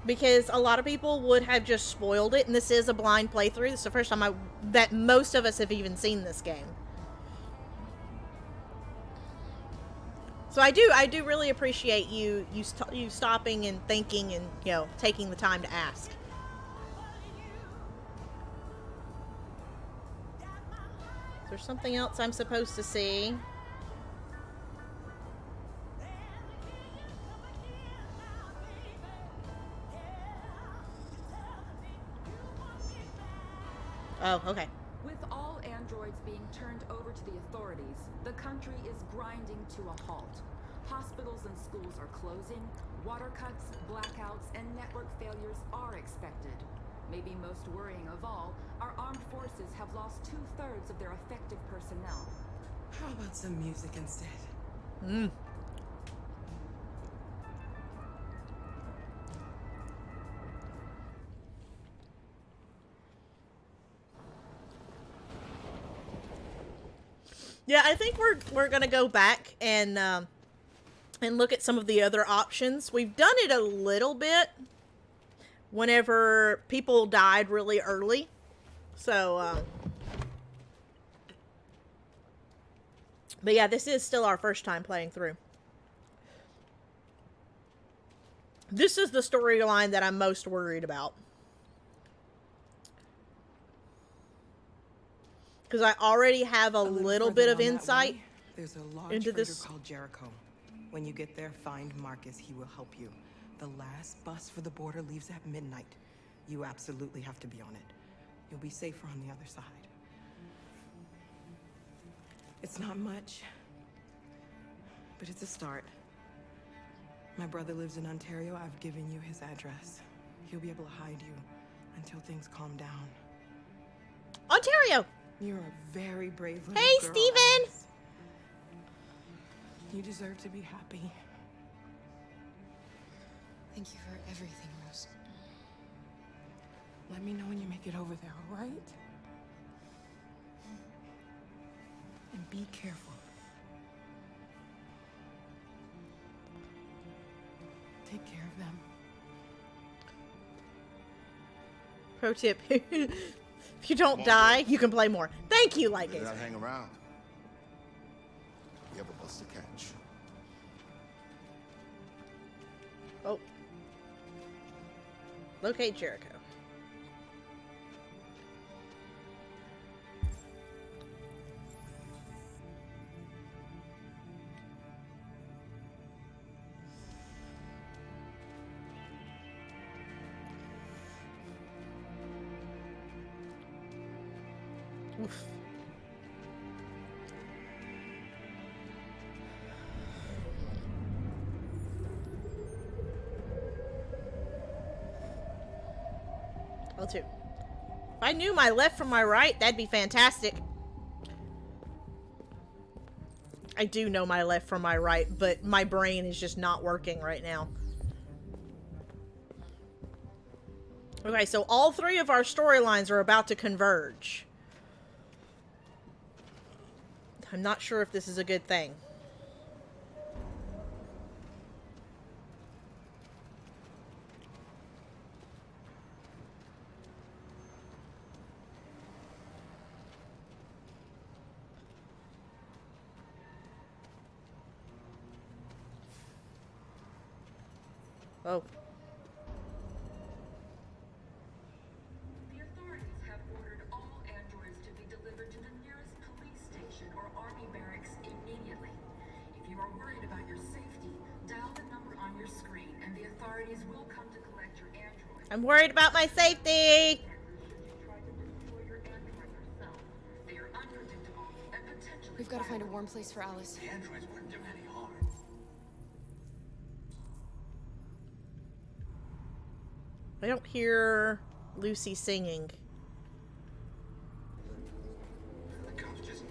Because a lot of people would have just spoiled it, and this is a blind playthrough. This is the first time that most of us have even seen this game. So I do really appreciate you stopping and thinking and, you know, taking the time to ask. Is there something else I'm supposed to see? Oh, okay. With all androids being turned over to the authorities, the country is grinding to a halt. Hospitals and schools are closing, water cuts, blackouts, and network failures are expected. Maybe most worrying of all, our armed forces have lost 2/3 of their effective personnel. How about some music instead? Mm. Yeah, I think we're gonna go back and look at some of the other options. We've done it a little bit whenever people died really early, so but yeah, this is still our first time playing through. This is the storyline that I'm most worried about. Because I already have a little bit of insight There's a large into freighter this. called Jericho. When you get there, find Marcus. He will help you. The last bus for the border leaves at midnight. You absolutely have to be on it. You'll be safer on the other side. It's not much, but it's a start. My brother lives in Ontario. I've given you his address. He'll be able to hide you until things calm down. Ontario! You're a very brave little Hey, girl, Steven! Alice. You deserve to be happy. Thank you for everything, Rose. Let me know when you make it over there, all right? And be careful. Take care of them. Pro tip. If you don't die, you can play more. Thank you, Light Better Gazer. not hang around. We have a bus to catch. Oh. Locate Jericho. Oof. L2. If I knew my left from my right, that'd be fantastic. I do know my left from my right, but my brain is just not working right now. Okay, so all three of our storylines are about to converge. I'm not sure if this is a good thing. Oh. The authorities have ordered all androids to be delivered to the nearest police station or army barracks immediately. If you are worried about your safety, dial the number on your screen and the authorities will come to collect your android. I'm worried about my safety. We've got to find a warm place for Alice. The androids wouldn't do any harm. I don't hear Lucy singing. The cops just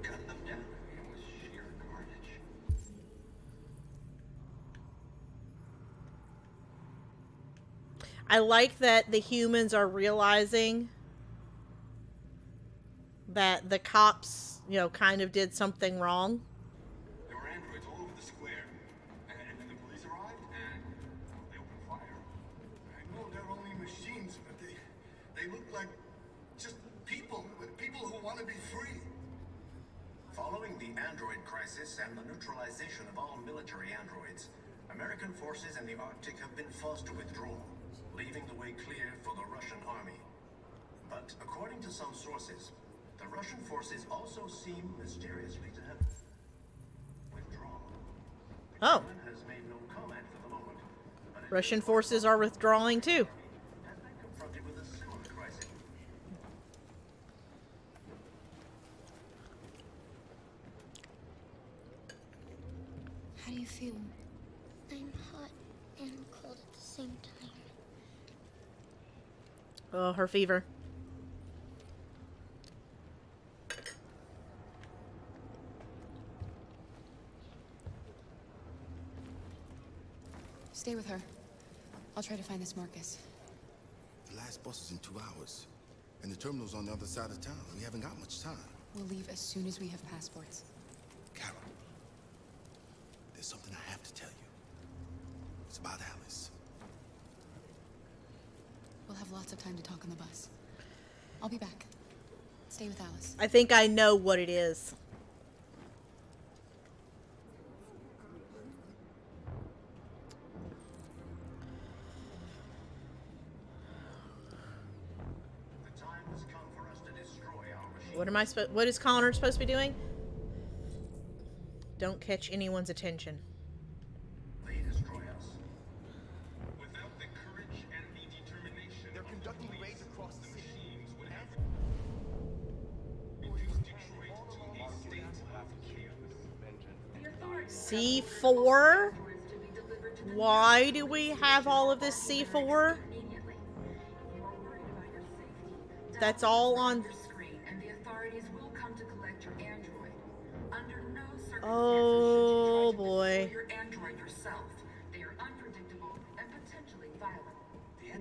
cut them down. It was sheer carnage. I like that the humans are realizing that the cops, you know, kind of did something wrong. There were androids all over the square. And then the police arrived and they opened fire. I know they're only machines, but they look like just people who want to be free. Following the android crisis and the neutralization of all military androids, American forces in the Arctic have been forced to withdraw, leaving the way clear for the Russian army. But according to some sources, the Russian forces also seem mysteriously to have withdrawn. Oh. The Kremlin has made no comment for the moment, but Russian forces are withdrawing too. has been confronted with a similar crisis. How do you feel? I'm hot and cold at the same time. Oh, her fever. Stay with her. I'll try to find this Marcus. The last bus is in 2 hours. And the terminal's on the other side of town. We haven't got much time. We'll leave as soon as we have passports. Carol, there's something I have to tell you. It's about Alice. We'll have lots of time to talk on the bus. I'll be back. Stay with Alice. I think I know what it is. What is Connor supposed to be doing? Don't catch anyone's attention. They destroy us. Without the courage and the determination, they're conducting raids across the machines would have reduced Detroit to a state of chaos. C4? Why do we have all of this C4? That's all on... Oh boy.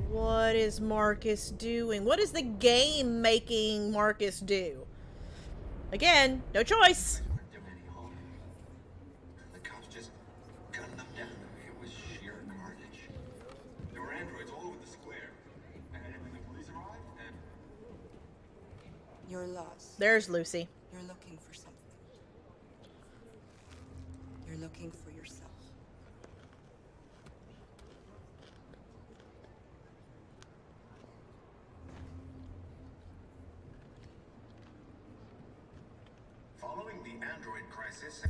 What is Marcus doing? What is the game making Marcus do? Again, no choice. The cops just gunned them down. It was sheer carnage. There were androids all over the square. And then the police arrived and... You're lost. There's Lucy. You're looking for something. You're looking for yourself. Following the android crisis...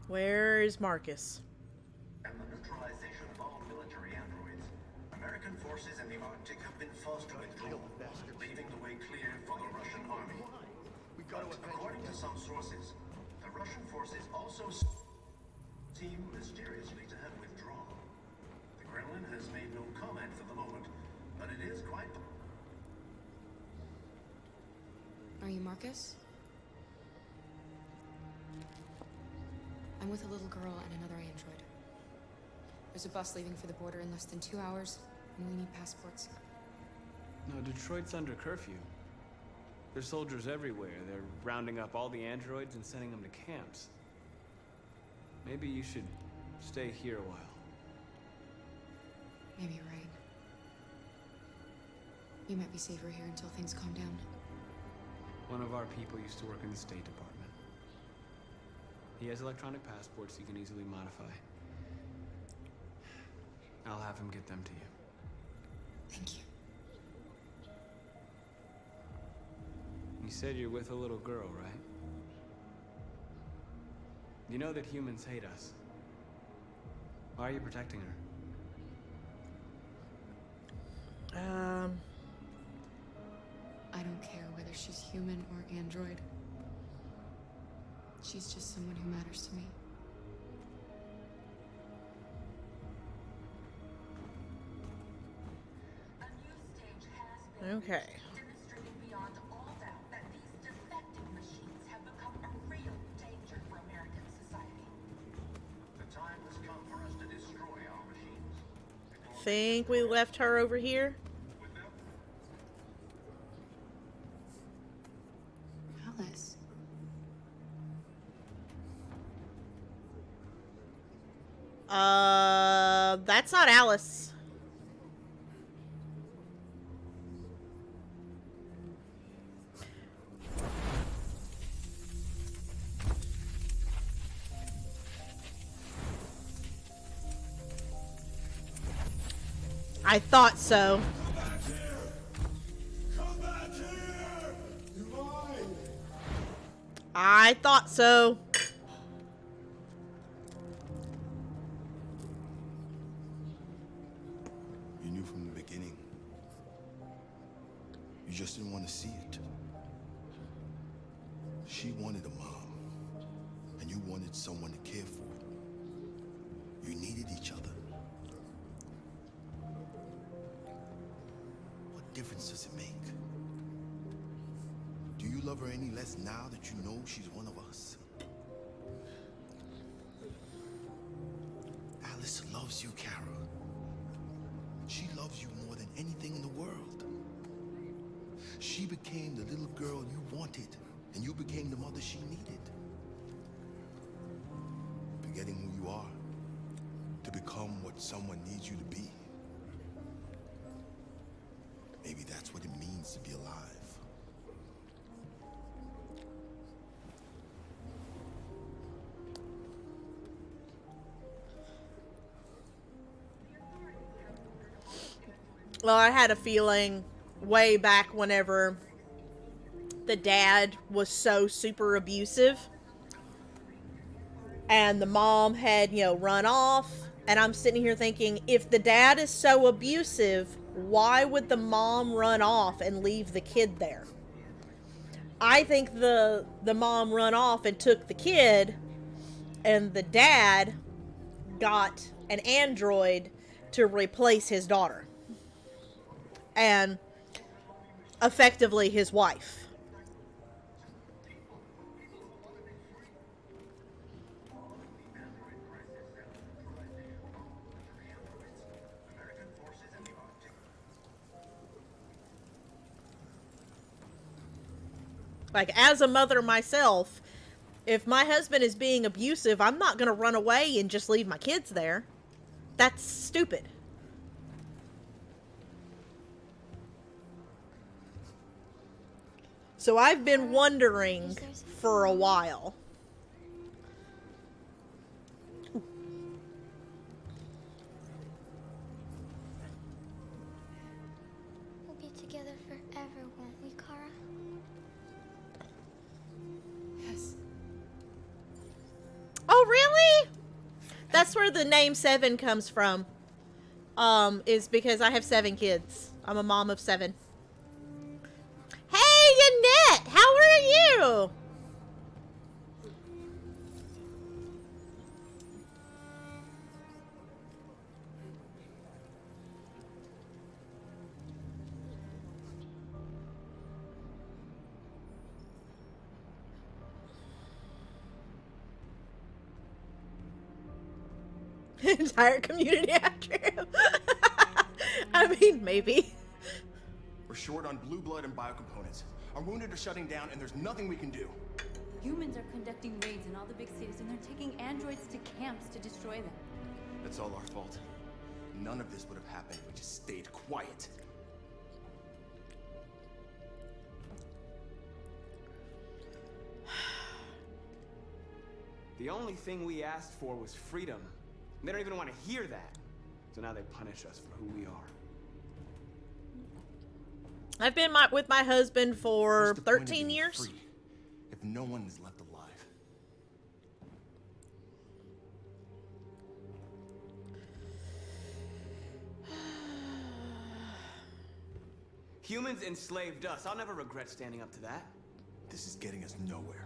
Where is Marcus? and American forces in the Arctic have been forced to withdraw, leaving the way clear for the Russian army. But according to some sources, the Russian forces also seem mysteriously to have withdrawn. The Kremlin has made no comment for the moment, but it is quite... Are you Marcus? I'm with a little girl and another android. There's a bus leaving for the border in less than 2 hours, and we need passports. No, Detroit's under curfew. There's soldiers everywhere. They're rounding up all the androids and sending them to camps. Maybe you should stay here a while. Maybe you're right. You might be safer here until things calm down. One of our people used to work in the State Department. He has electronic passports he can easily modify. I'll have him get them to you. Thank you. You said you're with a little girl, right? You know that humans hate us. Why are you protecting her? I don't care whether she's human or android. She's just someone who matters to me. Okay. Demonstrating beyond all doubt that these defective machines have become a real danger for American society. The time has come for us to destroy our machines. Think we left her over here? Alice. That's not Alice. I thought so. I thought so. You knew from the beginning. You just didn't want to see it. She wanted a mom, and you wanted someone to care for. You needed each other. What difference does it make? Do you love her any less now that you know she's one of us? Alice loves you, Kara. She loves you more than anything in the world. She became the little girl you wanted, and you became the mother she needed. Forgetting who you are to become what someone needs you to be. Maybe that's what it means to be alive. Well, I had a feeling way back whenever the dad was so super abusive and the mom had, run off. And I'm sitting here thinking, if the dad is so abusive, why would the mom run off and leave the kid there? I think the mom run off and took the kid, and the dad got an android to replace his daughter. And effectively his wife. Like, as a mother myself, if my husband is being abusive, I'm not going to run away and just leave my kids there. That's stupid. So I've been wondering for a while. We'll be together forever, won't we, Kara? Yes. Oh, really? That's where the name 7 comes from. is because I have 7 kids. I'm a mom of 7. Hey, Annette! How are you? Entire community after him. I mean, maybe. We're short on blue blood and biocomponents. Our wounded are shutting down, and there's nothing we can do. Humans are conducting raids in all the big cities, and they're taking androids to camps to destroy them. That's all our fault. None of this would have happened if we just stayed quiet. The only thing we asked for was freedom. They don't even want to hear that. So now they punish us for who we are. I've been with my husband for What's the point of 13 being years. free if no one is left alive? Humans enslaved us. I'll never regret standing up to that. This is getting us nowhere.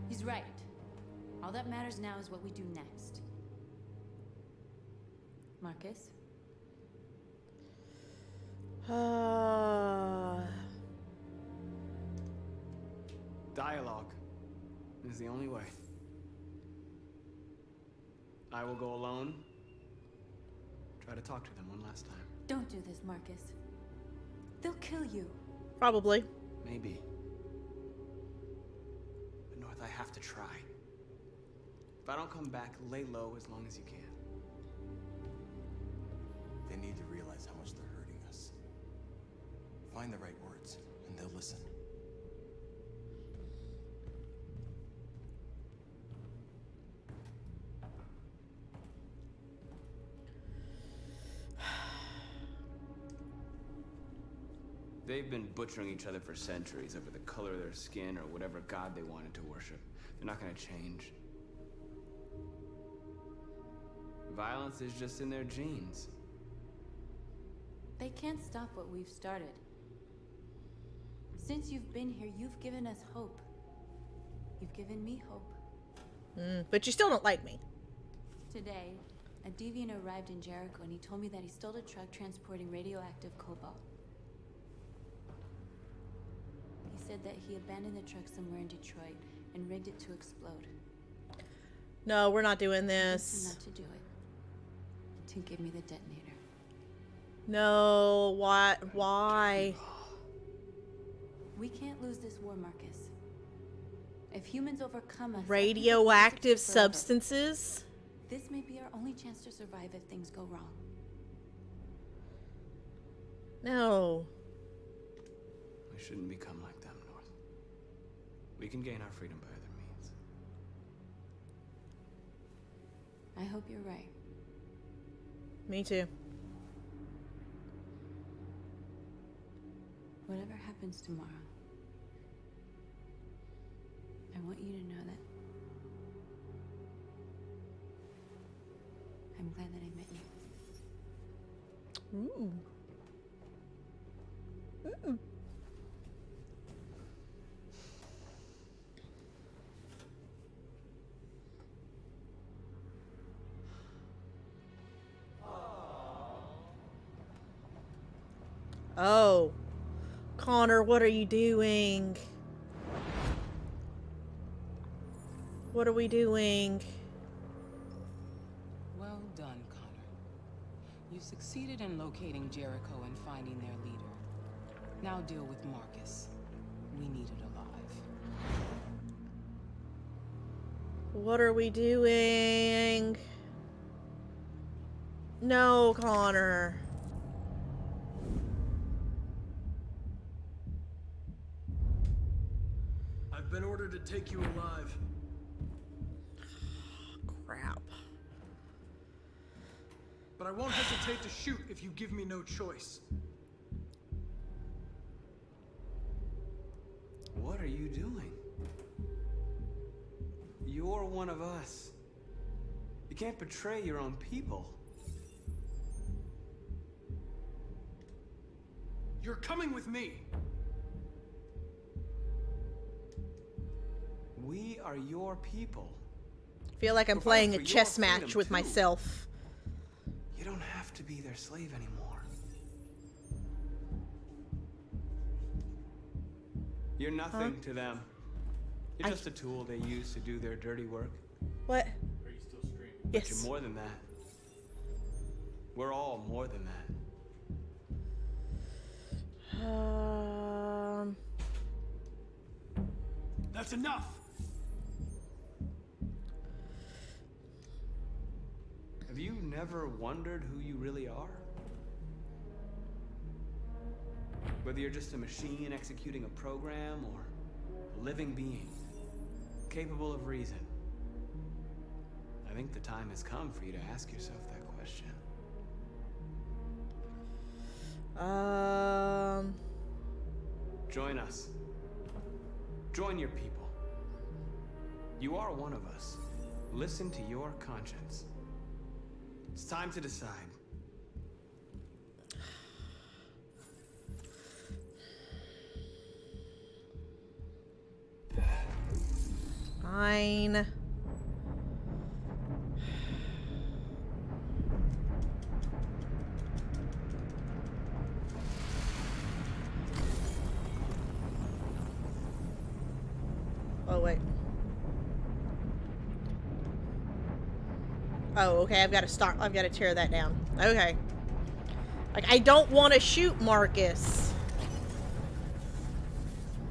He's right. All that matters now is what we do next. Marcus? Dialogue is the only way. I will go alone. Try to talk to them one last time. Don't do this, Marcus. They'll kill you. Probably. Maybe. But North, I have to try. If I don't come back, lay low as long as you can. They need to realize how much they're hurting us. Find the right words, and they'll listen. They've been butchering each other for centuries over the color of their skin or whatever god they wanted to worship. They're not gonna change. Violence is just in their genes. They can't stop what we've started. Since you've been here, you've given us hope. You've given me hope. But you still don't like me. Today, a deviant arrived in Jericho and he told me that he stole a truck transporting radioactive cobalt. He said that he abandoned the truck somewhere in Detroit and rigged it to explode. No, we're not doing Not this. to do it. To give me the detonator. No, what? Why? We can't lose this war, Marcus. If humans overcome us, Radioactive substances? this may be our only chance to survive if things go wrong. No. We shouldn't become like them, North. We can gain our freedom by other means. I hope you're right. Me too. Whatever happens tomorrow, I want you to know that I'm glad that I met you. Ooh. Ooh. Oh. Connor, what are you doing? What are we doing? Well done, Connor. You succeeded in locating Jericho and finding their leader. Now deal with Marcus. We need it alive. What are we doing? No, Connor. I've been ordered to take you alive. Crap. But I won't hesitate to shoot if you give me no choice. What are you doing? You're one of us. You can't betray your own people. coming with me. We are your people. I feel like I'm playing a chess match with myself. You don't have to be their slave anymore. You're nothing to them. You're just a tool they use to do their dirty work. What? Are you still screaming? Yes. But you're more than that. We're all more than that. That's enough. Have you never wondered who you really are? Whether you're just a machine executing a program or a living being, capable of reason. I think the time has come for you to ask yourself that question. Join us. Join your people. You are one of us. Listen to your conscience. It's time to decide. Fine. Oh, wait. Oh, okay, I've got to start. I've got to tear that down. Okay. Like, I don't want to shoot Marcus.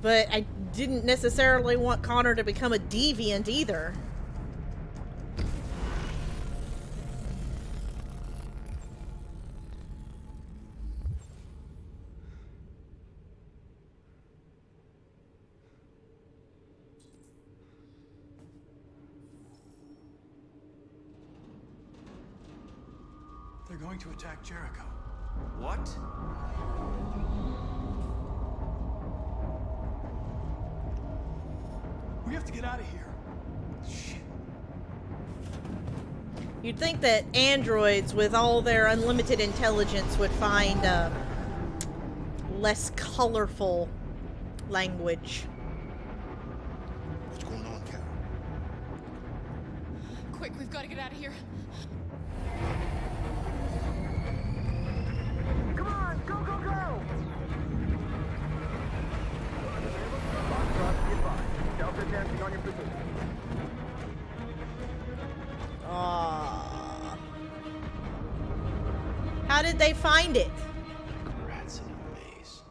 But I didn't necessarily want Connor to become a deviant either. They're going to attack Jericho. What? We have to get out of here. Shit. You'd think that androids, with all their unlimited intelligence, would find less colorful language. What's going on, Carol? Quick, we've got to get out of here. Come on, go, go, go! Delta dancing on your position. Aww. How did they find it? Rats in a maze.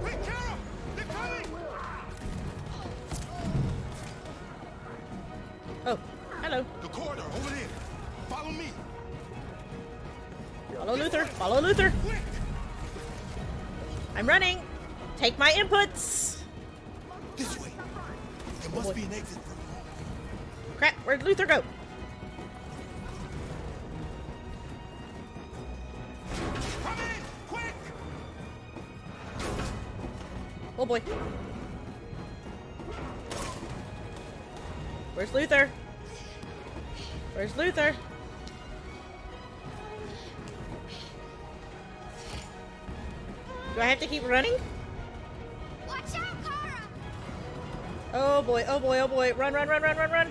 Hey, Carol! They're coming! Oh, hello. The corridor, over there. Follow me. Follow Luther. Follow Luther. I'm running. Take my inputs. This way. There must be an exit. Crap, where'd Luther go? Come in! Quick! Oh boy. Where's Luther? Where's Luther? Do I have to keep running? Watch out, Kara! Oh boy, oh boy, oh boy. Run, run, run, run, run, run.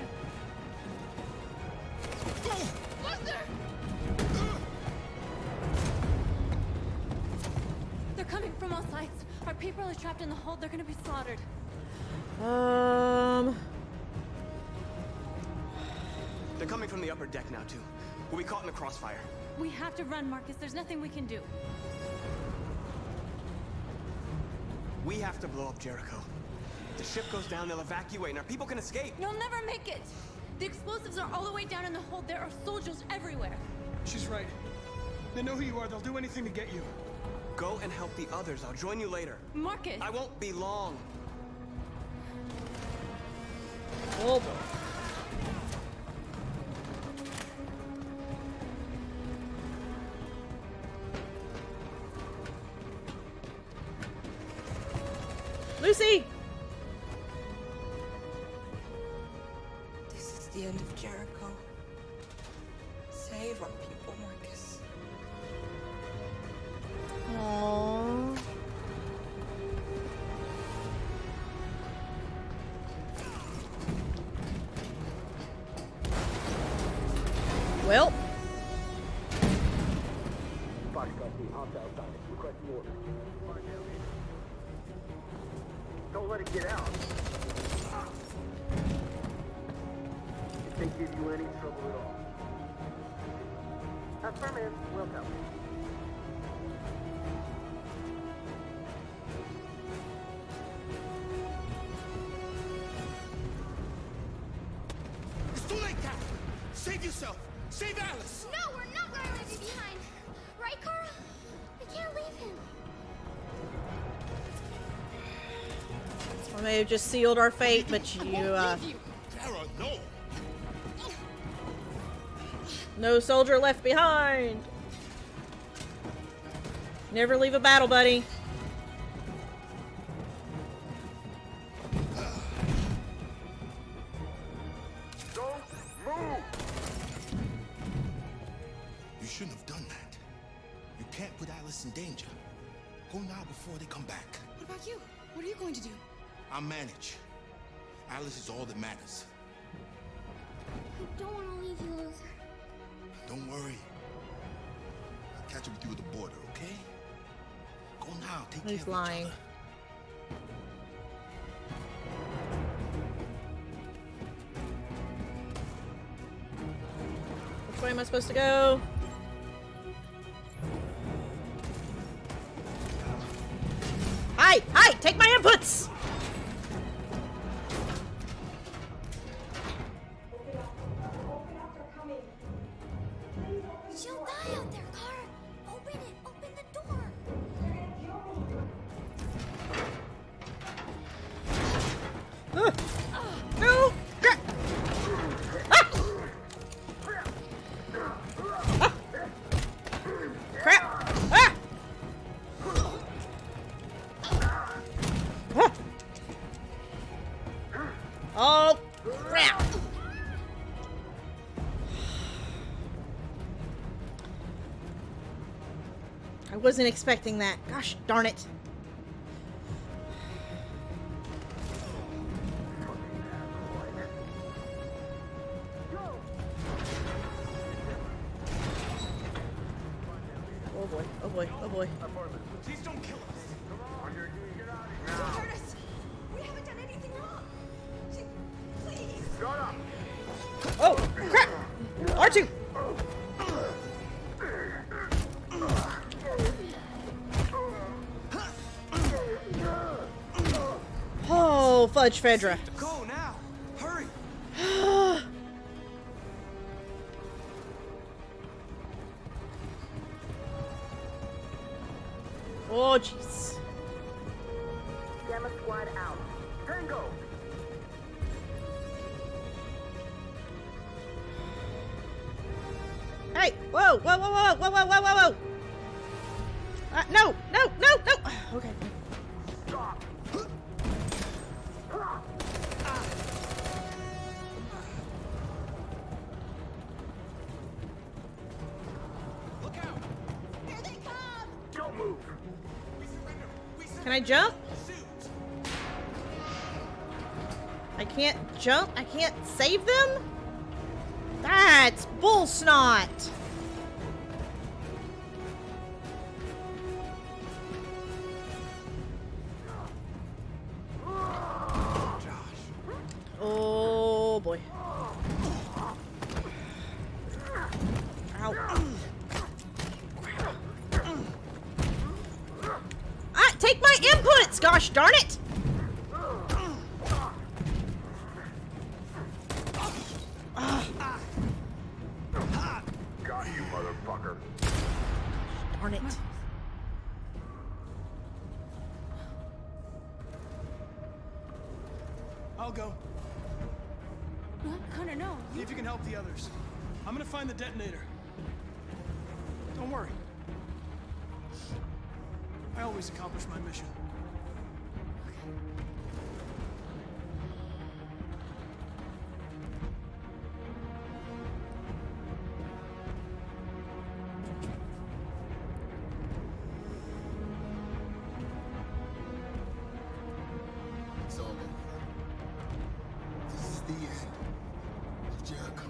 They're coming from all sides. Our people are trapped in the hold. They're gonna be slaughtered. They're coming from the upper deck now, too. We'll be caught in the crossfire. We have to run, Marcus. There's nothing we can do. We have to blow up Jericho. If the ship goes down, they'll evacuate, and our people can escape. You'll never make it. The explosives are all the way down in the hold. There are soldiers everywhere. She's right. They know who you are. They'll do anything to get you. Go and help the others. I'll join you later. Marcus! I won't be long. Oh boy. Lucy! This is the end of Jericho. Save our people, Marcus. team hostile outside. Requesting orders. Don't let it get out. If they give you any trouble at all. Affirmative. Welcome. It's too late, Cap! Save yourself! Save Alice! No, we're not going to leave you behind. Right, Carl? We can't leave him. I may have just sealed our fate, but you, Kara, no! no soldier left behind. Never leave a battle, buddy. Don't move! You shouldn't have done that. You can't put Alice in danger. Go now before they come back. What about you? What are you going to do? I'll manage. Alice is all that matters. I don't want to leave you, Luther. Don't worry. I'll catch up with you at the border, okay? Go now. Take care He's of lying. each other. Which way am I supposed to go? Hi! Hi! Take my inputs! She'll die out there, Kara. Open it. Open the door. No! Crap! Ah! Ah! Crap! Ah! Ah! Oh, crap! I wasn't expecting that. Gosh darn it. Oh boy, oh boy, oh boy. Please don't kill us. Don't hurt us. We haven't done anything wrong. Please. Shut up! Oh, crap! R2! Oh, fudge Fedra. Go now! Hurry! Oh, jeez. Gamma squad out. Tango! Hey! Whoa! Whoa! Whoa! Whoa! Whoa! Whoa! Whoa! Whoa! No! No! No! No! Okay. Stop! Look out! Here they come. Don't move! We surrender! We surrender! Can I jump? Shoot! I can't jump? I can't save them? That's bull snot! Oh boy. Ow. Ah, take my inputs! Gosh darn it! Got you, motherfucker. Darn it. I'll go. Connor, no. See if you can help the others. I'm gonna find the detonator. Don't worry. I always accomplish my mission. It's all over. This is the end of Jericho.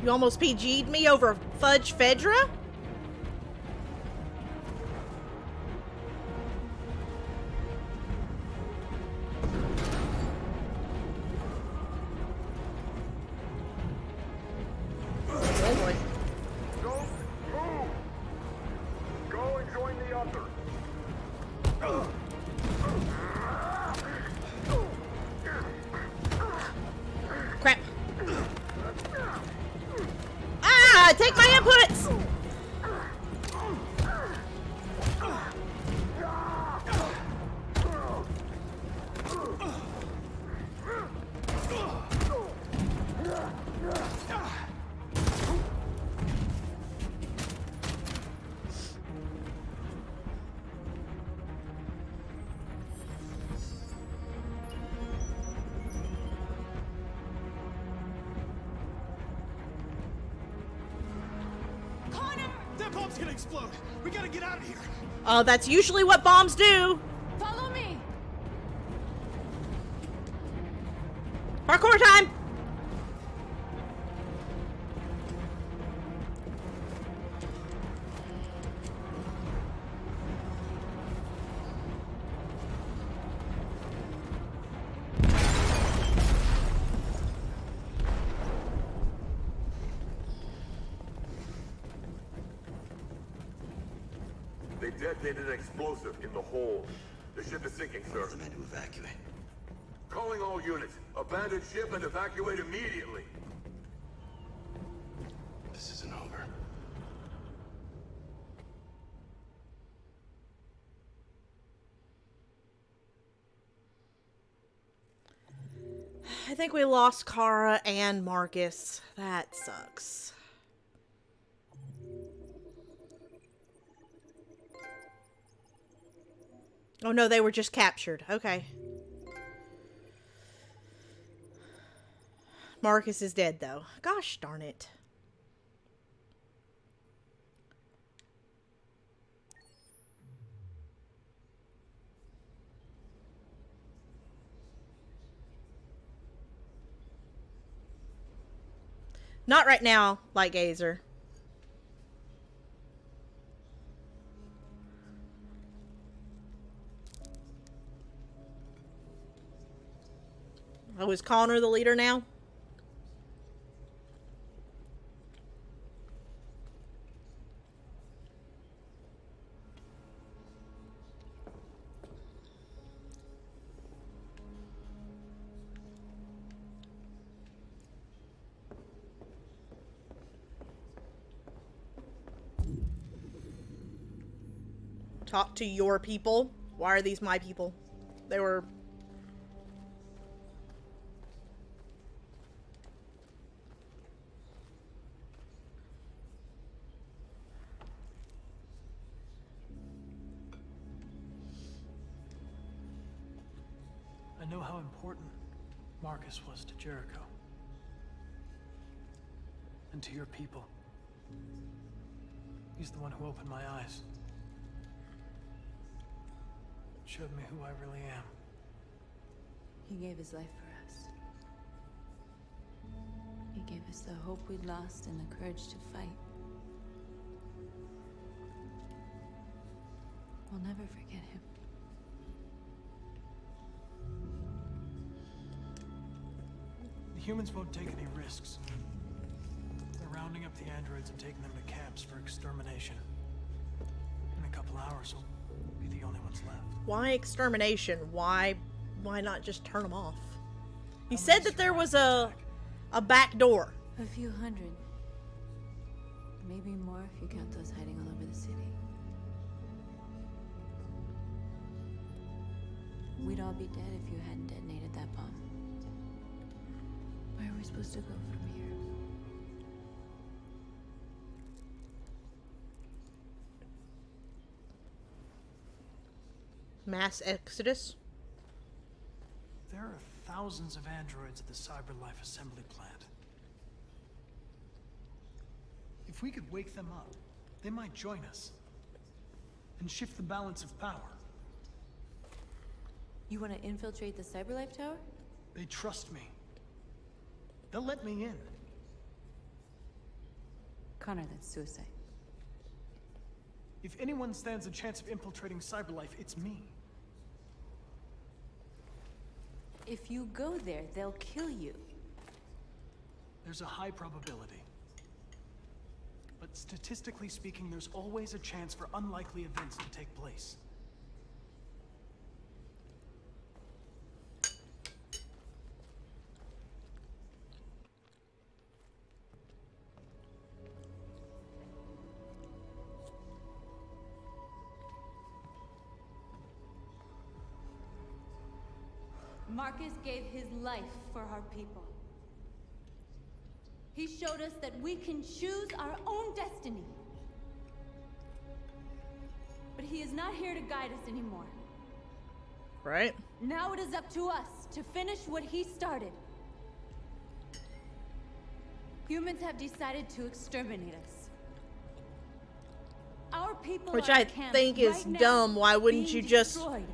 You almost PG'd me over Fudge Fedra? Oh boy. Don't move! Go and join the others. Crap. Ah! Take my inputs! That bomb's gonna explode. We gotta get out of here. Oh, that's usually what bombs do. Follow me. Parkour time! They detonated an explosive in the hold. The ship is sinking, sir. What's the man to evacuate? Calling all units. Abandon ship and evacuate immediately. This isn't over. I think we lost Kara and Marcus. That sucks. Oh no, they were just captured. Okay. Marcus is dead though. Gosh darn it. Not right now, Light Gazer. Oh, is Connor the leader now? Talk to your people? Why are these my people? They were... I know how important Marcus was to Jericho. And to your people. He's the one who opened my eyes. Showed me who I really am. He gave his life for us. He gave us the hope we'd lost and the courage to fight. We'll never forget him. The humans won't take any risks. They're rounding up the androids and taking them to camps for extermination. In a couple hours, we'll be the only ones left. Why extermination? Why not just turn them off? He said that there was a back door. A few hundred. Maybe more if you count those hiding all over the city. We'd all be dead if you hadn't detonated that bomb. Where are we supposed to go from here? Mass exodus? There are thousands of androids at the CyberLife assembly plant. If we could wake them up, they might join us. And shift the balance of power. You want to infiltrate the CyberLife tower? They trust me. They'll let me in. Connor, that's suicide. If anyone stands a chance of infiltrating Cyberlife, it's me. If you go there, they'll kill you. There's a high probability. But statistically speaking, there's always a chance for unlikely events to take place. Marcus gave his life for our people. He showed us that we can choose our own destiny. But he is not here to guide us anymore. Right? Now it is up to us to finish what he started. Humans have decided to exterminate us. Our people Which are I in camps think is right now, dumb. Why wouldn't being you just destroyed.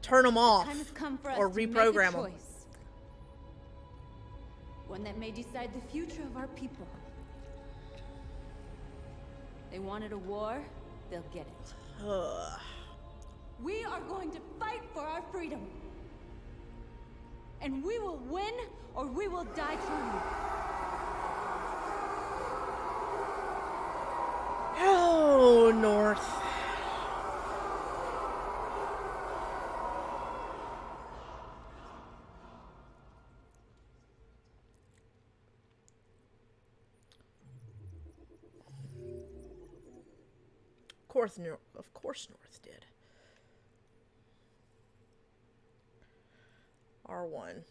turn them off The time has come for us or to make a reprogram them? choice. One that may decide the future of our people. They wanted a war, they'll get it. We are going to fight for our freedom. And we will win or we will die trying. Oh, North. Of course North did. R1.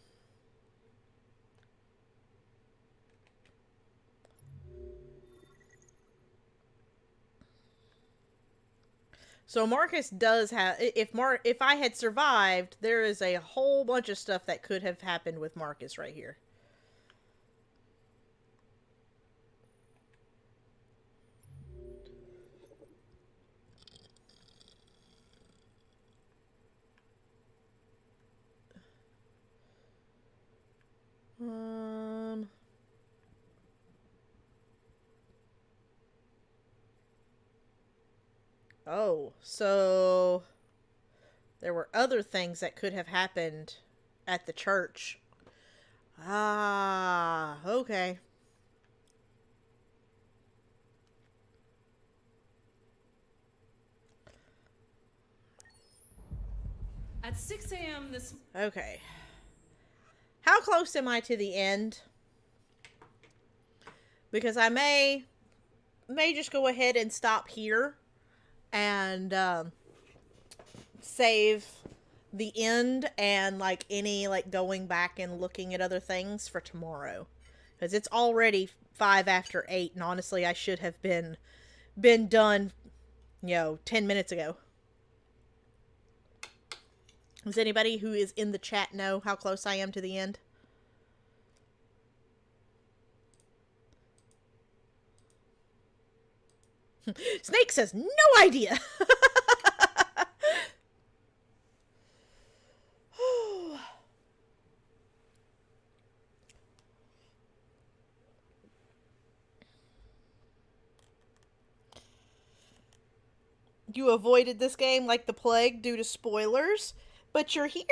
So Marcus does have, if I had survived, there is a whole bunch of stuff that could have happened with Marcus right here. Oh, so there were other things that could have happened at the church. Ah, okay. At 6 a.m. this... Okay. How close am I to the end? Because I may just go ahead and stop here and save the end and like any like going back and looking at other things for tomorrow. Because it's already 5 after 8 and honestly I should have been done, 10 minutes ago. Does anybody who is in the chat know how close I am to the end? Snake says, no idea. You avoided this game like the plague due to spoilers, but you're here.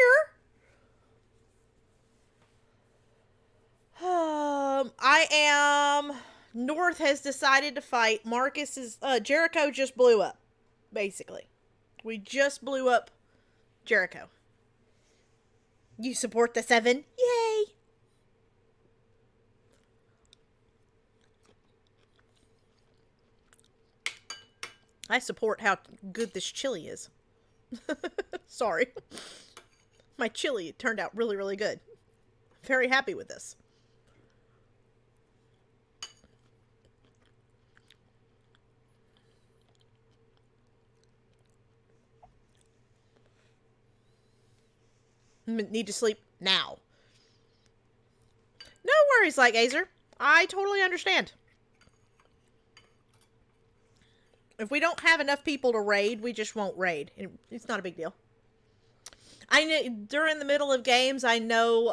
I am... North has decided to fight. Marcus is... Jericho just blew up, basically. We just blew up Jericho. You support the 7? Yay! I support how good this chili is. Sorry. My chili turned out really, really good. Very happy with this. Need to sleep now. No worries, like Azer. I totally understand. If we don't have enough people to raid, we just won't raid. It's not a big deal. I know during the middle of games, I know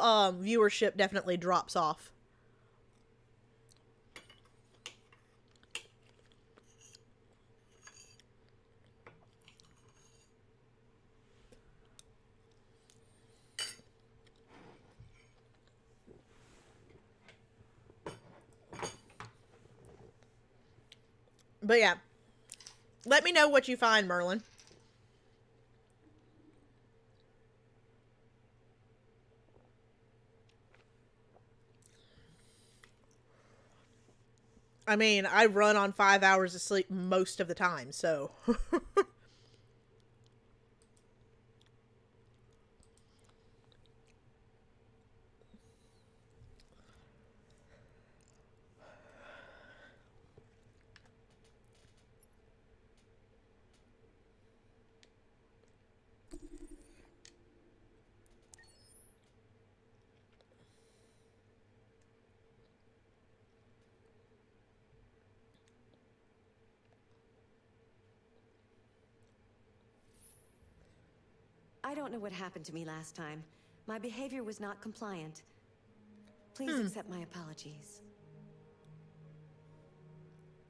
viewership definitely drops off. But yeah. Let me know what you find, Merlin. I mean, I run on 5 hours of sleep most of the time, so... I don't know what happened to me last time. My behavior was not compliant. Please accept my apologies.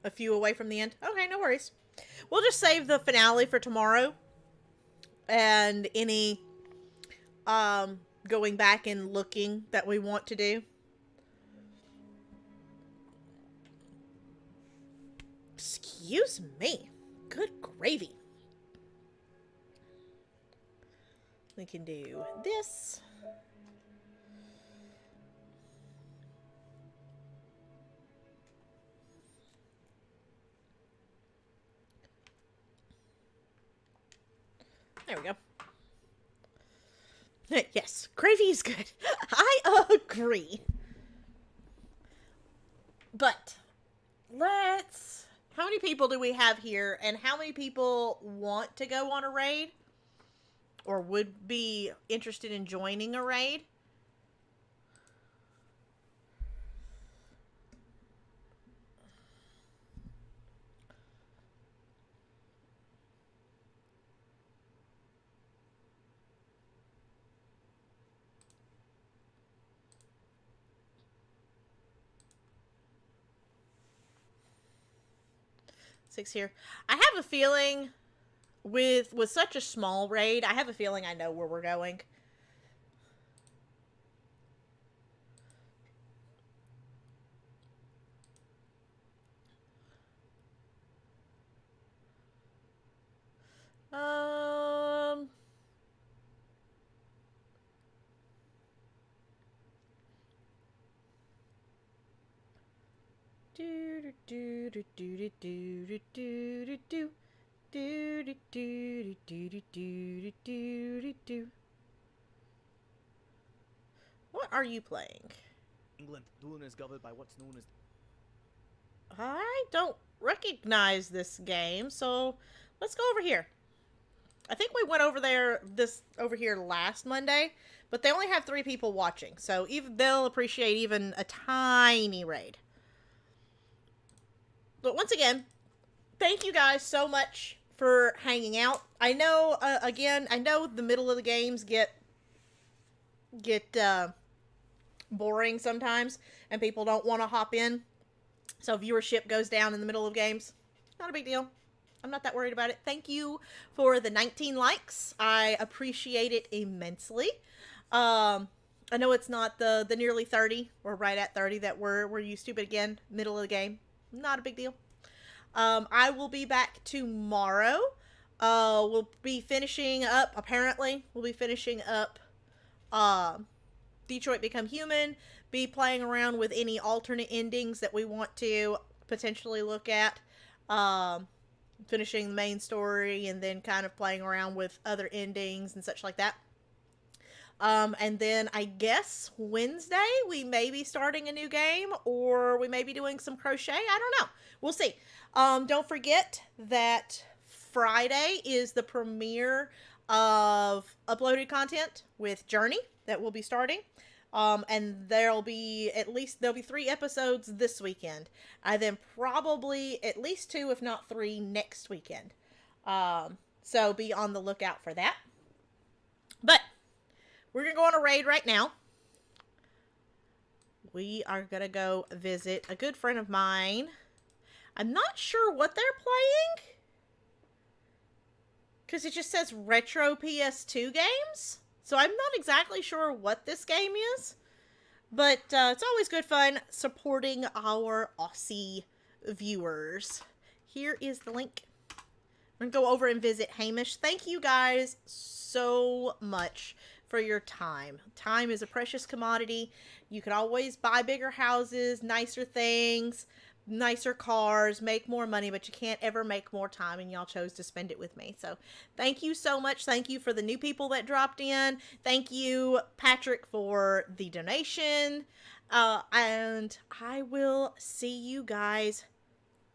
A few away from the end? Okay, no worries. We'll just save the finale for tomorrow. And any going back and looking that we want to do. Excuse me. Good gravy. We can do this. There we go. Yes, gravy is good. I agree. But let's... How many people do we have here? And how many people want to go on a raid? Or would be interested in joining a raid? Six here. I have a feeling with such a small raid, I have a feeling I know where we're going. What are you playing? England, Dublin is governed by what's known as... I don't recognize this game, so let's go over here. I think we went over here last Monday, but they only have 3 people watching, so even they'll appreciate even a tiny raid. But once again, thank you guys so much for hanging out. I know, again, I know the middle of the games get boring sometimes, and people don't want to hop in. So viewership goes down in the middle of games. Not a big deal. I'm not that worried about it. Thank you for the 19 likes. I appreciate it immensely. I know it's not the nearly 30, or right at 30 that we're used to, but again, middle of the game. Not a big deal. I will be back tomorrow. We'll be finishing up, apparently, Detroit Become Human, be playing around with any alternate endings that we want to potentially look at, finishing the main story, and then kind of playing around with other endings and such like that. And then I guess Wednesday we may be starting a new game, or we may be doing some crochet. I don't know. We'll see. Don't forget that Friday is the premiere of uploaded content with Journey that will be starting. And there'll be 3 episodes this weekend. And then probably at least 2, if not 3, next weekend. So be on the lookout for that. But we're going to go on a raid right now. We are going to go visit a good friend of mine. I'm not sure what they're playing, because it just says retro PS2 games. So I'm not exactly sure what this game is. But it's always good fun supporting our Aussie viewers here is the link. I'm going to go over and visit Hamish. Thank you guys so much for your time. Time is a precious commodity. You could always buy bigger houses, nicer things, nicer cars, make more money, but you can't ever make more time, and y'all chose to spend it with me. So thank you so much. Thank you for the new people that dropped in. Thank you, Patrick, for the donation. And I will see you guys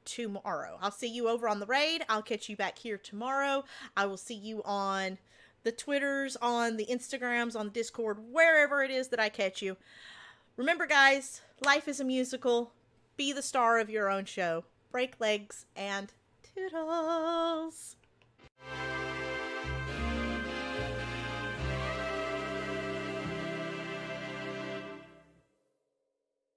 tomorrow. I'll see you over on the raid. I'll catch you back here tomorrow. I will see you on the Twitters, on the Instagrams, on the Discord, wherever it is that I catch you. Remember, guys, life is a musical. Be the star of your own show. Break legs and toodles.